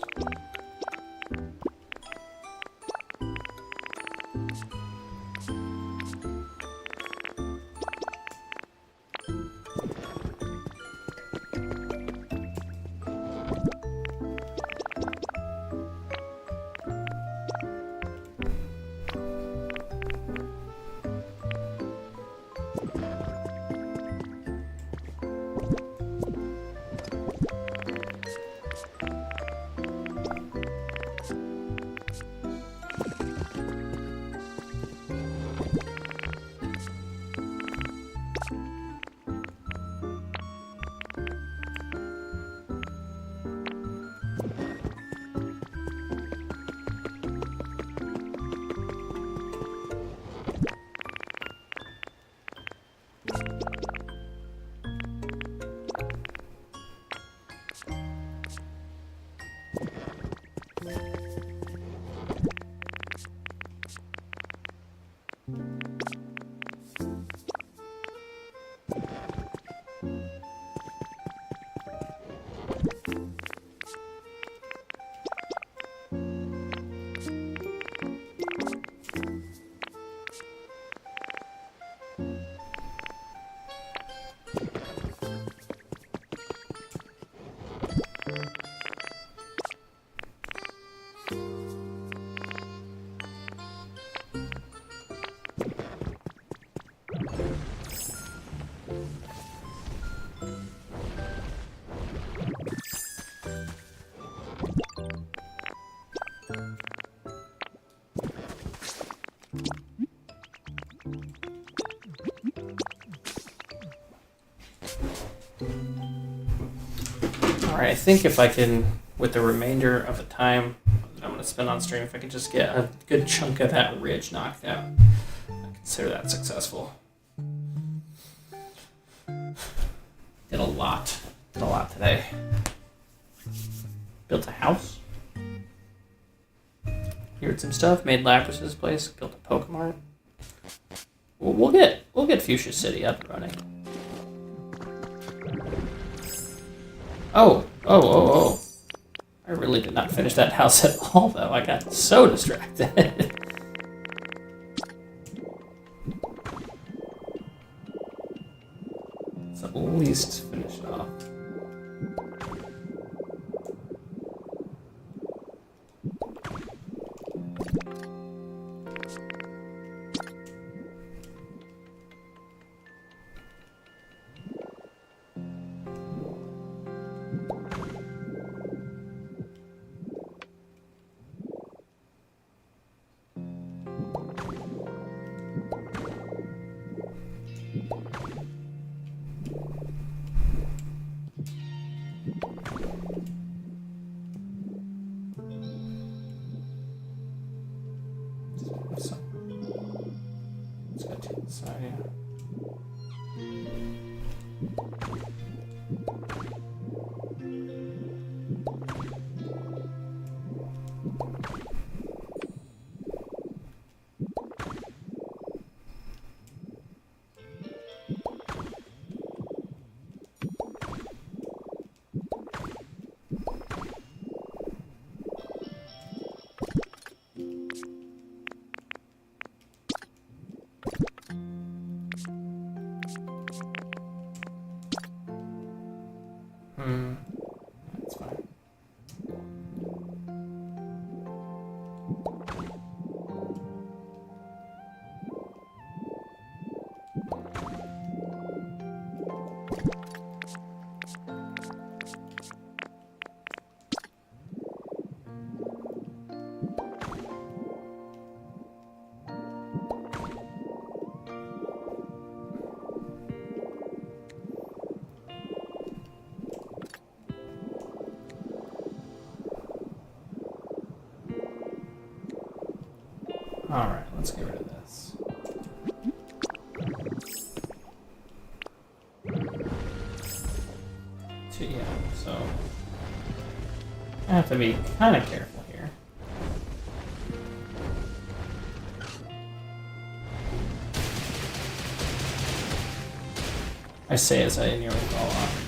Alright, I think if I can, with the remainder of the time that I'm going to spend on stream, if I can just get a good chunk of that ridge knocked out, I consider that successful. Did a lot. Did a lot today. Built a house. Cleared some stuff. Made Labras's place. Built a Pokemon. We'll get Fuchsia City up and running. Oh. I really did not finish that house at all, though. I got so distracted. Let's at least finish it off. Let's go to the side, yeah. That's fine. Alright, let's get rid of this. Yeah, so I have to be kind of careful here. I say as I nearly fall off.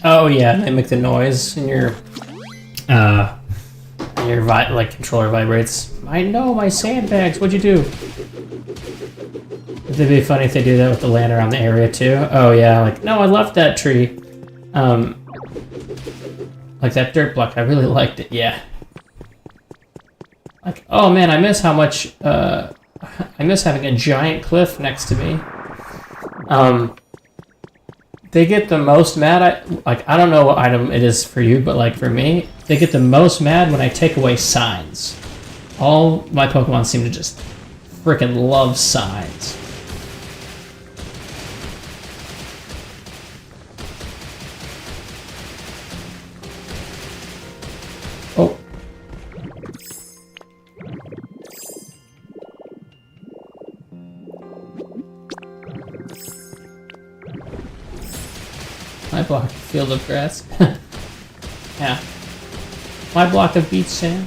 Oh yeah, they make the noise and your like controller vibrates. I know my sandbags. What'd you do? It'd be funny if they do that with the land around the area too. Oh yeah, like no, I loved that tree. Like that dirt block, I really liked it. Yeah. Like oh man, I miss how much. I miss having a giant cliff next to me. They get the most mad. I don't know what item it is for you, but like for me, they get the most mad when I take away signs. All my Pokemon seem to just freaking love signs. Oh. My block field of grass. Yeah. My block of beach sand.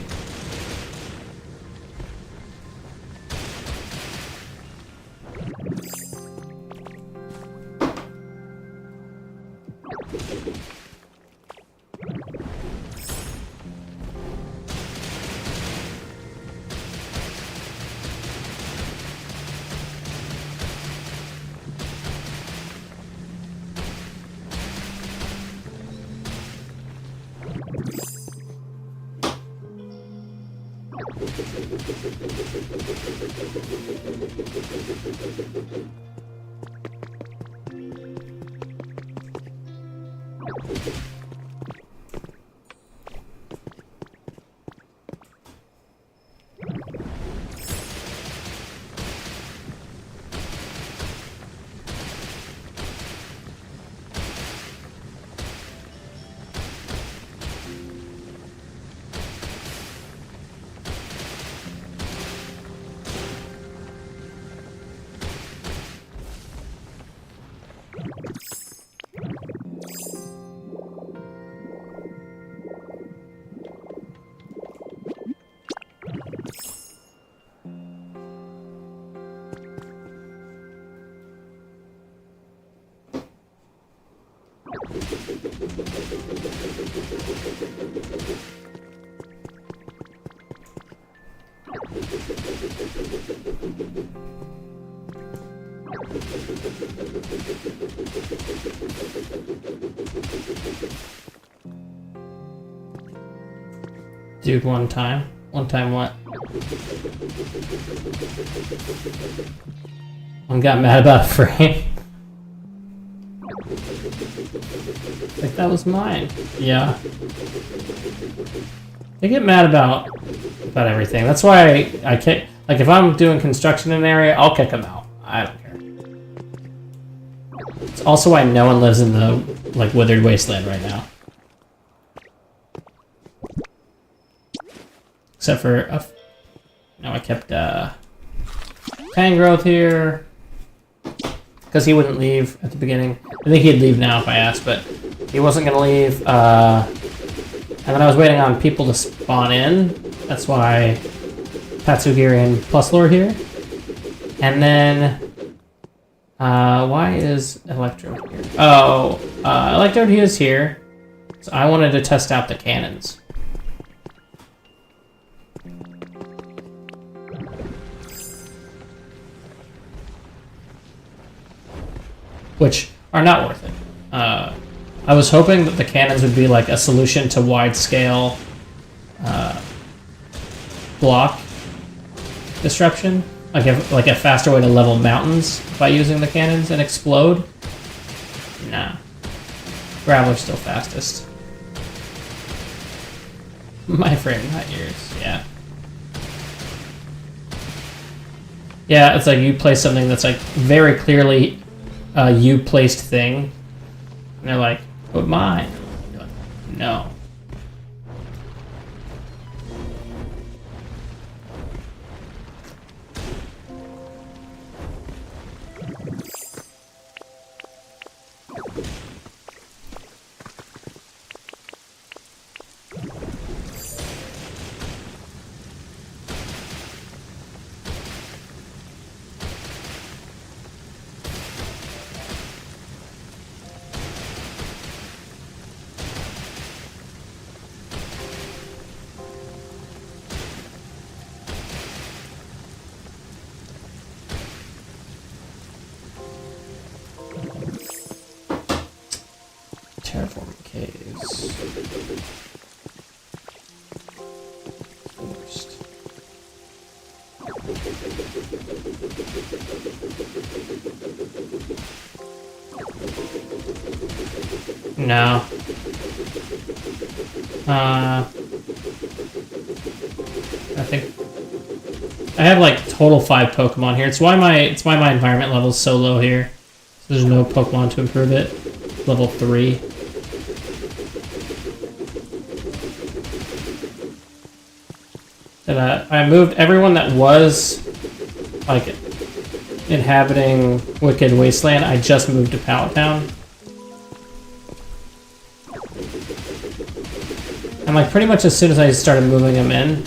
Dude, one time. One time what? One got mad about a frame. Like, that was mine. Yeah. They get mad about everything. That's why I kick... Like, if I'm doing construction in an area, I'll kick them out. I don't care. It's also why no one lives in the, like, withered wasteland right now. Except for... no, I kept, Tangrowth here. Because he wouldn't leave at the beginning. I think he'd leave now if I asked, but he wasn't going to leave. And then I was waiting on people to spawn in. That's why Tatsugiri and Pluslord here. And then... why is Electrode here? Oh, Electrode is here. So I wanted to test out the cannons. Which are not worth it. I was hoping that the cannons would be like a solution to wide-scale block disruption, like a faster way to level mountains by using the cannons and explode. Nah, Graveler's still fastest. My frame, not yours. Yeah. Yeah, it's like you place something that's like very clearly a you-placed thing, and they're like, but mine. You're like, no. terraforming caves. Worst. No. I think I have like total 5 Pokemon here. It's why my environment level is so low here. There's no Pokemon to improve it. Level 3. And I moved everyone that was like inhabiting Wicked Wasteland. I just moved to Pallet Town. And like pretty much as soon as I started moving them in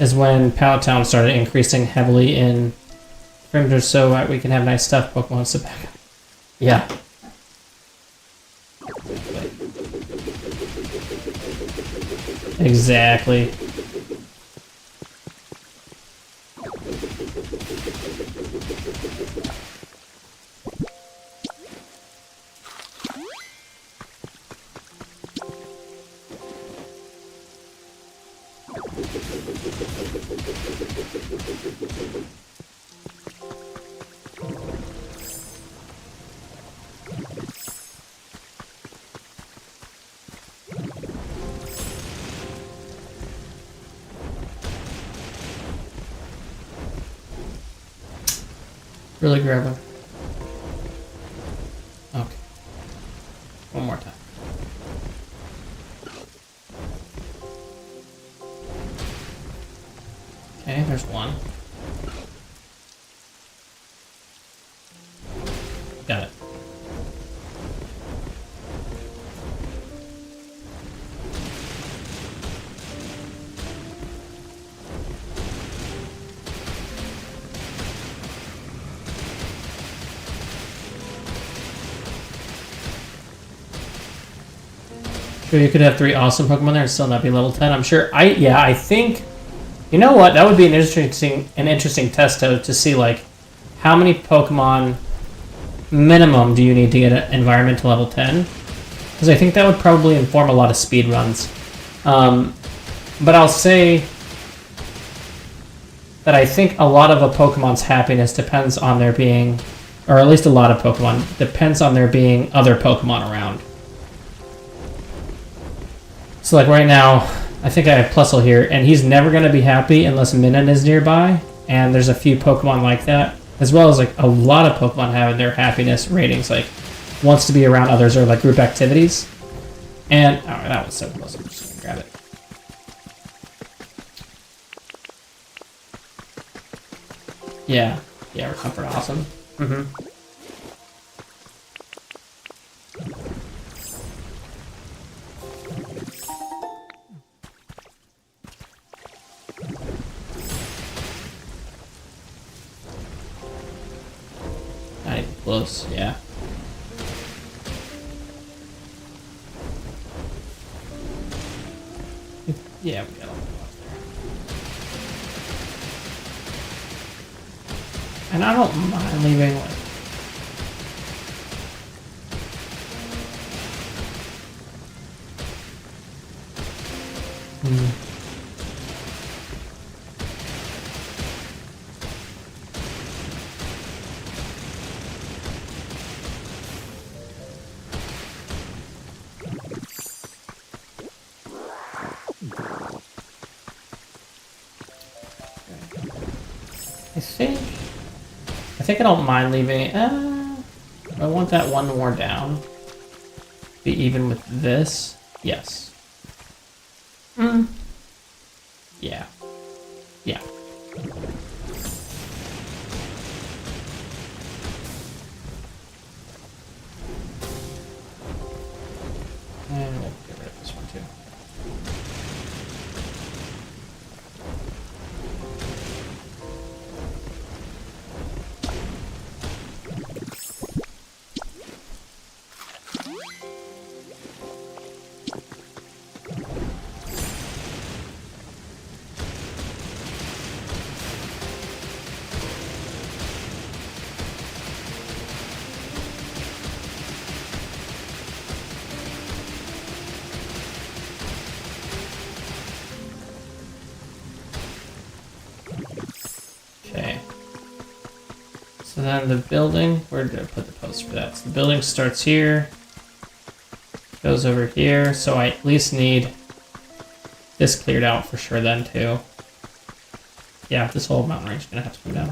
is when Pallet Town started increasing heavily in perimeters so that we can have nice stuff Pokemon to back up. Yeah. Exactly. Really grab him. Okay. One more time. Okay, there's one. Got it. Sure, you could have 3 awesome Pokemon there and still not be level 10. I'm sure. I think. You know what? That would be an interesting test to see like how many Pokemon minimum do you need to get an environment to level 10? Because I think that would probably inform a lot of speed runs. But I'll say that I think a lot of a Pokemon's happiness depends on there being, or at least a lot of Pokemon, depends on there being other Pokemon around. So like right now, I think I have Plusle here, and he's never going to be happy unless Minun is nearby, and there's a few Pokemon like that, as well as like a lot of Pokemon have their happiness ratings, like wants to be around others or like group activities. And, oh, that was so close, I'm just going to grab it. Yeah, Comfort awesome. Mm-hmm. Not even close, yeah. Yeah, we got a lot left there. And I don't mind leaving like I think I don't mind leaving. I want that one more down. Be even with this. Yes. Yeah. Yeah. And we'll get rid of this one too. then the building, where did I put the post for that? So the building starts here, goes over here, so I at least need this cleared out for sure then too. Yeah, this whole mountain range is gonna have to come down.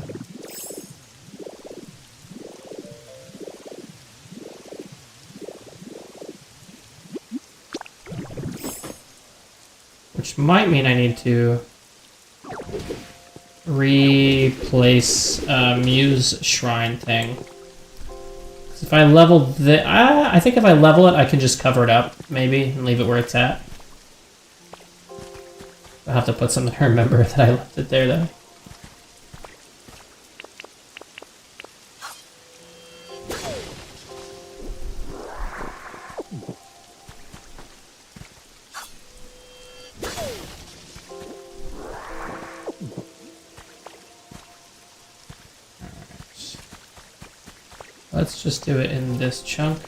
Which might mean I need to replace Muse Shrine thing. If I level the... I think if I level it, I can just cover it up, maybe, and leave it where it's at. I'll have to put something to remember that I left it there, though. Let's just do it in this chunk.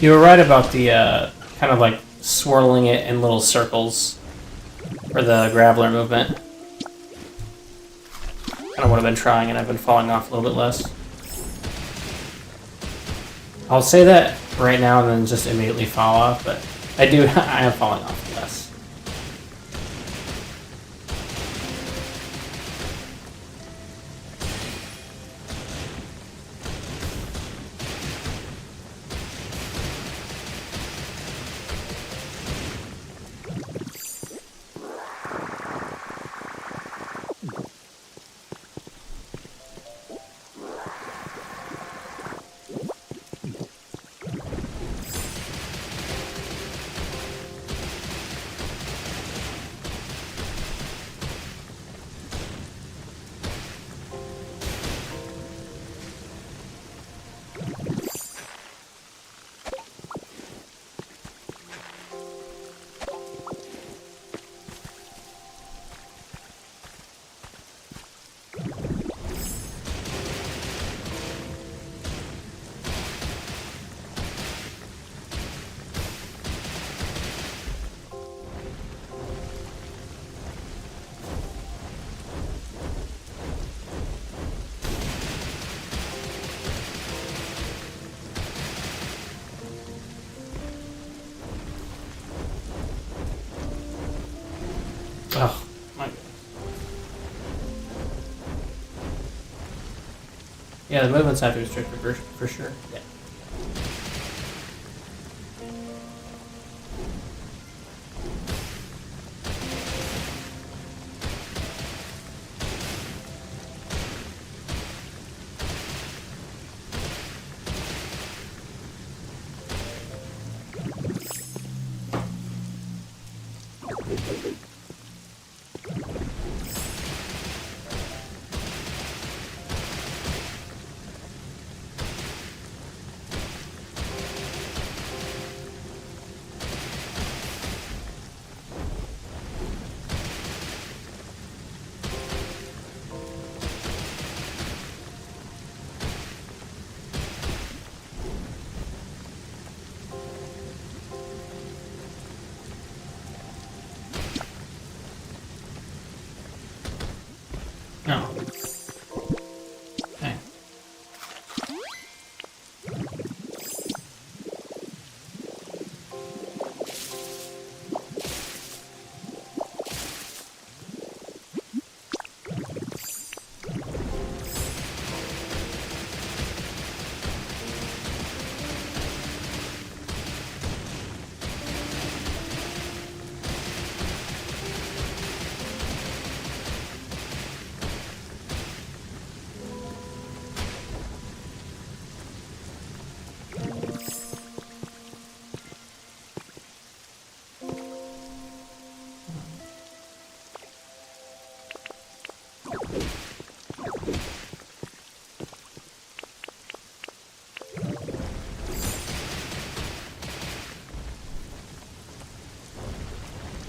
You were right about the kind of like swirling it in little circles for the Graveler movement. Kind of what I've been trying, and I've been falling off a little bit less. I'll say that right now and then just immediately fall off, but I am falling off less. Oh, my God. Yeah, the movements have to be restricted for sure. Yeah.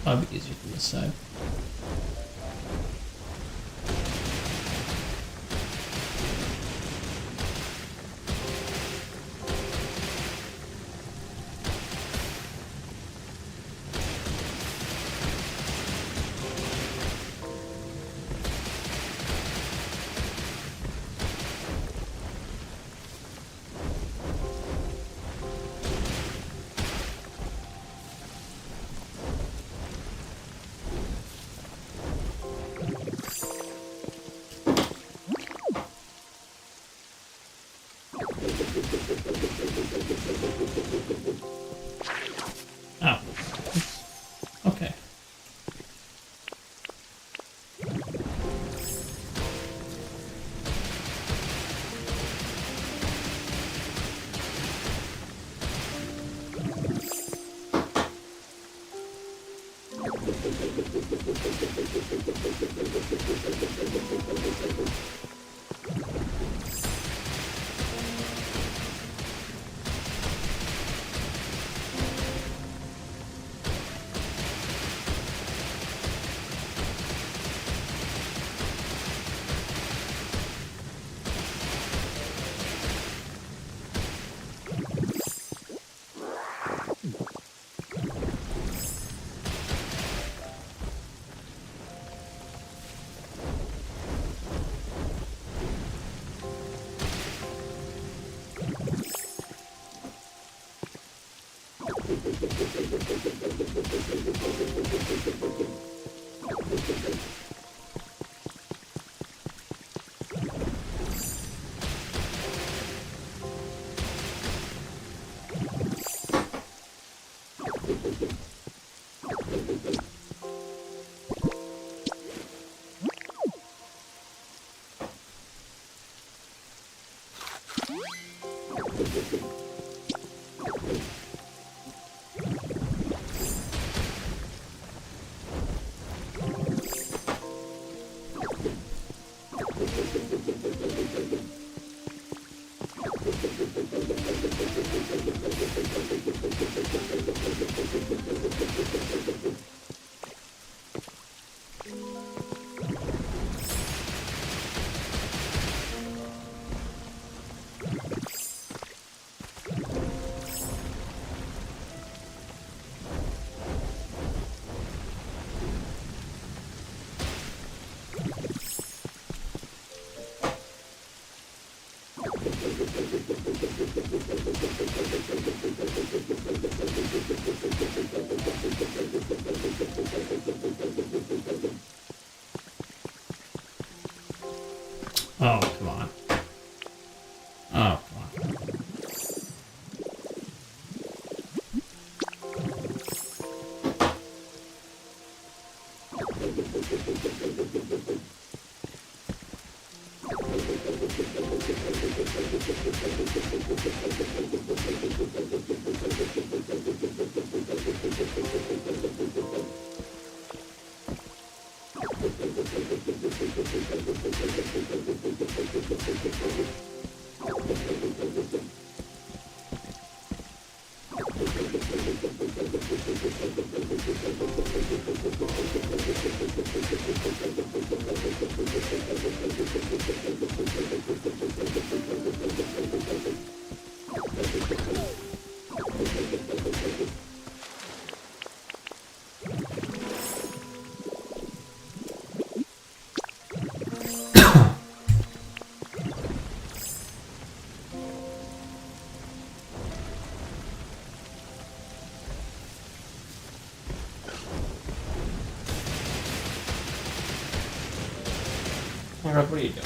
Probably be easier from this side. Oh. Okay. Oh, come on. Oh, come on. What are you doing?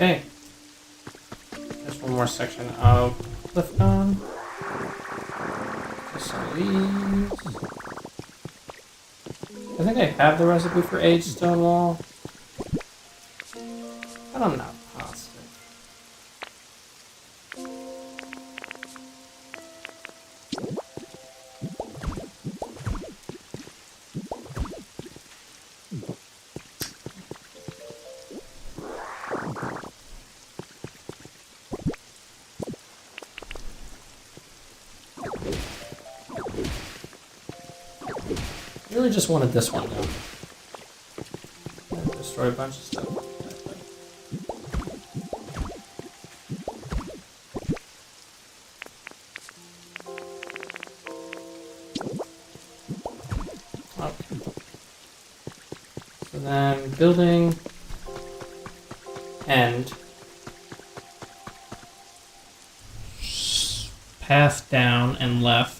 Okay. There's one more section of Clifton. Just some of these. I think I have the recipe for aged stone wall, but I'm not positive. I really just wanted this one though. Destroy a bunch of stuff. Okay. So then building end. Path down and left.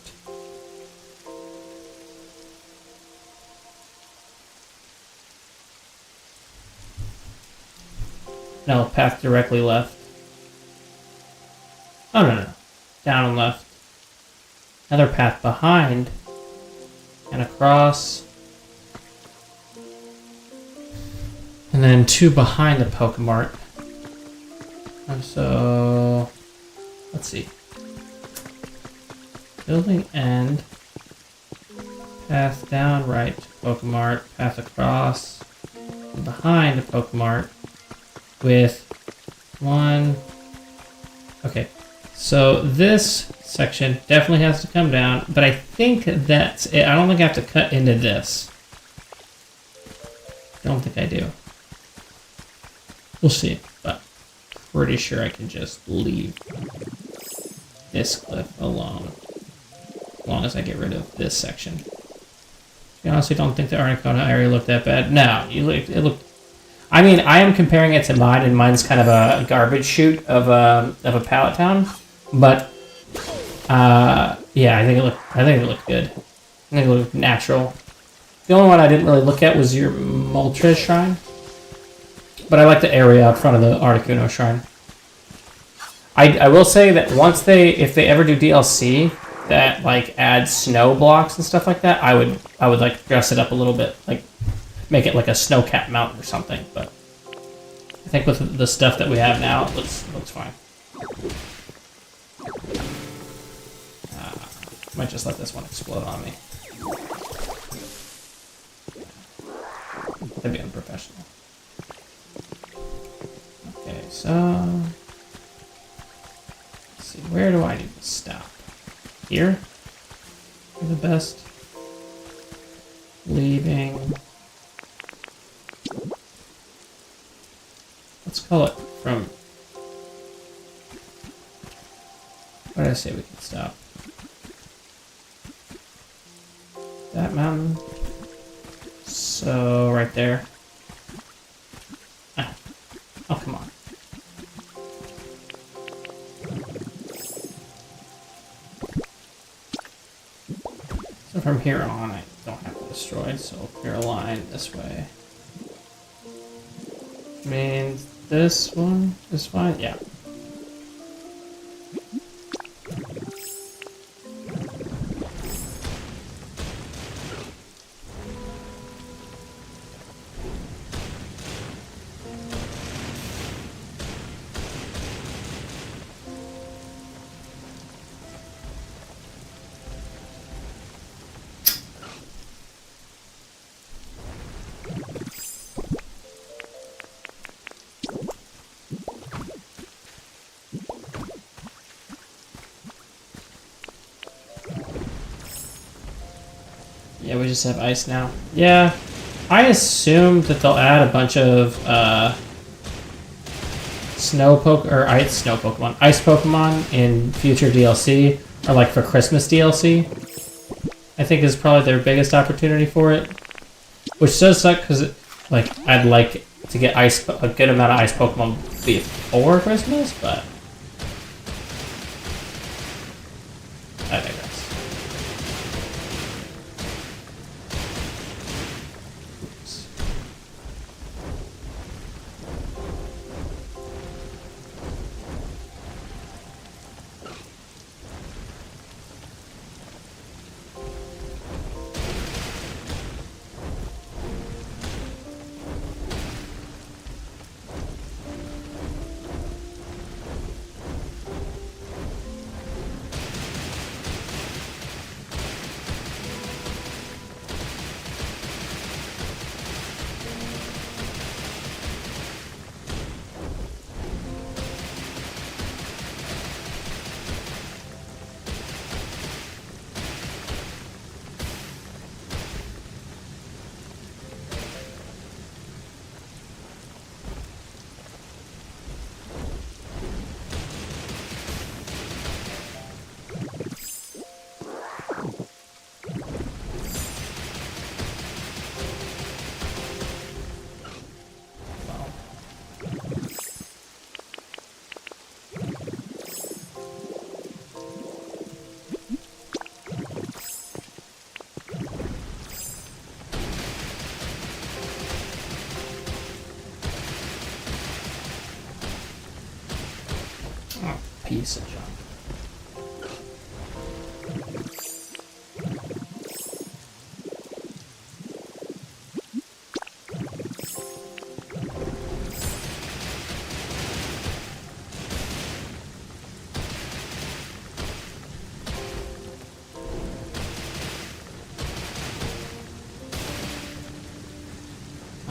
No, path directly left. Oh, no. Down and left. Another path behind. And across. And then 2 behind the Pokemart. And so, let's see. Building end. Path down right to Pokemart. Path across. And behind the Pokemart. With 1. Okay, so this section definitely has to come down, but I think that's it. I don't think I have to cut into this. Don't think I do. We'll see, but pretty sure I can just leave this cliff alone. As long as I get rid of this section. I honestly don't think the Arnicona area looked that bad. No, it looked. I mean, I am comparing it to mine, and mine's kind of a garbage chute of a pallet town. But yeah, I think it looked good. I think it looked natural. The only one I didn't really look at was your Moltres shrine. But I like the area out front of the Articuno shrine. I will say that if they ever do DLC that like adds snow blocks and stuff like that, I would like dress it up a little bit, like make it like a snow-capped mountain or something. But I think with the stuff that we have now, it looks fine. Might just let this one explode on me. That'd be unprofessional. Okay, so let's see, where do I need to stop? Here? The best. Leaving. Let's call it from. What did I say we could stop? That mountain. So right there. Ah. Oh, come on. So from here on, I don't have to destroy, so I'll clear a line this way. Means this one is fine? Yeah. Yeah, we just have ice now. Yeah, I assumed that they'll add a bunch of ice Pokemon in future DLC, or like for Christmas DLC. I think is probably their biggest opportunity for it, which does suck because like I'd like to get a good amount of ice Pokemon before Christmas, but I digress. piece of junk.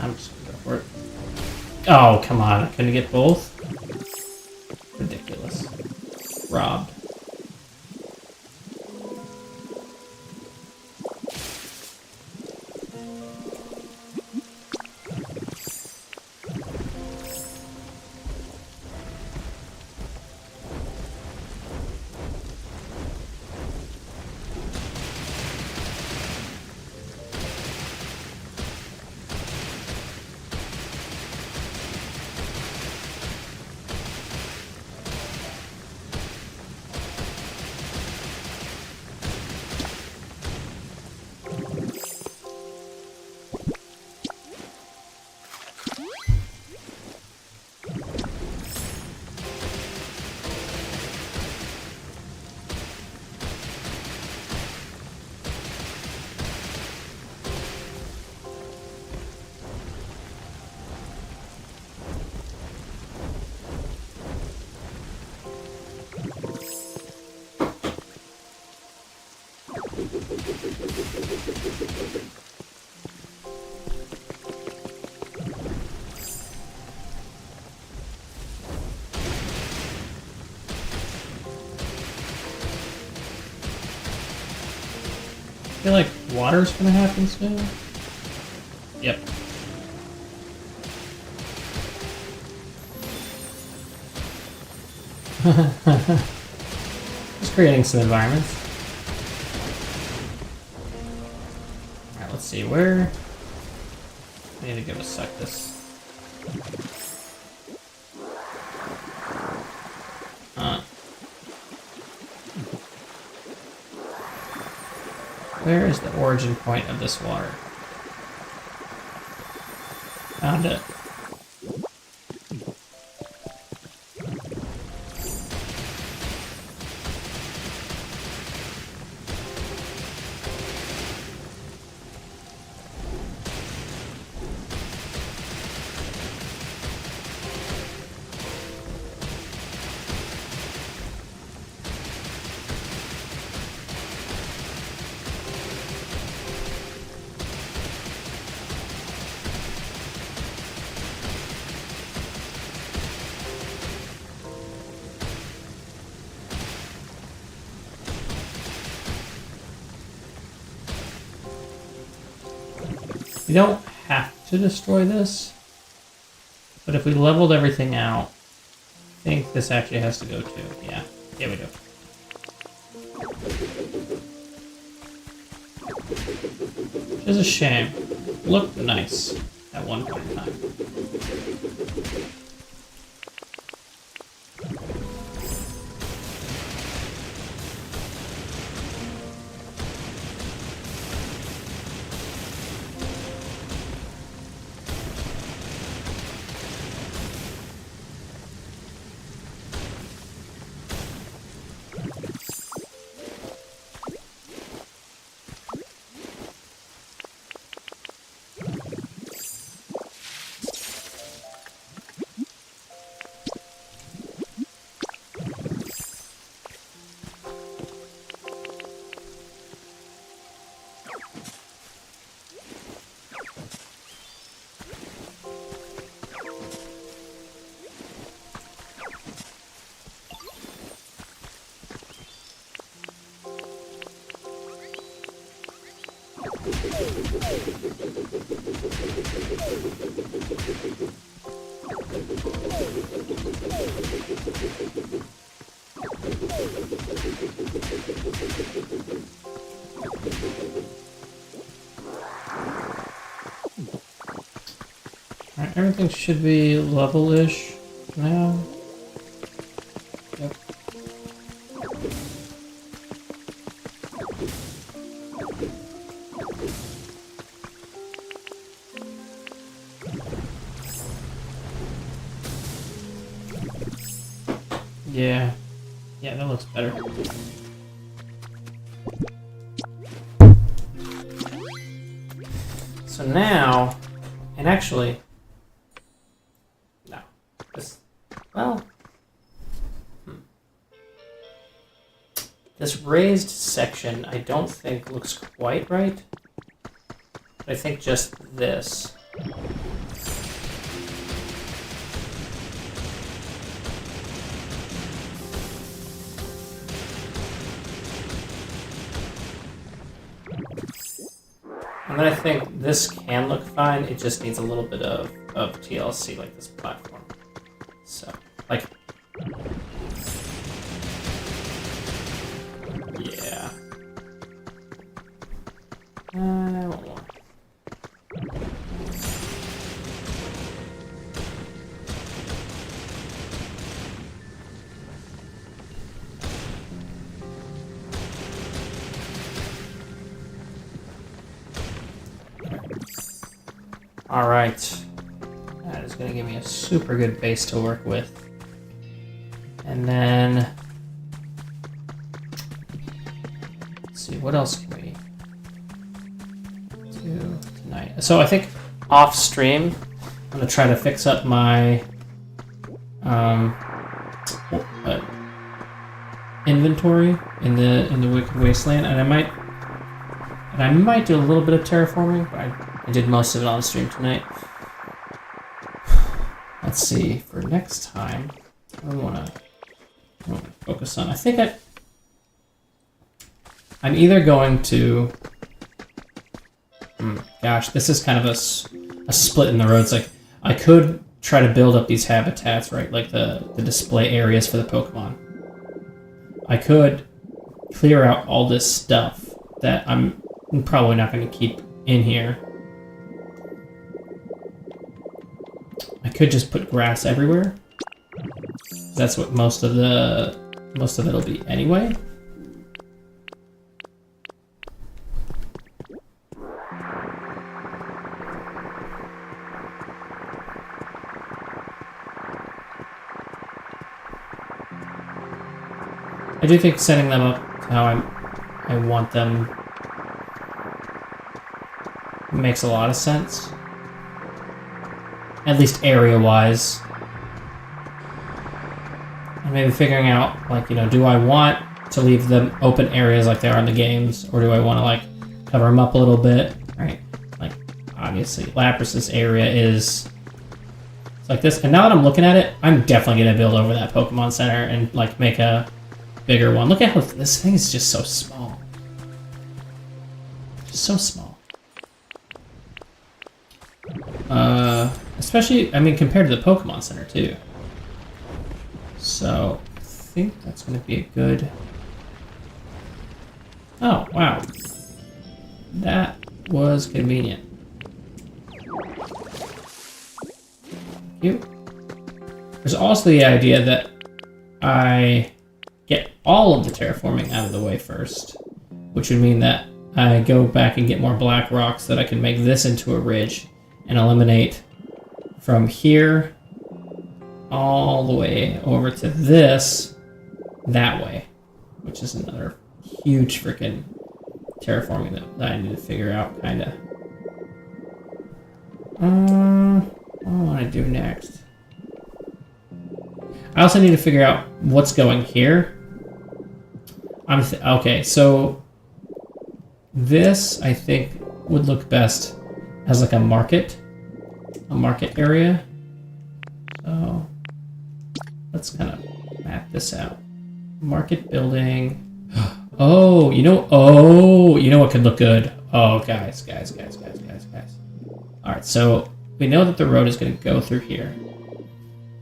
I'm just gonna go for it. Oh, come on. I couldn't get both? Ridiculous. Robbed. I feel like water's gonna happen soon. Yep. Just creating some environments. Alright, let's see where. I need to give it a suck this. Where is the origin point of this water? Found it. We don't have to destroy this, but if we leveled everything out, I think this actually has to go too. Yeah, we do. Which is a shame. Looked nice at one point in time. Alright, everything should be level-ish now. Yep. Yeah. Yeah, that looks better. So now, and actually, no, this, well, this raised section I don't think looks quite right. But I think just this. And then I think this can look fine, it just needs a little bit of TLC, like this platform. So, like... yeah. One more. Alright. That is going to give me a super good base to work with. And then... let's see, what else can we do tonight? So I think off stream, I'm going to try to fix up my inventory in the Wicked Wasteland, and I might do a little bit of terraforming, but I did most of it on stream tonight. Let's see, for next time, what do I want to focus on? I think I'm either going to... gosh, this is kind of a split in the roads. Like, I could try to build up these habitats, right? Like the display areas for the Pokemon. I could clear out all this stuff that I'm probably not going to keep in here. I could just put grass everywhere. That's what most of it'll be anyway. I do think setting them up how I want them makes a lot of sense. At least area-wise. And maybe figuring out, like, you know, do I want to leave them open areas like they are in the games, or do I want to, like, cover them up a little bit, right? Like, obviously, Lapras's area is like this. And now that I'm looking at it, I'm definitely going to build over that Pokemon Center and, like, make a bigger one. Look at how this thing is just so small. Just so small. Especially, I mean, compared to the Pokemon Center, too. So, I think that's going to be a good... oh, wow. That was convenient. Thank you. There's also the idea that I get all of the terraforming out of the way first, which would mean that I go back and get more black rocks so that I can make this into a ridge and eliminate from here all the way over to this that way, which is another huge freaking terraforming that I need to figure out, kind of. What do I want to do next? I also need to figure out what's going here. Okay, so this, I think, would look best as like a market area. So let's kind of map this out. Market building. Oh, you know what could look good? Oh, guys. All right, so we know that the road is going to go through here.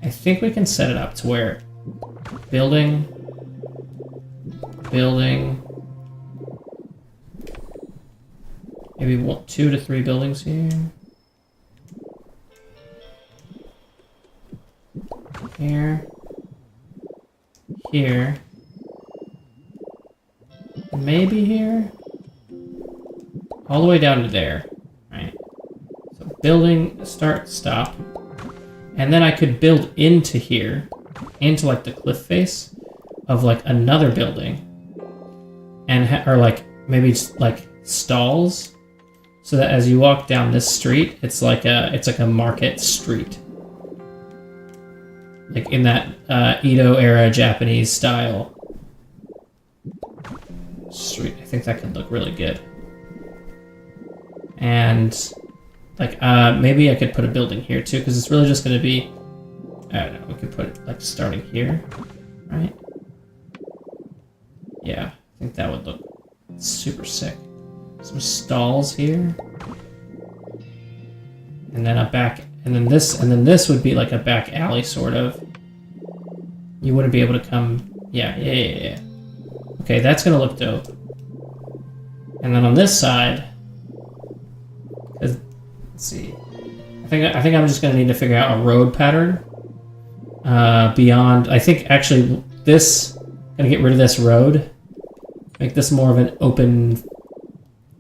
I think we can set it up to where building, maybe 2 to 3 buildings here. Here, maybe here, all the way down to there, right? So building, start, stop, and then I could build into here, into like the cliff face, of like another building, and or like maybe just like stalls, so that as you walk down this street, it's like a market street, like in that Edo era Japanese style street. I think that could look really good. And like maybe I could put a building here too, because it's really just going to be, I don't know, we could put it like starting here, right? Yeah, I think that would look super sick. Some stalls here, and then a back, and then this would be like a back alley sort of. You wouldn't be able to come. Yeah. Okay, that's gonna look dope. And then on this side, let's see. I think I'm just gonna need to figure out a road pattern beyond. I think actually this, gonna get rid of this road, make this more of an open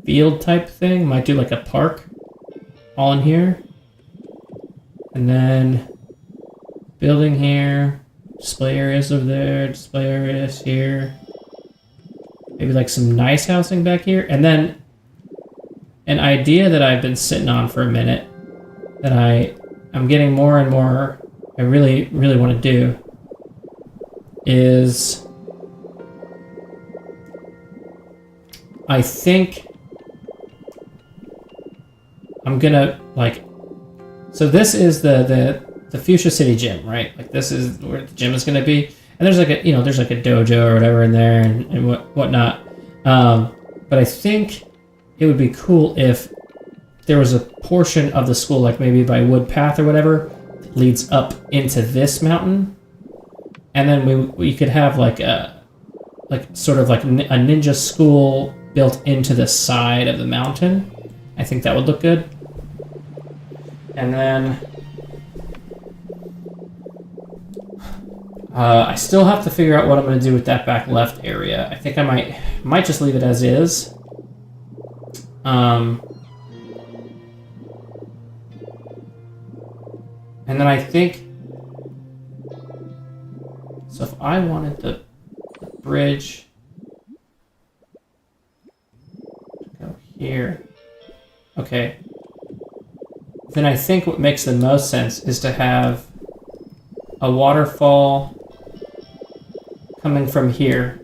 field type thing. Might do like a park all in here, and then building here, display areas over there, display areas here. Maybe like some nice housing back here. And then an idea that I've been sitting on for a minute that I'm getting more and more, I really, really want to do is, I think I'm gonna like, so this is the Fuchsia City Gym, right? Like this is where the gym is gonna be. And there's like a, there's like a dojo or whatever in there and whatnot. But I think it would be cool if there was a portion of the school, like maybe by wood path or whatever, that leads up into this mountain. And then we could have like a, sort of like a ninja school built into the side of the mountain. I think that would look good. And then I still have to figure out what I'm going to do with that back left area. I think I might just leave it as is. And then I think, so if I wanted the bridge to go here, okay, then I think what makes the most sense is to have a waterfall coming from here,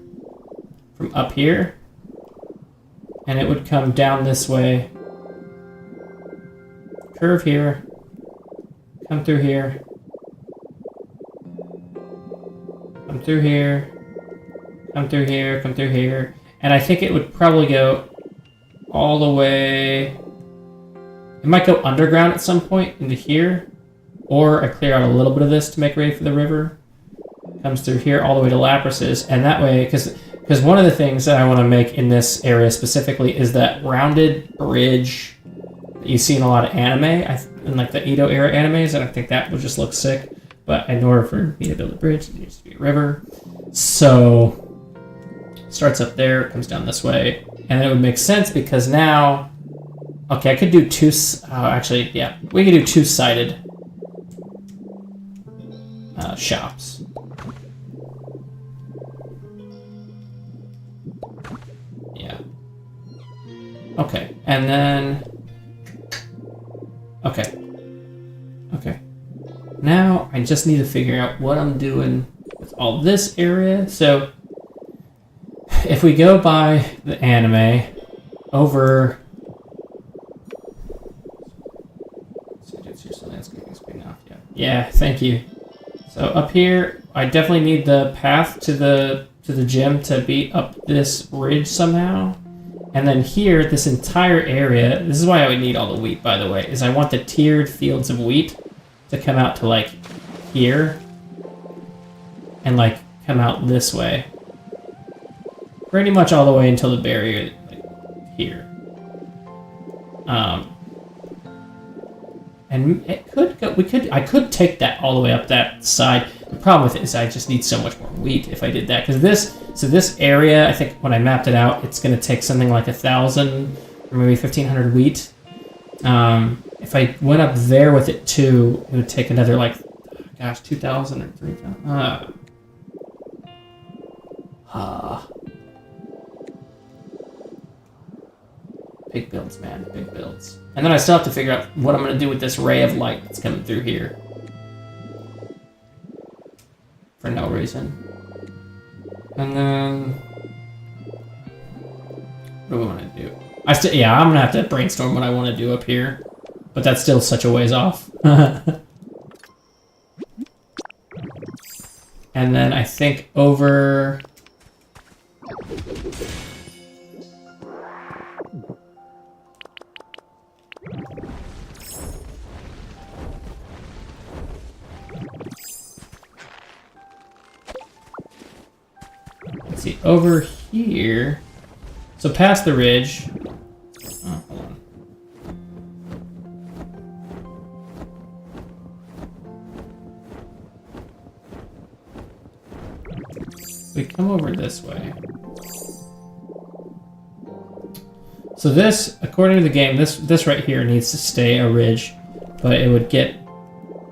from up here, and it would come down this way, curve here, come through here, come through here, come through here, come through here, and I think it would probably go all the way, it might go underground at some point into here, or I clear out a little bit of this to make ready for the river. Comes through here all the way to Lapras's, and that way, because one of the things that I want to make in this area specifically is that rounded bridge that you see in a lot of anime, in like the Edo era animes, and I think that would just look sick. But in order for me to build a bridge, it needs to be a river. So it starts up there, it comes down this way, and it would make sense because now, okay, I could do actually, yeah, we could do two-sided shops. Yeah. Okay, and then, okay. Now I just need to figure out what I'm doing with all this area. So if we go by the anime over, yeah, thank you. So up here, I definitely need the path to the gym to be up this ridge somehow. And then here, this entire area, this is why I would need all the wheat, by the way, is I want the tiered fields of wheat to come out to like here and like come out this way. Pretty much all the way until the barrier like here. And it could go, I could take that all the way up that side. The problem with it is I just need so much more wheat if I did that. Because this area, I think when I mapped it out, it's going to take something like 1,000 or maybe 1,500 wheat. If I went up there with it too, it would take another like, gosh, 2,000 or 3,000. Big builds, man, big builds. And then I still have to figure out what I'm gonna do with this ray of light that's coming through here. For no reason. And then... what do we want to do? Yeah, I'm gonna have to brainstorm what I want to do up here. But that's still such a ways off. And then I think over... let's see, over here... so past the ridge... oh, hold on. We come over this way. So this, according to the game, this right here needs to stay a ridge, but it would get...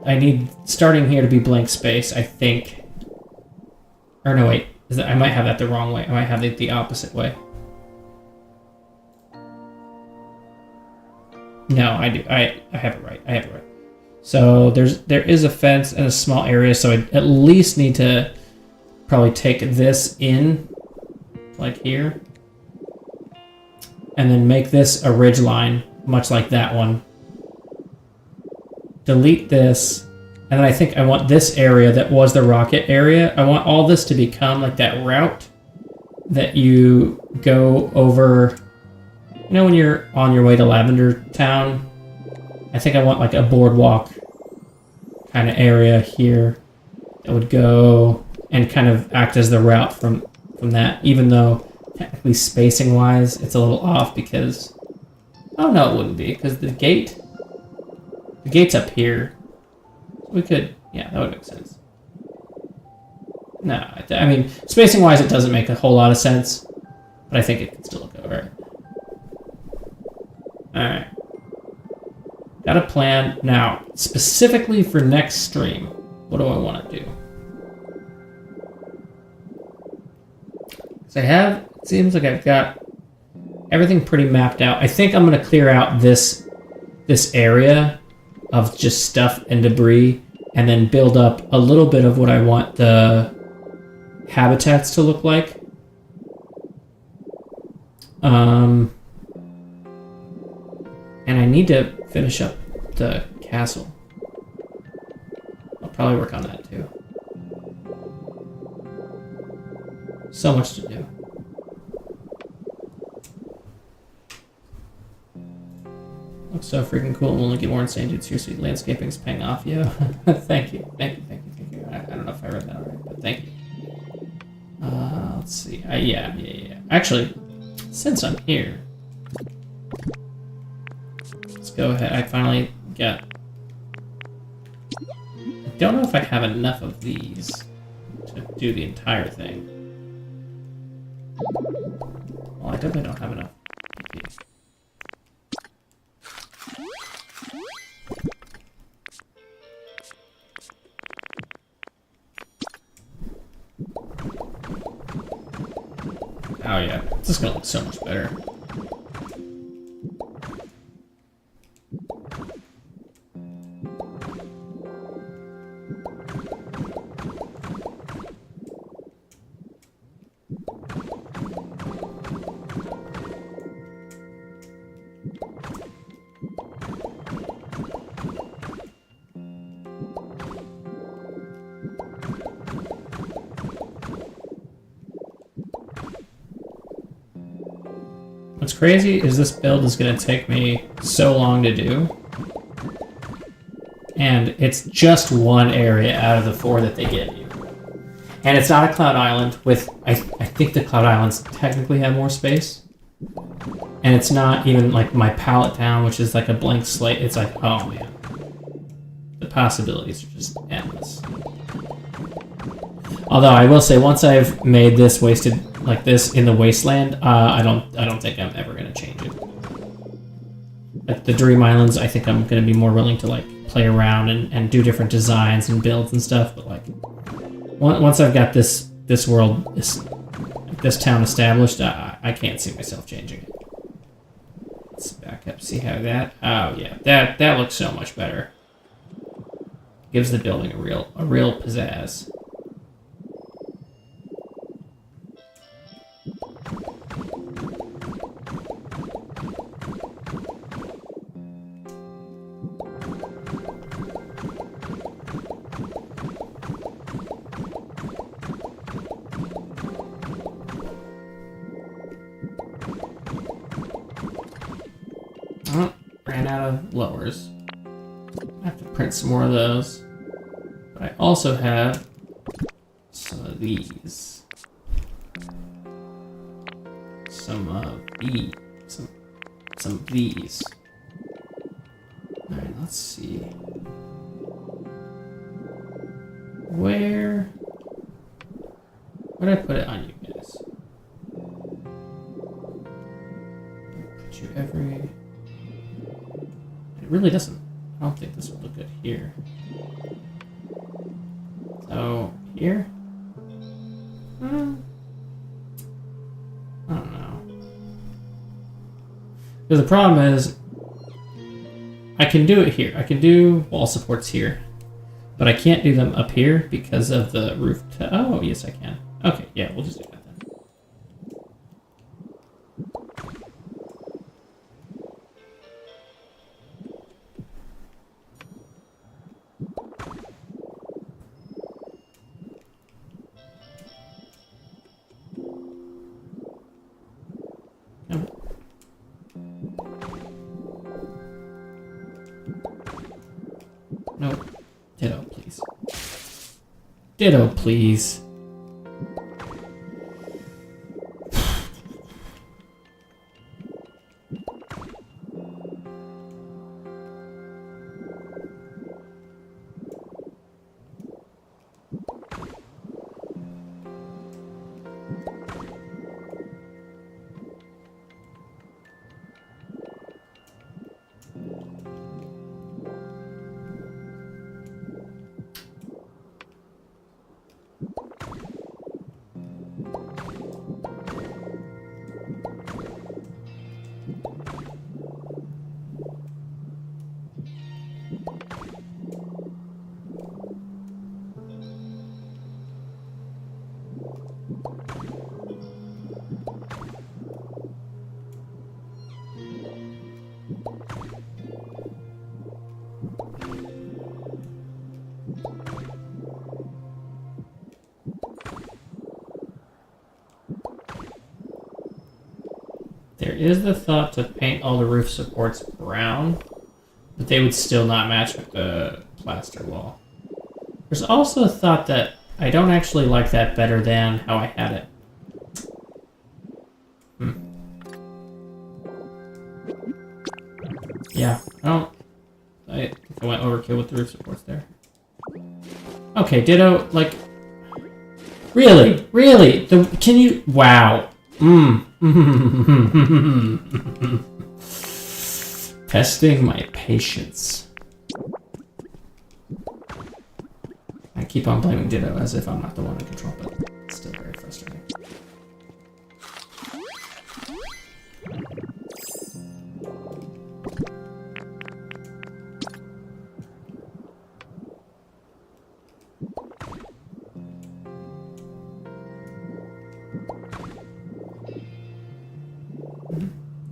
I need starting here to be blank space, I think. Or no, wait. I might have that the wrong way. I might have it the opposite way. No, I do. I have it right. I have it right. So there is a fence and a small area, so I at least need to probably take this in, like here, and then make this a ridge line, much like that one. Delete this, and then I think I want this area that was the rocket area. I want all this to become like that route that you go over. You know when you're on your way to Lavender Town? I think I want like a boardwalk kind of area here that would go and kind of act as the route from that, even though technically spacing-wise it's a little off because... oh no, it wouldn't be, because the gate's up here. We could... yeah, that would make sense. No, I mean, spacing-wise it doesn't make a whole lot of sense, but I think it can still look alright. Alright. Got a plan. Now, specifically for next stream, what do I want to do? So it seems like I've got everything pretty mapped out. I think I'm going to clear out this area of just stuff and debris, and then build up a little bit of what I want the habitats to look like. And I need to finish up the castle. I'll probably work on that too. So much to do. Looks so freaking cool. We'll only get more insane, dude. Seriously, landscaping's paying off, yo. Thank you. Thank you. I don't know if I read that already, but thank you. Let's see. Yeah. Actually, since I'm here, let's go ahead. I finally got... I don't know if I have enough of these to do the entire thing. Well, I definitely don't have enough PP. Oh yeah, this is gonna look so much better. What's crazy is this build is going to take me so long to do. And it's just one area out of the 4 that they give you. And it's not a Cloud Island with... I think the Cloud Islands technically have more space. And it's not even like my pallet town, which is like a blank slate. It's like, oh man. The possibilities are just endless. Although I will say, once I've made this wasted like this in the wasteland, I don't think I'm ever gonna change it. Like the Dream Islands, I think I'm gonna be more willing to like play around and do different designs and builds and stuff. But like once I've got this world this town established, I can't see myself changing it. Let's back up, see how that... Oh, yeah, that looks so much better. Gives the building a real pizzazz. Oh, ran out of lowers. I have to print some more of those. But I also have some of these. Some of these. Alright, let's see. Where did I put it on you guys? Put you every... It really doesn't. I don't think this would look good here. So, here? I don't know. Because the problem is, I can do it here. I can do wall supports here. But I can't do them up here because of the roof. Oh, yes, I can. Okay, yeah, we'll just do that then. Nope. Ditto, please. Ditto, please. There is the thought to paint all the roof supports brown, but they would still not match with the plaster wall. There's also a thought that I don't actually like that better than how I had it. Yeah, I think I went overkill with the roof supports there. Okay, ditto, like... Really? Really? Can you... Wow. Testing my patience. I keep on blaming Ditto as if I'm not the one in control, but it's still very frustrating.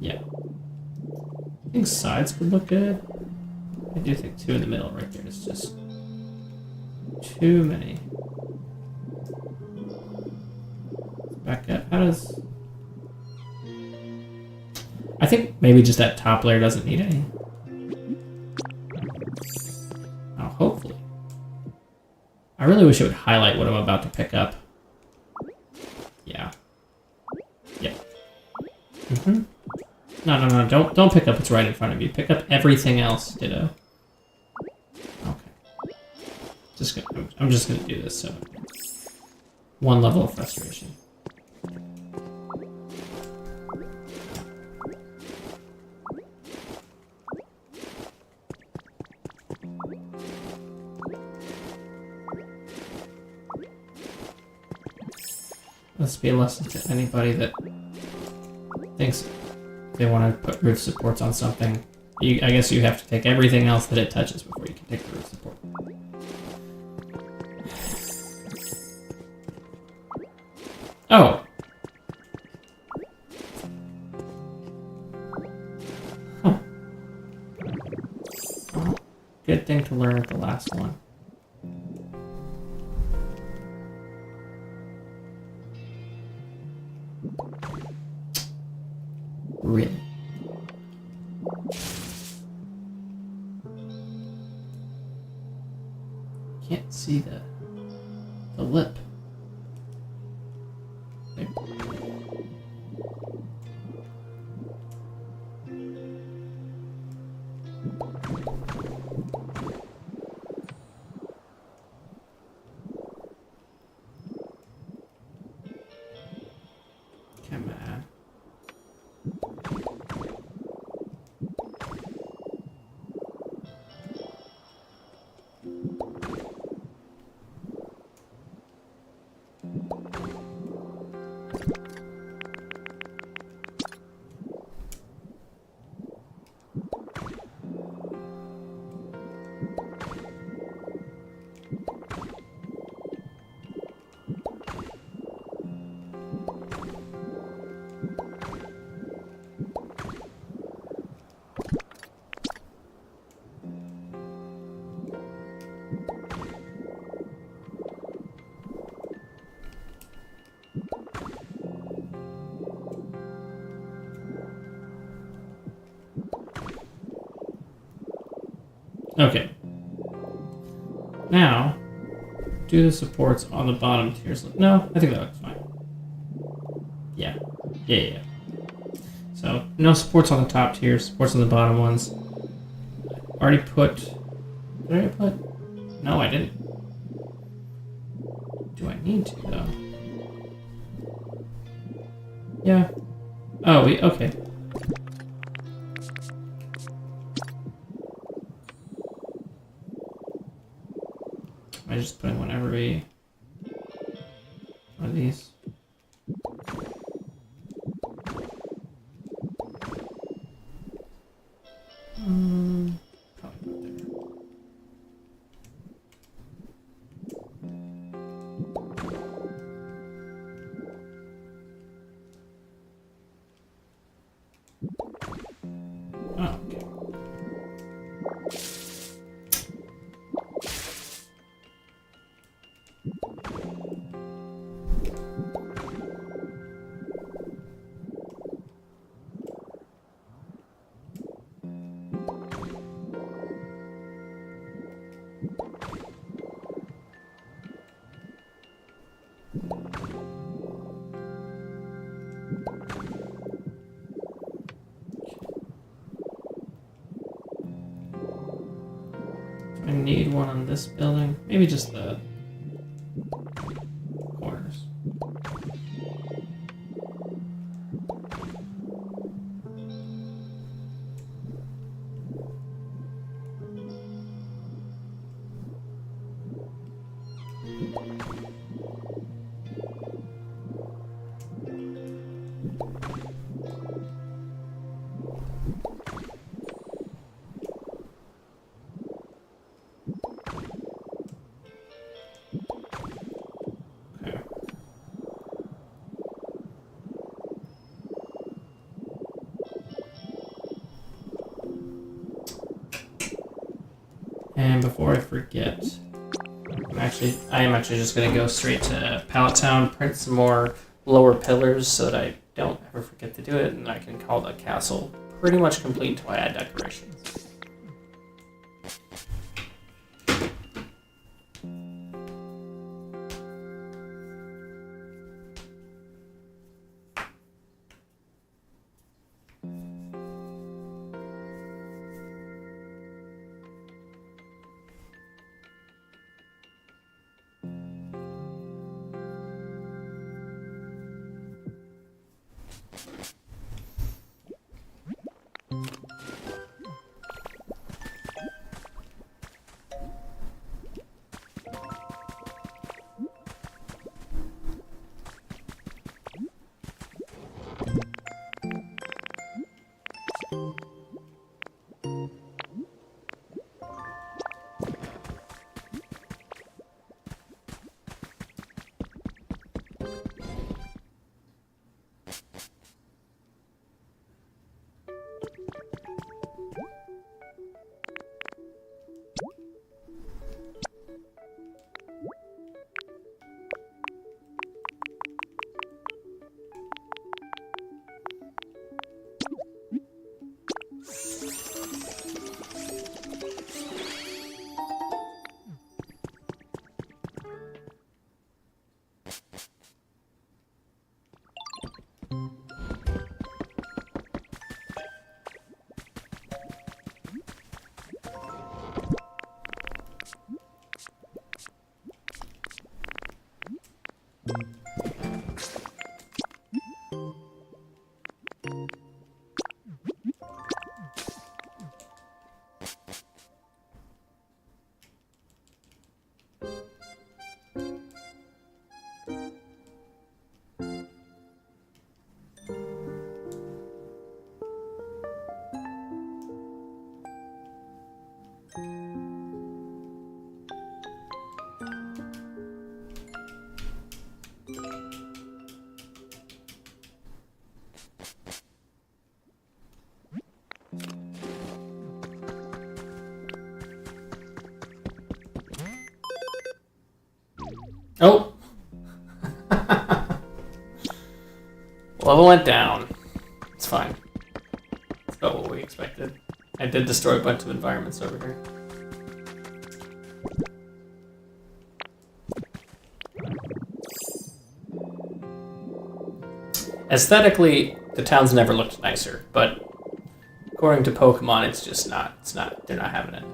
Yeah. I think sides would look good. I do think two in the middle right there is just too many. Back up. How does... I think maybe just that top layer doesn't need any. Oh, hopefully. I really wish it would highlight what I'm about to pick up. Yeah. Yeah. No, don't pick up what's right in front of you. Pick up everything else, Ditto. Okay. I'm just gonna do this, so... One level of frustration. Let's be a lesson to anybody that thinks they want to put roof supports on something. I guess you have to take everything else that it touches before you can take the roof support. Oh. Huh. Well, good thing to learn at the last one. Really? Can't see the lip. Maybe. Come on. Okay. Now, do the supports on the bottom tiers. No, I think that looks fine. Yeah. Yeah. So, no supports on the top tiers, supports on the bottom ones. Already put... Did I put? No, I didn't. Do I need to, though? Yeah. Oh, okay. Am I just putting one every one of these? Probably put there. Oh, okay. I need one on this building. Maybe just the corners. And before I forget, I am actually just gonna go straight to Pallet Town, print some more lower pillars so that I don't ever forget to do it, and I can call the castle pretty much complete until I add decorations. Oh! Level went down. It's fine. It's about what we expected. I did destroy a bunch of environments over here. Aesthetically, the town's never looked nicer, but according to Pokemon, it's just not. It's not. They're not having it.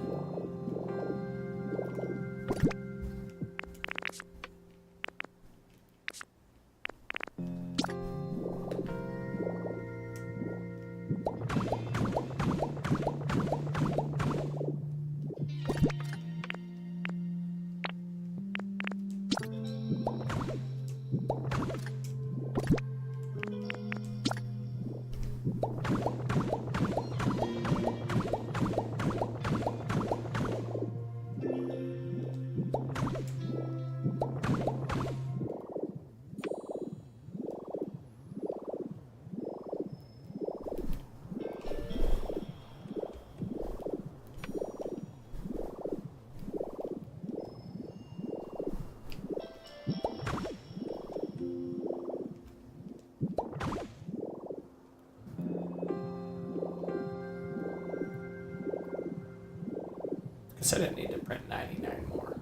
Guess I didn't need to print 99 more.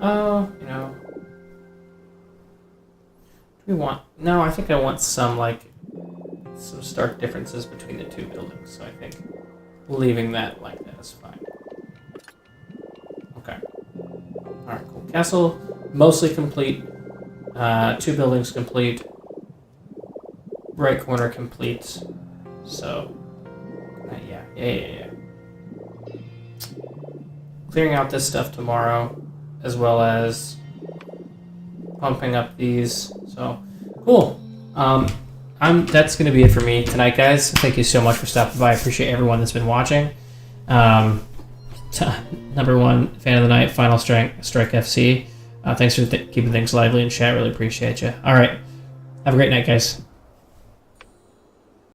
Oh, you know. Do we want... No, I think I want some, like, some stark differences between the two buildings, so I think leaving that like that is fine. Okay. Alright, cool. Castle mostly complete. 2 buildings complete. Right corner complete. So, yeah. Clearing out this stuff tomorrow, as well as pumping up these. So, cool. That's going to be it for me tonight, guys. Thank you so much for stopping by. I appreciate everyone that's been watching. Number 1 fan of the night, Final Strike FC. Thanks for keeping things lively in chat. Really appreciate you. All right. Have a great night, guys.